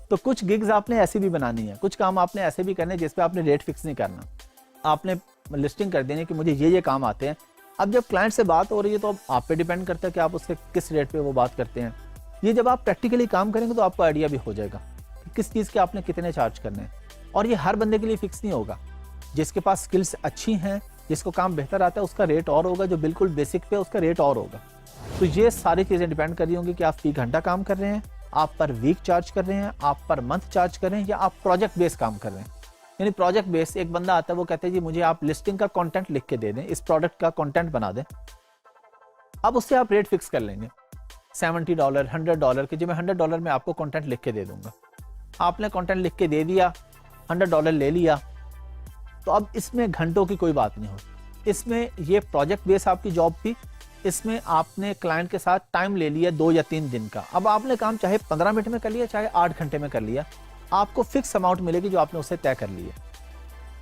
तो कुछ गिग्स आपने ऐसी भी बनानी है, कुछ काम आपने ऐसे भी करने जिस पे आपने रेट फिक्स नहीं करना, आपने लिस्टिंग कर देनी कि मुझे ये काम आते हैं। अब जब क्लाइंट से बात हो रही है तो अब आप पे डिपेंड करता है कि आप उससे किस रेट पे वो बात करते हैं। ये जब आप प्रैक्टिकली काम करेंगे तो आपको आइडिया भी हो जाएगा कि किस चीज़ के आपने कितने चार्ज करने हैं। और ये हर बंदे के लिए फिक्स नहीं होगा। जिसके पास स्किल्स अच्छी हैं, जिसको काम बेहतर आता है, उसका रेट और होगा, जो बिल्कुल बेसिक पे उसका रेट और होगा। तो ये सारी चीज़ें डिपेंड कर रही होंगी कि आप फी घंटा काम कर रहे हैं, आप पर वीक चार्ज कर रहे हैं, आप पर मंथ चार्ज कर रहे हैं, या आप प्रोजेक्ट बेस काम कर रहे हैं। यानी प्रोजेक्ट बेस, एक बंदा आता है वो कहते हैं जी मुझे आप लिस्टिंग का कंटेंट लिख के दे दें, इस प्रोडक्ट का कंटेंट बना दें। अब उससे आप रेट फिक्स कर लेंगे $70, $100 के, जी मैं $100 में आपको कंटेंट लिख के दे दूंगा। आपने कंटेंट लिख के दे दिया, $100 ले लिया। तो अब इसमें घंटों की कोई बात नहीं होती, इसमें ये प्रोजेक्ट बेस आपकी जॉब थी, इसमें आपने क्लाइंट के साथ टाइम ले लिया 2 या 3 दिन का। अब आपने काम चाहे 15 मिनट में कर लिया, चाहे 8 घंटे में कर लिया, आपको फिक्स अमाउंट मिलेगी जो आपने उससे तय कर ली है।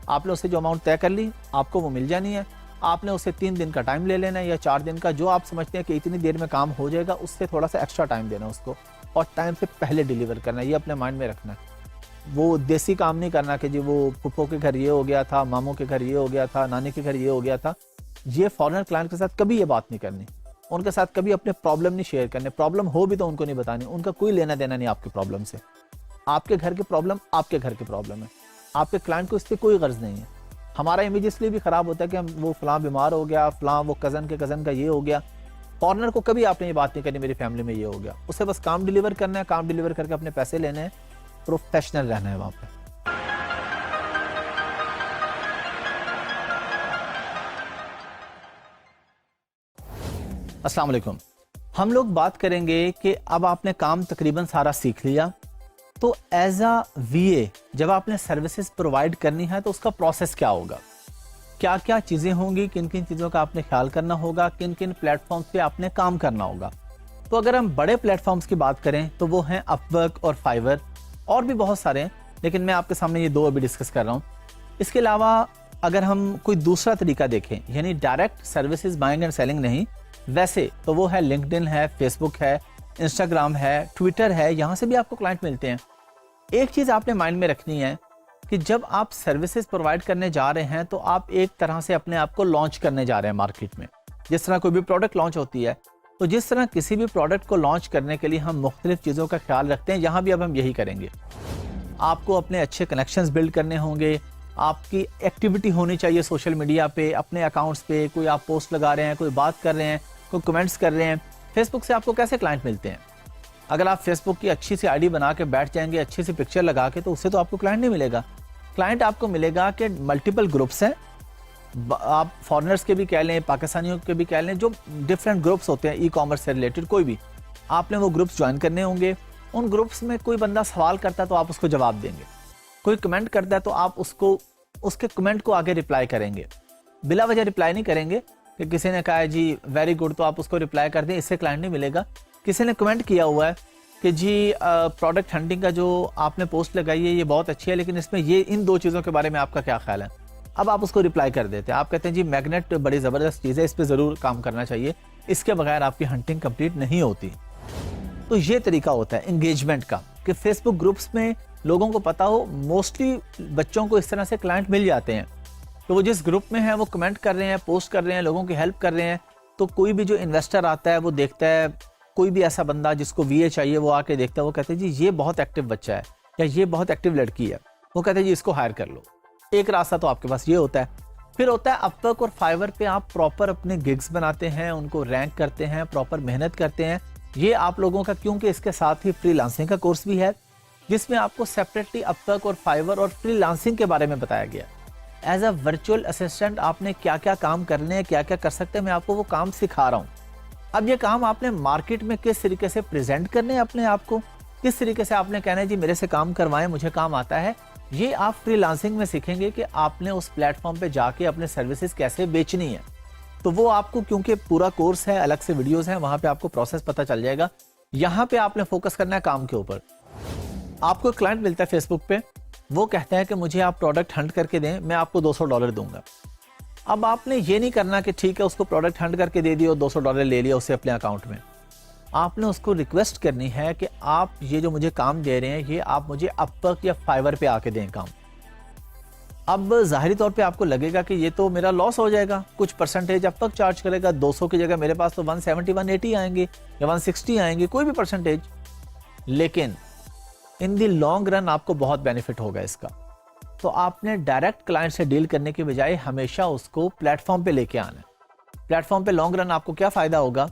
आपने उससे जो अमाउंट तय कर ली आपको वो मिल जानी है। आपने उससे 3 दिन का टाइम ले लेना है या 4 दिन का, जो आप समझते हैं कि इतनी देर में काम हो जाएगा, उससे थोड़ा सा एक्स्ट्रा टाइम देना उसको, और टाइम से पहले डिलीवर करना है। ये अपने माइंड में रखना है। वो देसी काम नहीं करना कि जी वो पुप्पो के घर ये हो गया था, मामू के घर ये हो गया था, नानी के घर ये हो गया था। ये फॉरेनर क्लाइंट के साथ कभी ये बात नहीं करनी, उनके साथ कभी अपने प्रॉब्लम नहीं शेयर करने। प्रॉब्लम हो भी तो उनको नहीं बतानी, उनका कोई लेना देना नहीं आपके प्रॉब्लम से। आपके घर की प्रॉब्लम आपके घर की प्रॉब्लम है, आपके क्लाइंट को इससे कोई गर्ज नहीं है। हमारा इमेज इसलिए भी खराब होता है कि हम वो फलां बीमार हो गया, फलां वो कज़न के कज़न का ये हो गया। फॉरेनर को कभी आपने ये बात नहीं करनी मेरी फैमिली में ये हो गया। उसे बस काम डिलीवर करना है, काम डिलीवर करके अपने पैसे लेने हैं, प्रोफेशनल रहना है वहां पे। अस्सलाम वालेकुम। हम लोग बात करेंगे कि अब आपने काम तकरीबन सारा सीख लिया, तो एज अ वीए जब आपने सर्विसेज प्रोवाइड करनी है तो उसका प्रोसेस क्या होगा, क्या क्या चीज़ें होंगी, किन किन चीज़ों का आपने ख्याल करना होगा, किन किन प्लेटफॉर्म्स पे आपने काम करना होगा। तो अगर हम बड़े प्लेटफॉर्म्स की बात करें तो वो हैं अपवर्क और फाइवर, और भी बहुत सारे हैं, लेकिन मैं आपके सामने ये 2 अभी डिस्कस कर रहा हूँ। इसके अलावा अगर हम कोई दूसरा तरीका देखें, यानी direct services buying and selling नहीं, वैसे तो वो है लिंक्डइन है, फेसबुक है, इंस्टाग्राम है, ट्विटर है, यहाँ से भी आपको क्लाइंट मिलते हैं। एक चीज़ आपने माइंड में रखनी है कि जब आप सर्विसेज प्रोवाइड करने जा रहे हैं तो आप एक तरह से अपने आप को लॉन्च करने जा रहे हैं मार्केट में। जिस तरह कोई भी प्रोडक्ट लॉन्च होती है, तो जिस तरह किसी भी प्रोडक्ट को लॉन्च करने के लिए हम मुख्तलिफ चीज़ों का ख्याल रखते हैं, यहाँ भी अब हम यही करेंगे। आपको अपने अच्छे कनेक्शंस बिल्ड करने होंगे, आपकी एक्टिविटी होनी चाहिए सोशल मीडिया पे, अपने अकाउंट्स पे, कोई आप पोस्ट लगा रहे हैं, कोई बात कर रहे हैं, कोई कमेंट्स कर रहे हैं। फेसबुक से आपको कैसे क्लाइंट मिलते हैं? अगर आप फेसबुक की अच्छी सी आईडी बना के बैठ जाएंगे, अच्छी सी पिक्चर लगा के, तो उससे तो आपको क्लाइंट नहीं मिलेगा। क्लाइंट आपको मिलेगा कि मल्टीपल ग्रुप्स हैं, आप फॉरेनर्स के भी कह लें, पाकिस्तानियों के भी कह लें, जो डिफरेंट ग्रुप्स होते हैं ई कॉमर्स से रिलेटेड, कोई भी आपने वो ग्रुप्स ज्वाइन करने होंगे। उन ग्रुप्स में कोई बंदा सवाल करता है तो आप उसको जवाब देंगे, कोई कमेंट करता है तो आप उसको उसके कमेंट को आगे रिप्लाई करेंगे। बिला वजह रिप्लाई नहीं करेंगे कि किसी ने कहा है जी वेरी गुड तो आप उसको रिप्लाई कर दें, इससे क्लाइंट नहीं मिलेगा। किसी ने कमेंट किया हुआ है कि जी प्रोडक्ट हंटिंग का जो आपने पोस्ट लगाई है ये बहुत अच्छी है, लेकिन इसमें ये इन दो चीज़ों के बारे में आपका क्या ख्याल है? अब आप उसको रिप्लाई कर देते हैं, आप कहते हैं जी मैग्नेट बड़ी ज़बरदस्त चीज़ है, इस पर ज़रूर काम करना चाहिए, इसके बगैर आपकी हंटिंग कंप्लीट नहीं होती। तो ये तरीका होता है एंगेजमेंट का कि फेसबुक ग्रुप्स में लोगों को पता हो, मोस्टली बच्चों को इस तरह से क्लाइंट मिल जाते हैं। तो वो जिस ग्रुप में है वो कमेंट कर रहे हैं, पोस्ट कर रहे हैं, लोगों की हेल्प कर रहे हैं। तो कोई भी जो इन्वेस्टर आता है वो देखता है, कोई भी ऐसा बंदा जिसको वीए चाहिए वो आके देखता है, वो कहते हैं जी ये बहुत एक्टिव बच्चा है या ये बहुत एक्टिव लड़की है, वो कहते हैं जी इसको हायर कर लो। एक रास्ता तो आपके पास ये होता है। फिर होता है अपवर्क और फाइवर पे आप प्रॉपर अपने गिग्स बनाते हैं, उनको रैंक करते हैं, प्रॉपर मेहनत करते हैं। ये आप लोगों का, क्योंकि इसके साथ ही फ्रीलांसिंग का कोर्स भी है जिसमें आपको सेपरेटली अपवर्क और फाइवर और फ्रीलांसिंग के बारे में बताया गया। एज अ वर्चुअल असिस्टेंट आपने क्या क्या काम करने हैं, क्या क्या कर सकते हैं, मैं आपको वो काम सिखा रहा हूँ। अब ये काम आपने मार्केट में किस तरीके से प्रेजेंट करने हैं अपने आप को, किस तरीके से आपने कहना है जी मेरे से काम करवाएं, मुझे काम आता है, ये आप फ्रीलांसिंग में सीखेंगे कि आपने उस प्लेटफॉर्म पे जाके अपने सर्विसेज कैसे बेचनी है। तो वो आपको, क्योंकि पूरा कोर्स है, अलग से वीडियोस हैं, वहां पे आपको प्रोसेस पता चल जाएगा। यहाँ पे आपने फोकस करना है काम के ऊपर। आपको एक क्लाइंट मिलता है फेसबुक पे, वो कहते हैं कि मुझे आप प्रोडक्ट हंट करके दें, मैं आपको $200 दूंगा। अब आपने ये नहीं करना कि ठीक है उसको प्रोडक्ट हंट करके दे दिया और $200 ले लिया उससे अपने अकाउंट में। आपने उसको रिक्वेस्ट करनी है कि आप ये जो मुझे काम दे रहे हैं ये आप मुझे अपवर्क या फाइवर पे आके दें काम। अब जाहिरी तौर पे आपको लगेगा कि ये तो मेरा लॉस हो जाएगा, कुछ परसेंटेज अपवर्क चार्ज करेगा, 200 की जगह मेरे पास तो 170 180 आएंगे या 160 आएंगे, कोई भी परसेंटेज। लेकिन इन दी लॉन्ग रन आपको बहुत बेनिफिट होगा इसका। तो आपने डायरेक्ट क्लाइंट से डील करने की बजाय हमेशा उसको प्लेटफॉर्म पे लेके आना है। प्लेटफॉर्म पे लॉन्ग रन आपको क्या फ़ायदा होगा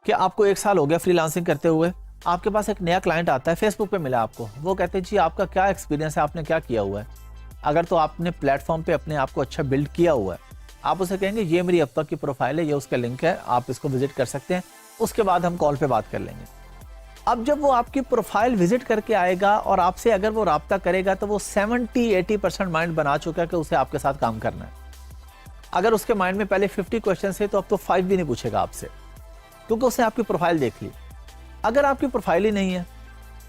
कि आपको 1 साल हो गया फ्रीलांसिंग करते हुए, आपके पास एक नया क्लाइंट आता है, फेसबुक पे मिला आपको, वो कहते हैं जी आपका क्या एक्सपीरियंस है, आपने क्या किया हुआ है। अगर तो आपने प्लेटफॉर्म पे अपने आप को अच्छा बिल्ड किया हुआ है, आप उसे कहेंगे ये मेरी अपवर्क की प्रोफाइल है, ये उसका लिंक है, आप इसको विजिट कर सकते हैं, उसके बाद हम कॉल पे बात कर लेंगे। अब जब वो आपकी प्रोफाइल विजिट करके आएगा और आपसे अगर वो राब्ता करेगा तो वो 70-80% माइंड बना चुका है कि उसे आपके साथ काम करना है। अगर उसके माइंड में पहले 50 क्वेश्चन थे तो अब तो 5 भी नहीं पूछेगा आपसे, क्योंकि उसने आपकी प्रोफाइल देख ली। अगर आपकी प्रोफाइल ही नहीं है,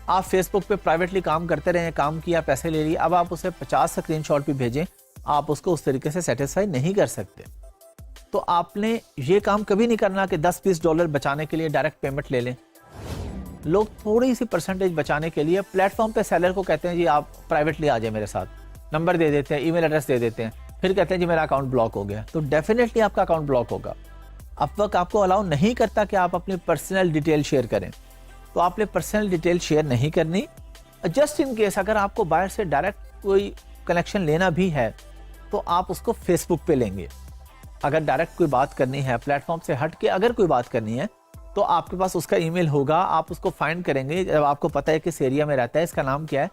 आप फेसबुक पे प्राइवेटली काम करते रहे, काम किया, पैसे ले लिए, अब आप उसे 50 स्क्रीनशॉट भी भेजें, आप उसको उस तरीके से सेटिस्फाई नहीं कर सकते। तो आपने ये काम कभी नहीं करना कि $10-20 बचाने के लिए डायरेक्ट पेमेंट ले लें। लोग थोड़ी सी परसेंटेज बचाने के लिए प्लेटफॉर्म पे सेलर को कहते हैं जी आप प्राइवेटली आ जाए मेरे साथ, नंबर दे देते हैं, ईमेल एड्रेस दे देते हैं, फिर कहते हैं जी मेरा अकाउंट ब्लॉक हो गया। तो डेफिनेटली आपका अकाउंट ब्लॉक होगा। अपवर्क आपको अलाउ नहीं करता कि आप अपनी पर्सनल डिटेल शेयर करें, तो आपने पर्सनल डिटेल शेयर नहीं करनी। जस्ट इन केस अगर आपको बाहर से डायरेक्ट कोई कनेक्शन लेना भी है तो आप उसको फेसबुक पे लेंगे। अगर डायरेक्ट कोई बात करनी है, प्लेटफॉर्म से हट के अगर कोई बात करनी है, तो आपके पास उसका ईमेल होगा, आप उसको फाइंड करेंगे। जब आपको पता है किस एरिया में रहता है, इसका नाम क्या है,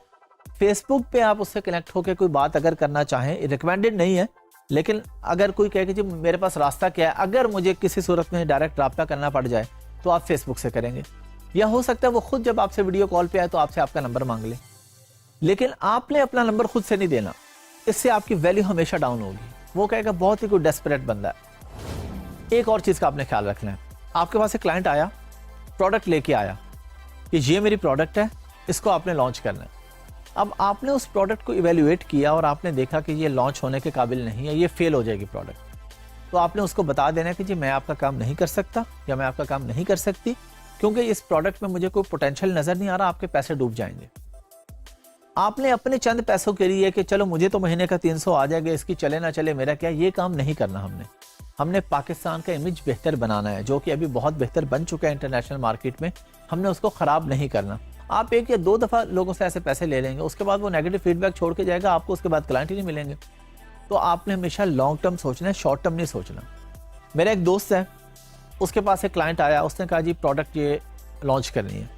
फेसबुक पे आप उससे कनेक्ट होकर कोई बात अगर करना चाहें, रिकमेंडेड नहीं है, लेकिन अगर कोई कहे कि जी मेरे पास रास्ता क्या है, अगर मुझे किसी सूरत में डायरेक्ट राब्ता करना पड़ जाए तो आप फेसबुक से करेंगे। या हो सकता है वो खुद जब आपसे वीडियो कॉल पे आए तो आपसे आपका नंबर मांग ले, लेकिन आपने अपना नंबर खुद से नहीं देना, इससे आपकी वैल्यू हमेशा डाउन होगी। वो कहेगा बहुत ही कोई डेस्परेट बंदा है। एक और चीज़ का आपने ख्याल रखना है, आपके पास एक क्लाइंट आया, प्रोडक्ट लेके आया कि ये मेरी प्रोडक्ट है, इसको आपने लॉन्च करना है। अब आपने उस प्रोडक्ट को इवेल्युएट किया और आपने देखा कि ये लॉन्च होने के काबिल नहीं है, ये फेल हो जाएगी प्रोडक्ट, तो आपने उसको बता देना है कि जी मैं आपका काम नहीं कर सकता या मैं आपका काम नहीं कर सकती, क्योंकि इस प्रोडक्ट में मुझे कोई पोटेंशियल नज़र नहीं आ रहा, आपके पैसे डूब जाएंगे। आपने अपने चंद पैसों के लिए कि चलो मुझे तो महीने का 300 आ जाएगा, इसकी चले ना चले मेरा क्या, ये काम नहीं करना हमने पाकिस्तान का इमेज बेहतर बनाना है, जो कि अभी बहुत बेहतर बन चुका है इंटरनेशनल मार्केट में। हमने उसको ख़राब नहीं करना। आप 1 या 2 दफ़ा लोगों से ऐसे पैसे ले लेंगे, उसके बाद वो नेगेटिव फीडबैक छोड़ के जाएगा, आपको उसके बाद क्लाइंट ही नहीं मिलेंगे। तो आपने हमेशा लॉन्ग टर्म सोचना है, शॉर्ट टर्म नहीं सोचना। मेरा एक दोस्त है, उसके पास एक क्लाइंट आया, उसने कहा जी प्रोडक्ट ये लॉन्च करनी है।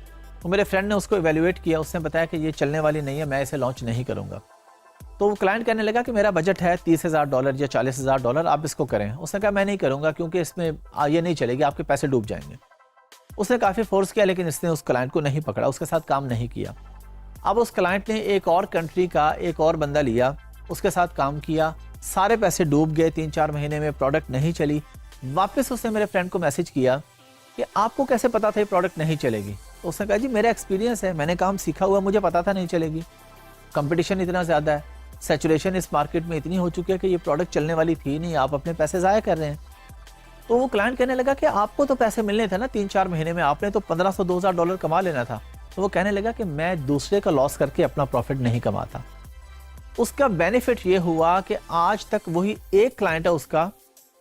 तो मेरे फ्रेंड ने उसको इवेल्युएट किया, उसने बताया कि ये चलने वाली नहीं है, मैं इसे लॉन्च नहीं करूँगा। तो वो क्लाइंट कहने लगा कि मेरा बजट है $30,000 या $40,000, आप इसको करें। उसने कहा मैं नहीं करूँगा क्योंकि इसमें ये नहीं चलेगी, आपके पैसे डूब जाएंगे। उसने काफ़ी फोर्स किया, लेकिन इसने उस क्लाइंट को नहीं पकड़ा, उसके साथ काम नहीं किया। अब उस क्लाइंट ने एक और कंट्री का एक और बंदा लिया, उसके साथ काम किया, सारे पैसे डूब गए। 3-4 महीने में प्रोडक्ट नहीं चली। वापस उसने मेरे फ्रेंड को मैसेज किया कि आपको कैसे पता था ये प्रोडक्ट नहीं चलेगी। तो उसने कहा जी मेरा एक्सपीरियंस है, मैंने काम सीखा हुआ, मुझे पता था नहीं चलेगी। कंपटीशन इतना ज़्यादा है, सैचुरेशन इस मार्केट में इतनी हो चुकी है कि ये प्रोडक्ट चलने वाली थी नहीं, आप अपने पैसे ज़ाया कर रहे हैं। तो वो क्लाइंट कहने लगा कि आपको तो पैसे मिलने थे ना 3-4 महीने में, आपने तो $1,500-2,000 कमा लेना था। तो वो कहने लगा कि मैं दूसरे का लॉस करके अपना प्रॉफिट नहीं कमाता। उसका बेनिफिट ये हुआ कि आज तक वही एक क्लाइंट है उसका,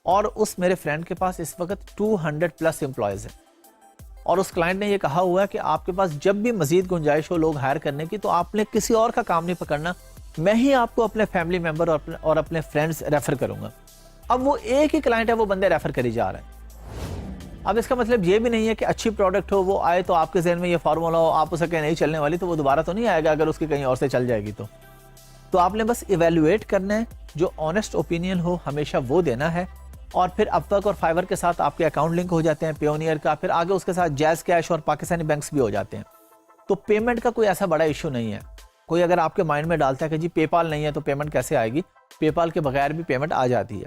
और उस मेरे फ्रेंड के पास इस वक्त 200+ एम्प्लॉयज़ हैं। और उस क्लाइंट ने ये कहा हुआ है कि आपके पास जब भी मजीद गुंजाइश हो लोग हायर करने की, तो आपने किसी और का काम नहीं पकड़ना, मैं ही आपको अपने फैमिली मेंबर और अपने फ्रेंड्स रेफर करूंगा। अब वो एक ही क्लाइंट है, वो बंदे रेफर करी जा रहे हैं। अब इसका मतलब ये भी नहीं है कि अच्छी प्रोडक्ट हो, वो आए तो आपके जहन में ये फार्मूला हो, आप उसे कहीं नहीं चलने वाली तो वो दोबारा तो नहीं आएगा अगर उसकी कहीं और से चल जाएगी। तो आपने बस इवेल्युएट करना है, जो ऑनेस्ट ओपिनियन हो हमेशा वो देना है। और फिर अपवर्क और फाइवर के साथ आपके अकाउंट लिंक हो जाते हैं, पेयोनियर का, फिर आगे उसके साथ जैज़ कैश और पाकिस्तानी बैंक्स भी हो जाते हैं। तो पेमेंट का कोई ऐसा बड़ा इशू नहीं है। कोई अगर आपके माइंड में डालता है कि जी पेपाल नहीं है तो पेमेंट कैसे आएगी, पेपाल के बगैर भी पेमेंट आ जाती है।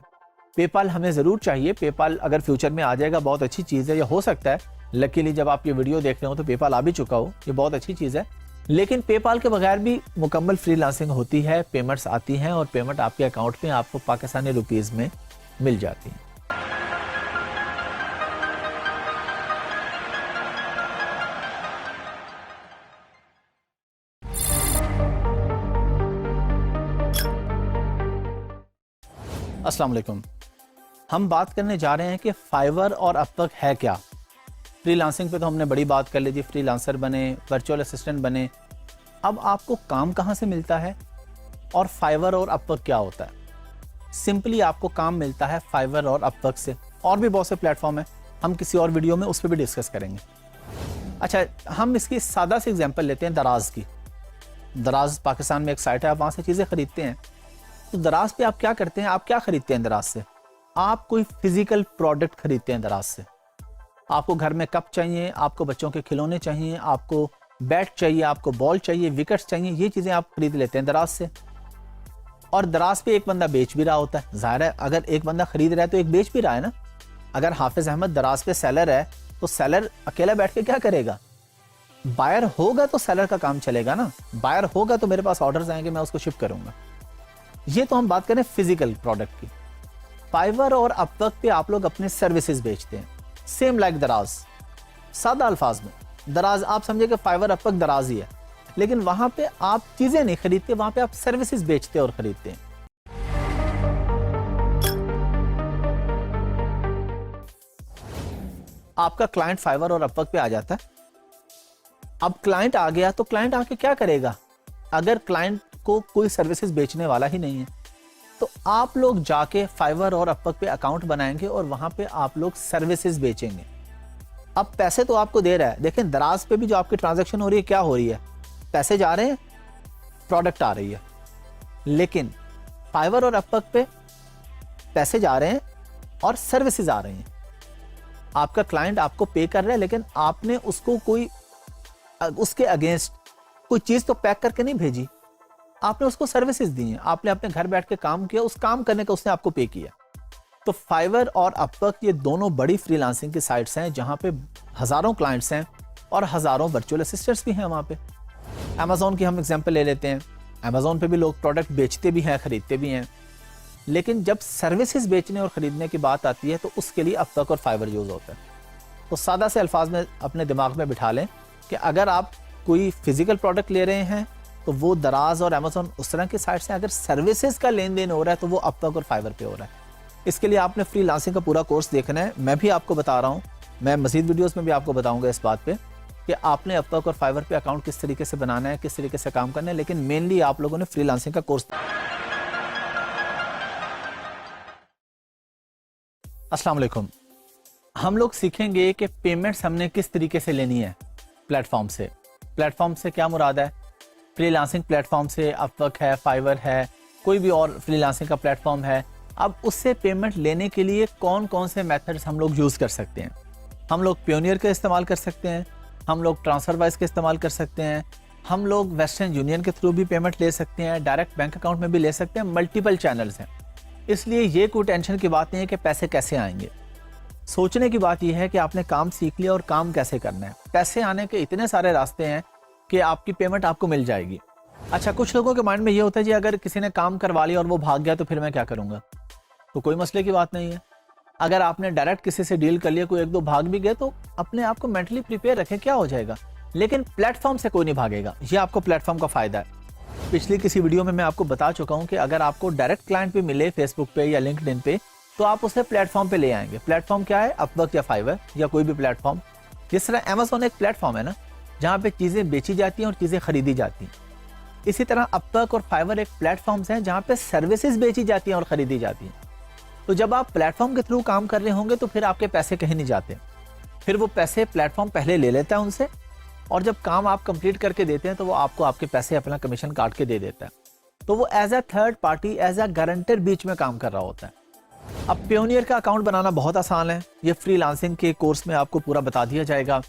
पेपाल हमें ज़रूर चाहिए, पेपाल अगर फ्यूचर में आ जाएगा बहुत अच्छी चीज़ है, या हो सकता है लकीली जब आप ये वीडियो देख रहे हो तो पेपाल आ भी चुका हो, ये बहुत अच्छी चीज़ है। लेकिन पेपाल के बगैर भी मुकम्मल फ्रीलांसिंग होती है, पेमेंट्स आती हैं और पेमेंट आपके अकाउंट में आपको पाकिस्तानी रुपीज़ में मिल जाती है। अस्सलाम वालेकुम। हम बात करने जा रहे हैं कि फाइवर और अपवर्क है क्या। फ्रीलांसिंग पे तो हमने बड़ी बात कर ली थी, फ्रीलांसर बने, वर्चुअल असिस्टेंट बने। अब आपको काम कहाँ से मिलता है और फाइवर और अपवर्क क्या होता है? सिंपली आपको काम मिलता है फाइवर और अपवर्क से, और भी बहुत से प्लेटफॉर्म है, हम किसी और वीडियो में उस पर भी डिस्कस करेंगे। अच्छा, हम इसकी सादा सी एग्जांपल लेते हैं दराज की। दराज पाकिस्तान में एक साइट है, आप वहाँ से चीज़ें खरीदते हैं। तो दराज पे आप क्या करते हैं, आप क्या खरीदते हैं दराज से? आप कोई फिजिकल प्रोडक्ट खरीदते हैं दराज से। आपको घर में कप चाहिए, आपको बच्चों के खिलौने चाहिए, आपको बैट चाहिए, आपको बॉल चाहिए, विकेट्स चाहिए, ये चीज़ें आप खरीद लेते हैं दराज से। और दराज पे एक बंदा बेच भी रहा होता है। ज़ाहिर है अगर एक बंदा खरीद रहा है तो एक बेच भी रहा है ना। अगर हाफिज अहमद दराज पे सेलर है तो सेलर अकेला बैठ के क्या करेगा? बायर होगा तो सेलर का काम चलेगा ना। बायर होगा तो मेरे पास ऑर्डर्स आएंगे, मैं उसको शिप करूंगा। ये तो हम बात करें फिजिकल प्रोडक्ट की। फाइवर और अपवर्क पे आप लोग अपने सर्विसेज बेचते हैं, सेम लाइक दराज। सादा अल्फाज में दराज आप समझे कि फाइवर अपवर्क दराज ही है, लेकिन वहां पे आप चीजें नहीं खरीदते, वहां पे आप सर्विसेज बेचते और खरीदते हैं। आपका क्लाइंट फाइवर और अपवर्क पे आ जाता है। अब क्लाइंट आ गया तो क्लाइंट आके क्या करेगा? अगर क्लाइंट को कोई सर्विसेज बेचने वाला ही नहीं है तो आप लोग जाके फाइवर और अपवर्क पे अकाउंट बनाएंगे और वहां पे आप लोग सर्विसेज बेचेंगे। अब पैसे तो आपको दे रहा है, देखें दराज पे भी जो आपकी ट्रांजैक्शन हो रही है क्या हो रही है? पैसे जा रहे हैं, प्रोडक्ट आ रही है। लेकिन फाइवर और अपवर्क पे पैसे जा रहे हैं और सर्विसेज आ रही हैं। आपका क्लाइंट आपको पे कर रहा है, लेकिन आपने उसको कोई उसके अगेंस्ट कोई चीज तो पैक करके नहीं भेजी, आपने उसको सर्विसेज दी हैं। आपने अपने घर बैठ के काम किया, उस काम करने का उसने आपको पे किया। तो फाइवर और अपवर्क ये दोनों बड़ी फ्रीलांसिंग की साइट्स हैं जहां पे हजारों क्लाइंट्स हैं और हजारों वर्चुअल असिस्टेंट्स भी हैं वहां पे। अमेज़ॉन की हम एग्जांपल ले लेते हैं। अमेज़ॉन पे भी लोग प्रोडक्ट बेचते भी हैं, खरीदते भी हैं, लेकिन जब सर्विसेज बेचने और खरीदने की बात आती है तो उसके लिए अपवर्क और फाइवर यूज होता है। तो सादा से अल्फाज में अपने दिमाग में बिठा लें कि अगर आप कोई फिजिकल प्रोडक्ट ले रहे हैं तो वो दराज और अमेज़न उस तरह की साइट से। अगर सर्विसेज का लेन देन हो रहा है तो वो अपवर्क और फाइवर पे हो रहा है। इसके लिए आपने फ्रीलांसिंग का पूरा कोर्स देखना है। मैं भी आपको बता रहा हूँ, मैं मजीद वीडियोस में भी आपको बताऊंगा इस बात पे कि आपने अपवर्क और फाइवर पे अकाउंट किस तरीके से बनाना है, किस तरीके से काम करना है, लेकिन मेनली आप लोगों ने फ्रीलांसिंग का कोर्स। अस्सलाम वालेकुम। हम लोग सीखेंगे कि पेमेंट्स हमने किस तरीके से लेनी है प्लेटफॉर्म से। प्लेटफॉर्म से क्या मुराद है? फ्रीलांसिंग प्लेटफॉर्म से अपवर्क है, फाइवर है, कोई भी और फ्रीलांसिंग का प्लेटफॉर्म है। अब उससे पेमेंट लेने के लिए कौन कौन से मेथड्स हम लोग यूज़ कर सकते हैं? हम लोग पेयोनियर का इस्तेमाल कर सकते हैं, हम लोग ट्रांसफरवाइज का इस्तेमाल कर सकते हैं, हम लोग वेस्टर्न यूनियन के थ्रू भी पेमेंट ले सकते हैं, डायरेक्ट बैंक अकाउंट में भी ले सकते हैं। मल्टीपल चैनल्स हैं, इसलिए ये कोई टेंशन की बात नहीं है कि पैसे कैसे आएंगे। सोचने की बात यह है कि आपने काम सीख लिया और काम कैसे करना है। पैसे आने के इतने सारे रास्ते हैं कि आपकी पेमेंट आपको मिल जाएगी। अच्छा, कुछ लोगों के माइंड में ये होता है जी अगर किसी ने काम करवा लिया और वो भाग गया तो फिर मैं क्या करूँगा? तो कोई मसले की बात नहीं है। अगर आपने डायरेक्ट किसी से डील कर लिया, कोई एक दो भाग भी गए, तो अपने आप को मेंटली प्रिपेयर रखें, क्या हो जाएगा। लेकिन प्लेटफॉर्म से कोई नहीं भागेगा, ये आपको प्लेटफॉर्म का फायदा है। पिछली किसी वीडियो में मैं आपको बता चुका हूं कि अगर आपको डायरेक्ट क्लाइंट पे मिले फेसबुक पे या लिंक्डइन पे, तो आप उसे प्लेटफॉर्म पे ले आएंगे। प्लेटफॉर्म क्या है? अपवर्क या फाइवर या कोई भी प्लेटफॉर्म। जिस तरह अमेज़न एक प्लेटफॉर्म है ना, जहाँ पे चीज़ें बेची जाती हैं और चीज़ें खरीदी जाती हैं, इसी तरह अपवर्क और फाइवर एक प्लेटफॉर्म्स हैं जहाँ पे सर्विसेज बेची जाती हैं और खरीदी जाती हैं। तो जब आप प्लेटफॉर्म के थ्रू काम कर रहे होंगे तो फिर आपके पैसे कहीं नहीं जाते, फिर वो पैसे प्लेटफॉर्म पहले ले लेता है उनसे, और जब काम आप कंप्लीट करके देते हैं तो वो आपको आपके पैसे अपना कमीशन काट के दे देता है। तो वो as a third party, as a guarantor बीच में काम कर रहा होता है। अब पेयोनियर का अकाउंट बनाना बहुत आसान है, ये फ्रीलांसिंग के कोर्स में आपको पूरा बता दिया जाएगा।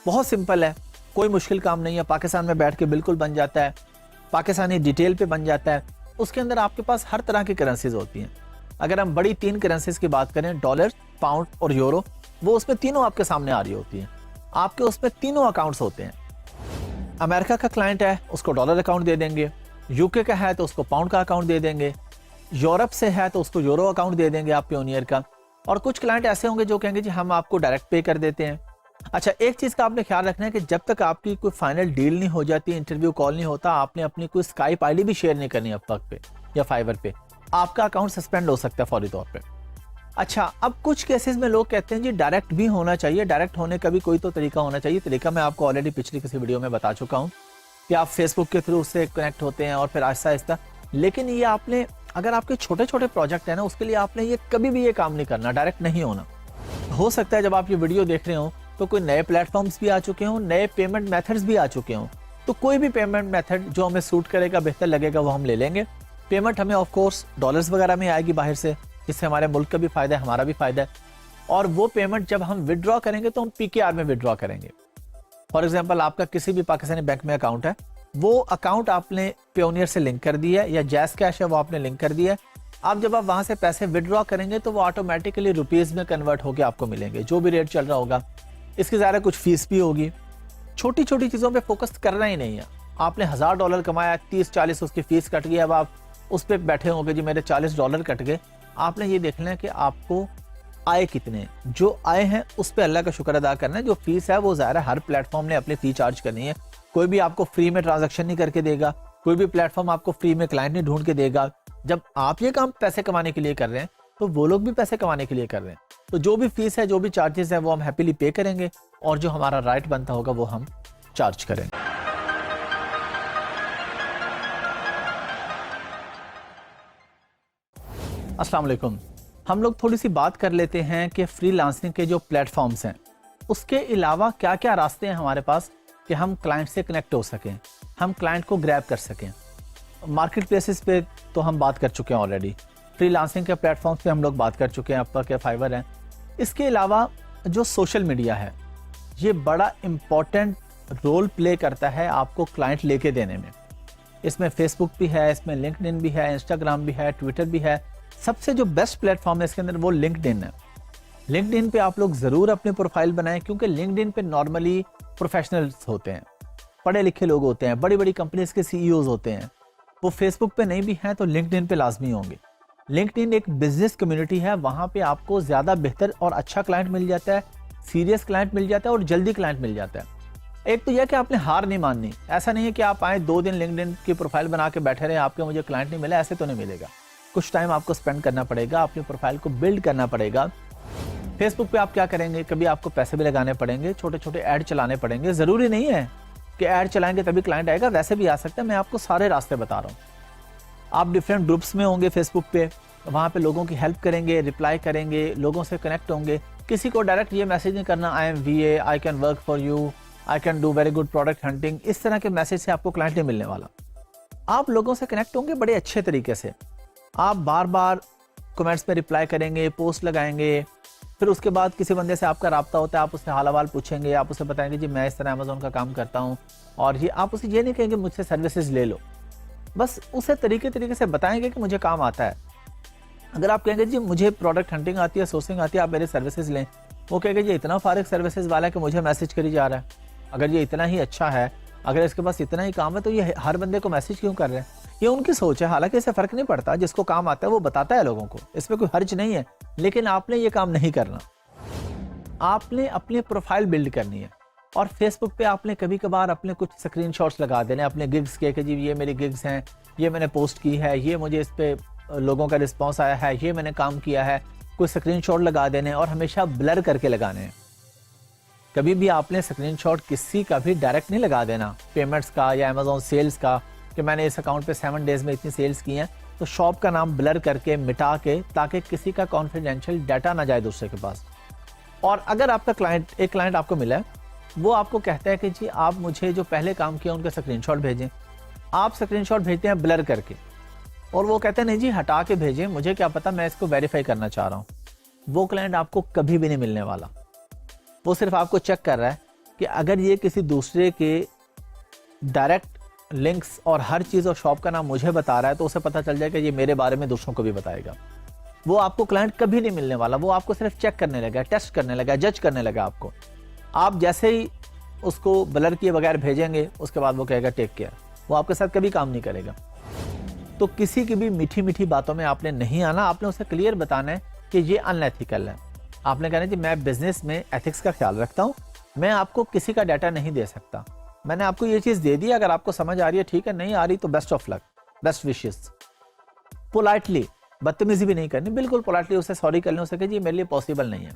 बहुत सिंपल है, कोई मुश्किल काम नहीं है। पाकिस्तान में बैठ के बिल्कुल बन जाता है, पाकिस्तानी डिटेल पे बन जाता है। उसके अंदर आपके पास हर तरह की करेंसीज होती हैं। अगर हम बड़ी 3 करेंसीज की बात करें, डॉलर, पाउंड और यूरो, वो उसमें तीनों आपके सामने आ रही होती हैं। आपके उसमें तीनों अकाउंट्स होते हैं। अमेरिका का क्लाइंट है, उसको डॉलर अकाउंट दे देंगे। यूके का है तो उसको पाउंड का अकाउंट दे देंगे। यूरोप से है तो उसको यूरो अकाउंट दे देंगे आप पेयोनियर का। और कुछ क्लाइंट ऐसे होंगे जो कहेंगे जी हम आपको डायरेक्ट पे कर देते हैं। अच्छा, एक चीज़ का आपने ख्याल रखना है कि जब तक आपकी कोई फाइनल डील नहीं हो जाती, इंटरव्यू कॉल नहीं होता, आपने अपनी कोई स्काइप आईडी भी शेयर नहीं करनी अपवर्क पे या फाइवर पे। आपका अकाउंट सस्पेंड हो सकता है फौरी तौर पे। अच्छा, अब कुछ केसेस में लोग कहते हैं जी डायरेक्ट भी होना चाहिए, डायरेक्ट होने का भी कोई तो तरीका होना चाहिए। तरीका मैं आपको ऑलरेडी पिछली किसी वीडियो में बता चुका हूँ कि आप फेसबुक के थ्रू उससे कनेक्ट होते हैं और फिर आहिस्ता आहिस्ता। लेकिन ये आपने, अगर आपके छोटे छोटे प्रोजेक्ट है ना, उसके लिए आपने ये कभी भी ये काम नहीं करना, डायरेक्ट नहीं होना। हो सकता है जब आप ये वीडियो देख रहे हो तो कोई नए प्लेटफॉर्म्स भी आ चुके हों, नए पेमेंट मेथड्स भी आ चुके हों, तो कोई भी पेमेंट मेथड जो हमें सूट करेगा, बेहतर लगेगा, वो हम ले लेंगे। पेमेंट हमें ऑफ कोर्स डॉलर्स वगैरह में आएगी बाहर से, जिससे हमारे मुल्क का भी फायदा है, हमारा भी फायदा है। और वो पेमेंट जब हम विड्रॉ करेंगे तो हम PKR में विड्रॉ करेंगे। फॉर एग्जांपल, आपका किसी भी पाकिस्तानी बैंक में अकाउंट है, वो अकाउंट आपने पेयोनियर से लिंक कर दिया है, या जैज़ कैश है वो आपने लिंक कर दिया है। अब जब आप वहां से पैसे विड्रॉ करेंगे तो वो ऑटोमेटिकली रुपीज़ में कन्वर्ट होकर आपको मिलेंगे, जो भी रेट चल रहा होगा। इसकी ज़्यादा कुछ फीस भी होगी। छोटी छोटी चीज़ों पे फोकस करना ही नहीं है। आपने $1000 कमाया, 30-40 उसकी फीस कट गई, अब आप उस पर बैठे होंगे जी मेरे $40 कट गए। आपने ये देखना है कि आपको आए कितने, जो आए हैं उस पर अल्लाह का शुक्र अदा करना है। जो फीस है वो ज़ाहिर है हर प्लेटफॉर्म ने अपनी फ़ी चार्ज करनी है। कोई भी आपको फ्री में ट्रांजैक्शन नहीं करके देगा, कोई भी प्लेटफॉर्म आपको फ्री में क्लाइंट नहीं ढूंढ के देगा। जब आप ये काम पैसे कमाने के लिए कर रहे हैं तो वो लोग भी पैसे कमाने के लिए कर रहे हैं। तो जो भी फीस है, जो भी चार्जेस है, वो हम हैप्पीली पे करेंगे, और जो हमारा राइट बनता होगा वो हम चार्ज करेंगे। अस्सलाम वालेकुम। हम लोग थोड़ी सी बात कर लेते हैं कि फ्रीलांसिंग के जो प्लेटफॉर्म्स हैं, उसके अलावा क्या क्या रास्ते हैं हमारे पास कि हम क्लाइंट से कनेक्ट हो सकें, हम क्लाइंट को ग्रैब कर सकें। मार्केट प्लेसेस पे तो हम बात कर चुके हैं ऑलरेडी, फ्रीलांसिंग के प्लेटफॉर्म्स पे हम लोग बात कर चुके हैं, अपवर्क या फाइवर हैं। इसके अलावा जो सोशल मीडिया है, ये बड़ा इम्पॉर्टेंट रोल प्ले करता है आपको क्लाइंट लेके देने में। इसमें फेसबुक भी है, इसमें लिंक्डइन भी है, इंस्टाग्राम भी है, ट्विटर भी है। सबसे जो बेस्ट प्लेटफॉर्म है इसके अंदर वो लिंक्डइन है। लिंक्डइन पे आप लोग ज़रूर अपनी प्रोफाइल बनाएं, क्योंकि लिंक्डइन पे नॉर्मली प्रोफेशनल्स होते हैं, पढ़े लिखे लोग होते हैं, बड़ी बड़ी कंपनीज के CEOs होते हैं। वो फेसबुक पे नहीं भी हैं तो लिंक्डइन पे लाजमी होंगे। लिंक्डइन एक बिजनेस कम्युनिटी है, वहाँ पे आपको ज़्यादा बेहतर और अच्छा क्लाइंट मिल जाता है, सीरियस क्लाइंट मिल जाता है और जल्दी क्लाइंट मिल जाता है। एक तो यह कि आपने हार नहीं माननी। ऐसा नहीं है कि आप आए 2 दिन लिंक्डइन की प्रोफाइल बना के बैठे रहे, आपके मुझे क्लाइंट नहीं मिला, ऐसे तो नहीं मिलेगा। कुछ टाइम आपको स्पेंड करना पड़ेगा, अपनी प्रोफाइल को बिल्ड करना पड़ेगा। फेसबुक पे आप क्या करेंगे, कभी आपको पैसे भी लगाने पड़ेंगे, छोटे छोटे ऐड चलाने पड़ेंगे। ज़रूरी नहीं है कि ऐड चलाएंगे तभी क्लाइंट आएगा, वैसे भी आ सकता है। मैं आपको सारे रास्ते बता रहा हूँ। आप डिफरेंट ग्रुप्स में होंगे फेसबुक पे, वहाँ पे लोगों की हेल्प करेंगे, रिप्लाई करेंगे, लोगों से कनेक्ट होंगे। किसी को डायरेक्ट ये मैसेज नहीं करना I am VA, I can work for you, I can do very good product hunting. इस तरह के मैसेज से आपको क्लाइंट नहीं मिलने वाला। आप लोगों से कनेक्ट होंगे बड़े अच्छे तरीके से। आप बार बार कमेंट्स पे रिप्लाई करेंगे, पोस्ट लगाएंगे। फिर उसके बाद किसी बंदे से आपका राब्ता होता है, आप उससे हाल हवाल पूछेंगे, आप उसे बताएंगे जी मैं इस तरह अमेज़न का काम करता हूँ, और ये आप उसे ये नहीं कहेंगे मुझसे सर्विसेज ले लो, बस उसे तरीके से बताएंगे कि मुझे काम आता है। अगर आप कहेंगे जी मुझे प्रोडक्ट हंटिंग आती है, सोर्सिंग आती है, आप मेरे सर्विसेज लें, वो कहेंगे जी इतना फारिग सर्विसेज वाला है कि मुझे मैसेज करी जा रहा है। अगर ये इतना ही अच्छा है, अगर इसके पास इतना ही काम है, तो ये हर बंदे को मैसेज क्यों कर रहे हैं? ये उनकी सोच है। हालांकि इससे फर्क नहीं पड़ता, जिसको काम आता है वो बताता है लोगों को, इसमें कोई हर्ज नहीं है। लेकिन आपने ये काम नहीं करना। आपने अपनी प्रोफाइल बिल्ड करनी है, और फेसबुक पे आपने कभी कभार अपने कुछ स्क्रीनशॉट्स लगा देने अपने गिग्स के, कि जी ये मेरी गिग्स हैं, ये मैंने पोस्ट की है, ये मुझे इस पे लोगों का रिस्पॉन्स आया है, ये मैंने काम किया है। कोई स्क्रीनशॉट लगा देने, और हमेशा ब्लर करके लगाने हैं। कभी भी आपने स्क्रीनशॉट किसी का भी डायरेक्ट नहीं लगा देना, पेमेंट्स का या अमेज़न सेल्स का, कि मैंने इस अकाउंट पे 7 डेज में इतनी सेल्स की हैं। तो शॉप का नाम ब्लर करके, मिटा के, ताकि किसी का कॉन्फिडेंशियल डाटा ना जाए दूसरे के पास। और अगर आपका एक क्लाइंट आपको मिला है, वो आपको कहता है कि जी आप मुझे जो पहले काम किया उनका स्क्रीनशॉट भेजें, आप स्क्रीनशॉट भेजते हैं ब्लर करके, और वो कहते हैं नहीं जी हटा के भेजें, मुझे क्या पता, मैं इसको वेरीफाई करना चाह रहा हूँ। वो क्लाइंट आपको कभी भी नहीं मिलने वाला। वो सिर्फ आपको चेक कर रहा है कि अगर ये किसी दूसरे के डायरेक्ट लिंक्स और हर चीज़ और शॉप का नाम मुझे बता रहा है, तो उसे पता चल जाएगा ये मेरे बारे में दूसरों को भी बताएगा। वो आपको क्लाइंट कभी नहीं मिलने वाला। वो आपको सिर्फ चेक करने लगा, टेस्ट करने लगा, जज करने लगा आपको। आप जैसे ही उसको ब्लर किए बगैर भेजेंगे, उसके बाद वो कहेगा टेक केयर। वो आपके साथ कभी काम नहीं करेगा। तो किसी की भी मीठी मीठी बातों में आपने नहीं आना। आपने उसे क्लियर बताना है कि ये अनएथिकल है। आपने कहना है जी मैं बिजनेस में एथिक्स का ख्याल रखता हूँ, मैं आपको किसी का डाटा नहीं दे सकता। मैंने आपको ये चीज़ दे दी, अगर आपको समझ आ रही है ठीक है, नहीं आ रही तो best of luck, best wishes. Politely, बदतमीजी भी नहीं करनी, बिल्कुल पोलाइटली उसे सॉरी कर लें, उसे कहें जी मेरे लिए पॉसिबल नहीं है।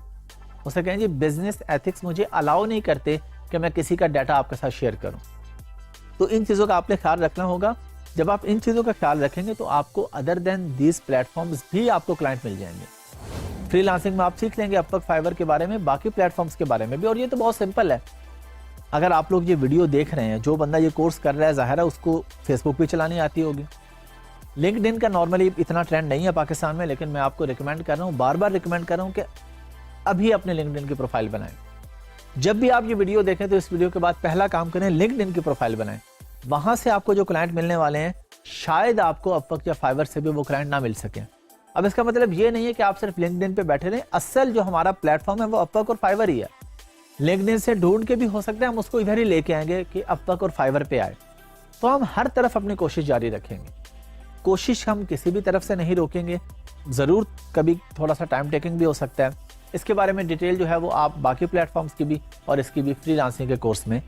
उसे कहें जी बिजनेस एथिक्स मुझे अलाउ नहीं करते कि मैं किसी का डाटा आपके साथ शेयर करूं। तो इन चीज़ों का आपने ख्याल रखना होगा। जब आप इन चीज़ों का ख्याल रखेंगे तो आपको अदर देन दीज प्लेटफॉर्म्स भी आपको क्लाइंट मिल जाएंगे। फ्रीलांसिंग में आप सीख लेंगे अपवर्क, फाइवर के बारे में, बाकी प्लेटफॉर्म्स के बारे में भी। और ये तो बहुत सिंपल है। अगर आप लोग ये वीडियो देख रहे हैं, जो बंदा ये कोर्स कर रहा है, ज़ाहिर है उसको फेसबुक भी चलानी आती होगी। लिंक्डइन का नॉर्मली इतना ट्रेंड नहीं है पाकिस्तान में, लेकिन मैं आपको रिकमेंड कर रहा हूँ, बार बार रिकमेंड कर रहा हूँ कि अभी अपने लिंक्डइन की प्रोफाइल बनाएं। जब भी आप ये वीडियो देखें तो इस वीडियो के बाद पहला काम करें, लिंक्डइन की प्रोफाइल बनाएं। वहां से आपको जो क्लाइंट मिलने वाले हैं, शायद आपको अपवर्क या फाइवर से भी वो क्लाइंट ना मिल सके। अब इसका मतलब ये नहीं है कि आप सिर्फ लिंक्डइन पे बैठे रहें। असल जो हमारा प्लेटफॉर्म है वो अपवर्क और फाइवर ही है। लिंक्डइन से ढूंढ के भी हो सकता है हम उसको इधर ही लेके आएंगे कि अपवर्क और फाइवर पे आए। तो हम हर तरफ अपनी कोशिश जारी रखेंगे। कोशिश हम किसी भी तरफ से नहीं रोकेंगे। ज़रूर कभी थोड़ा सा टाइम टेकिंग भी हो सकता है। इसके बारे में डिटेल जो है वो आप बाकी प्लेटफॉर्म्स की भी और इसकी भी फ्रीलांसिंग के कोर्स में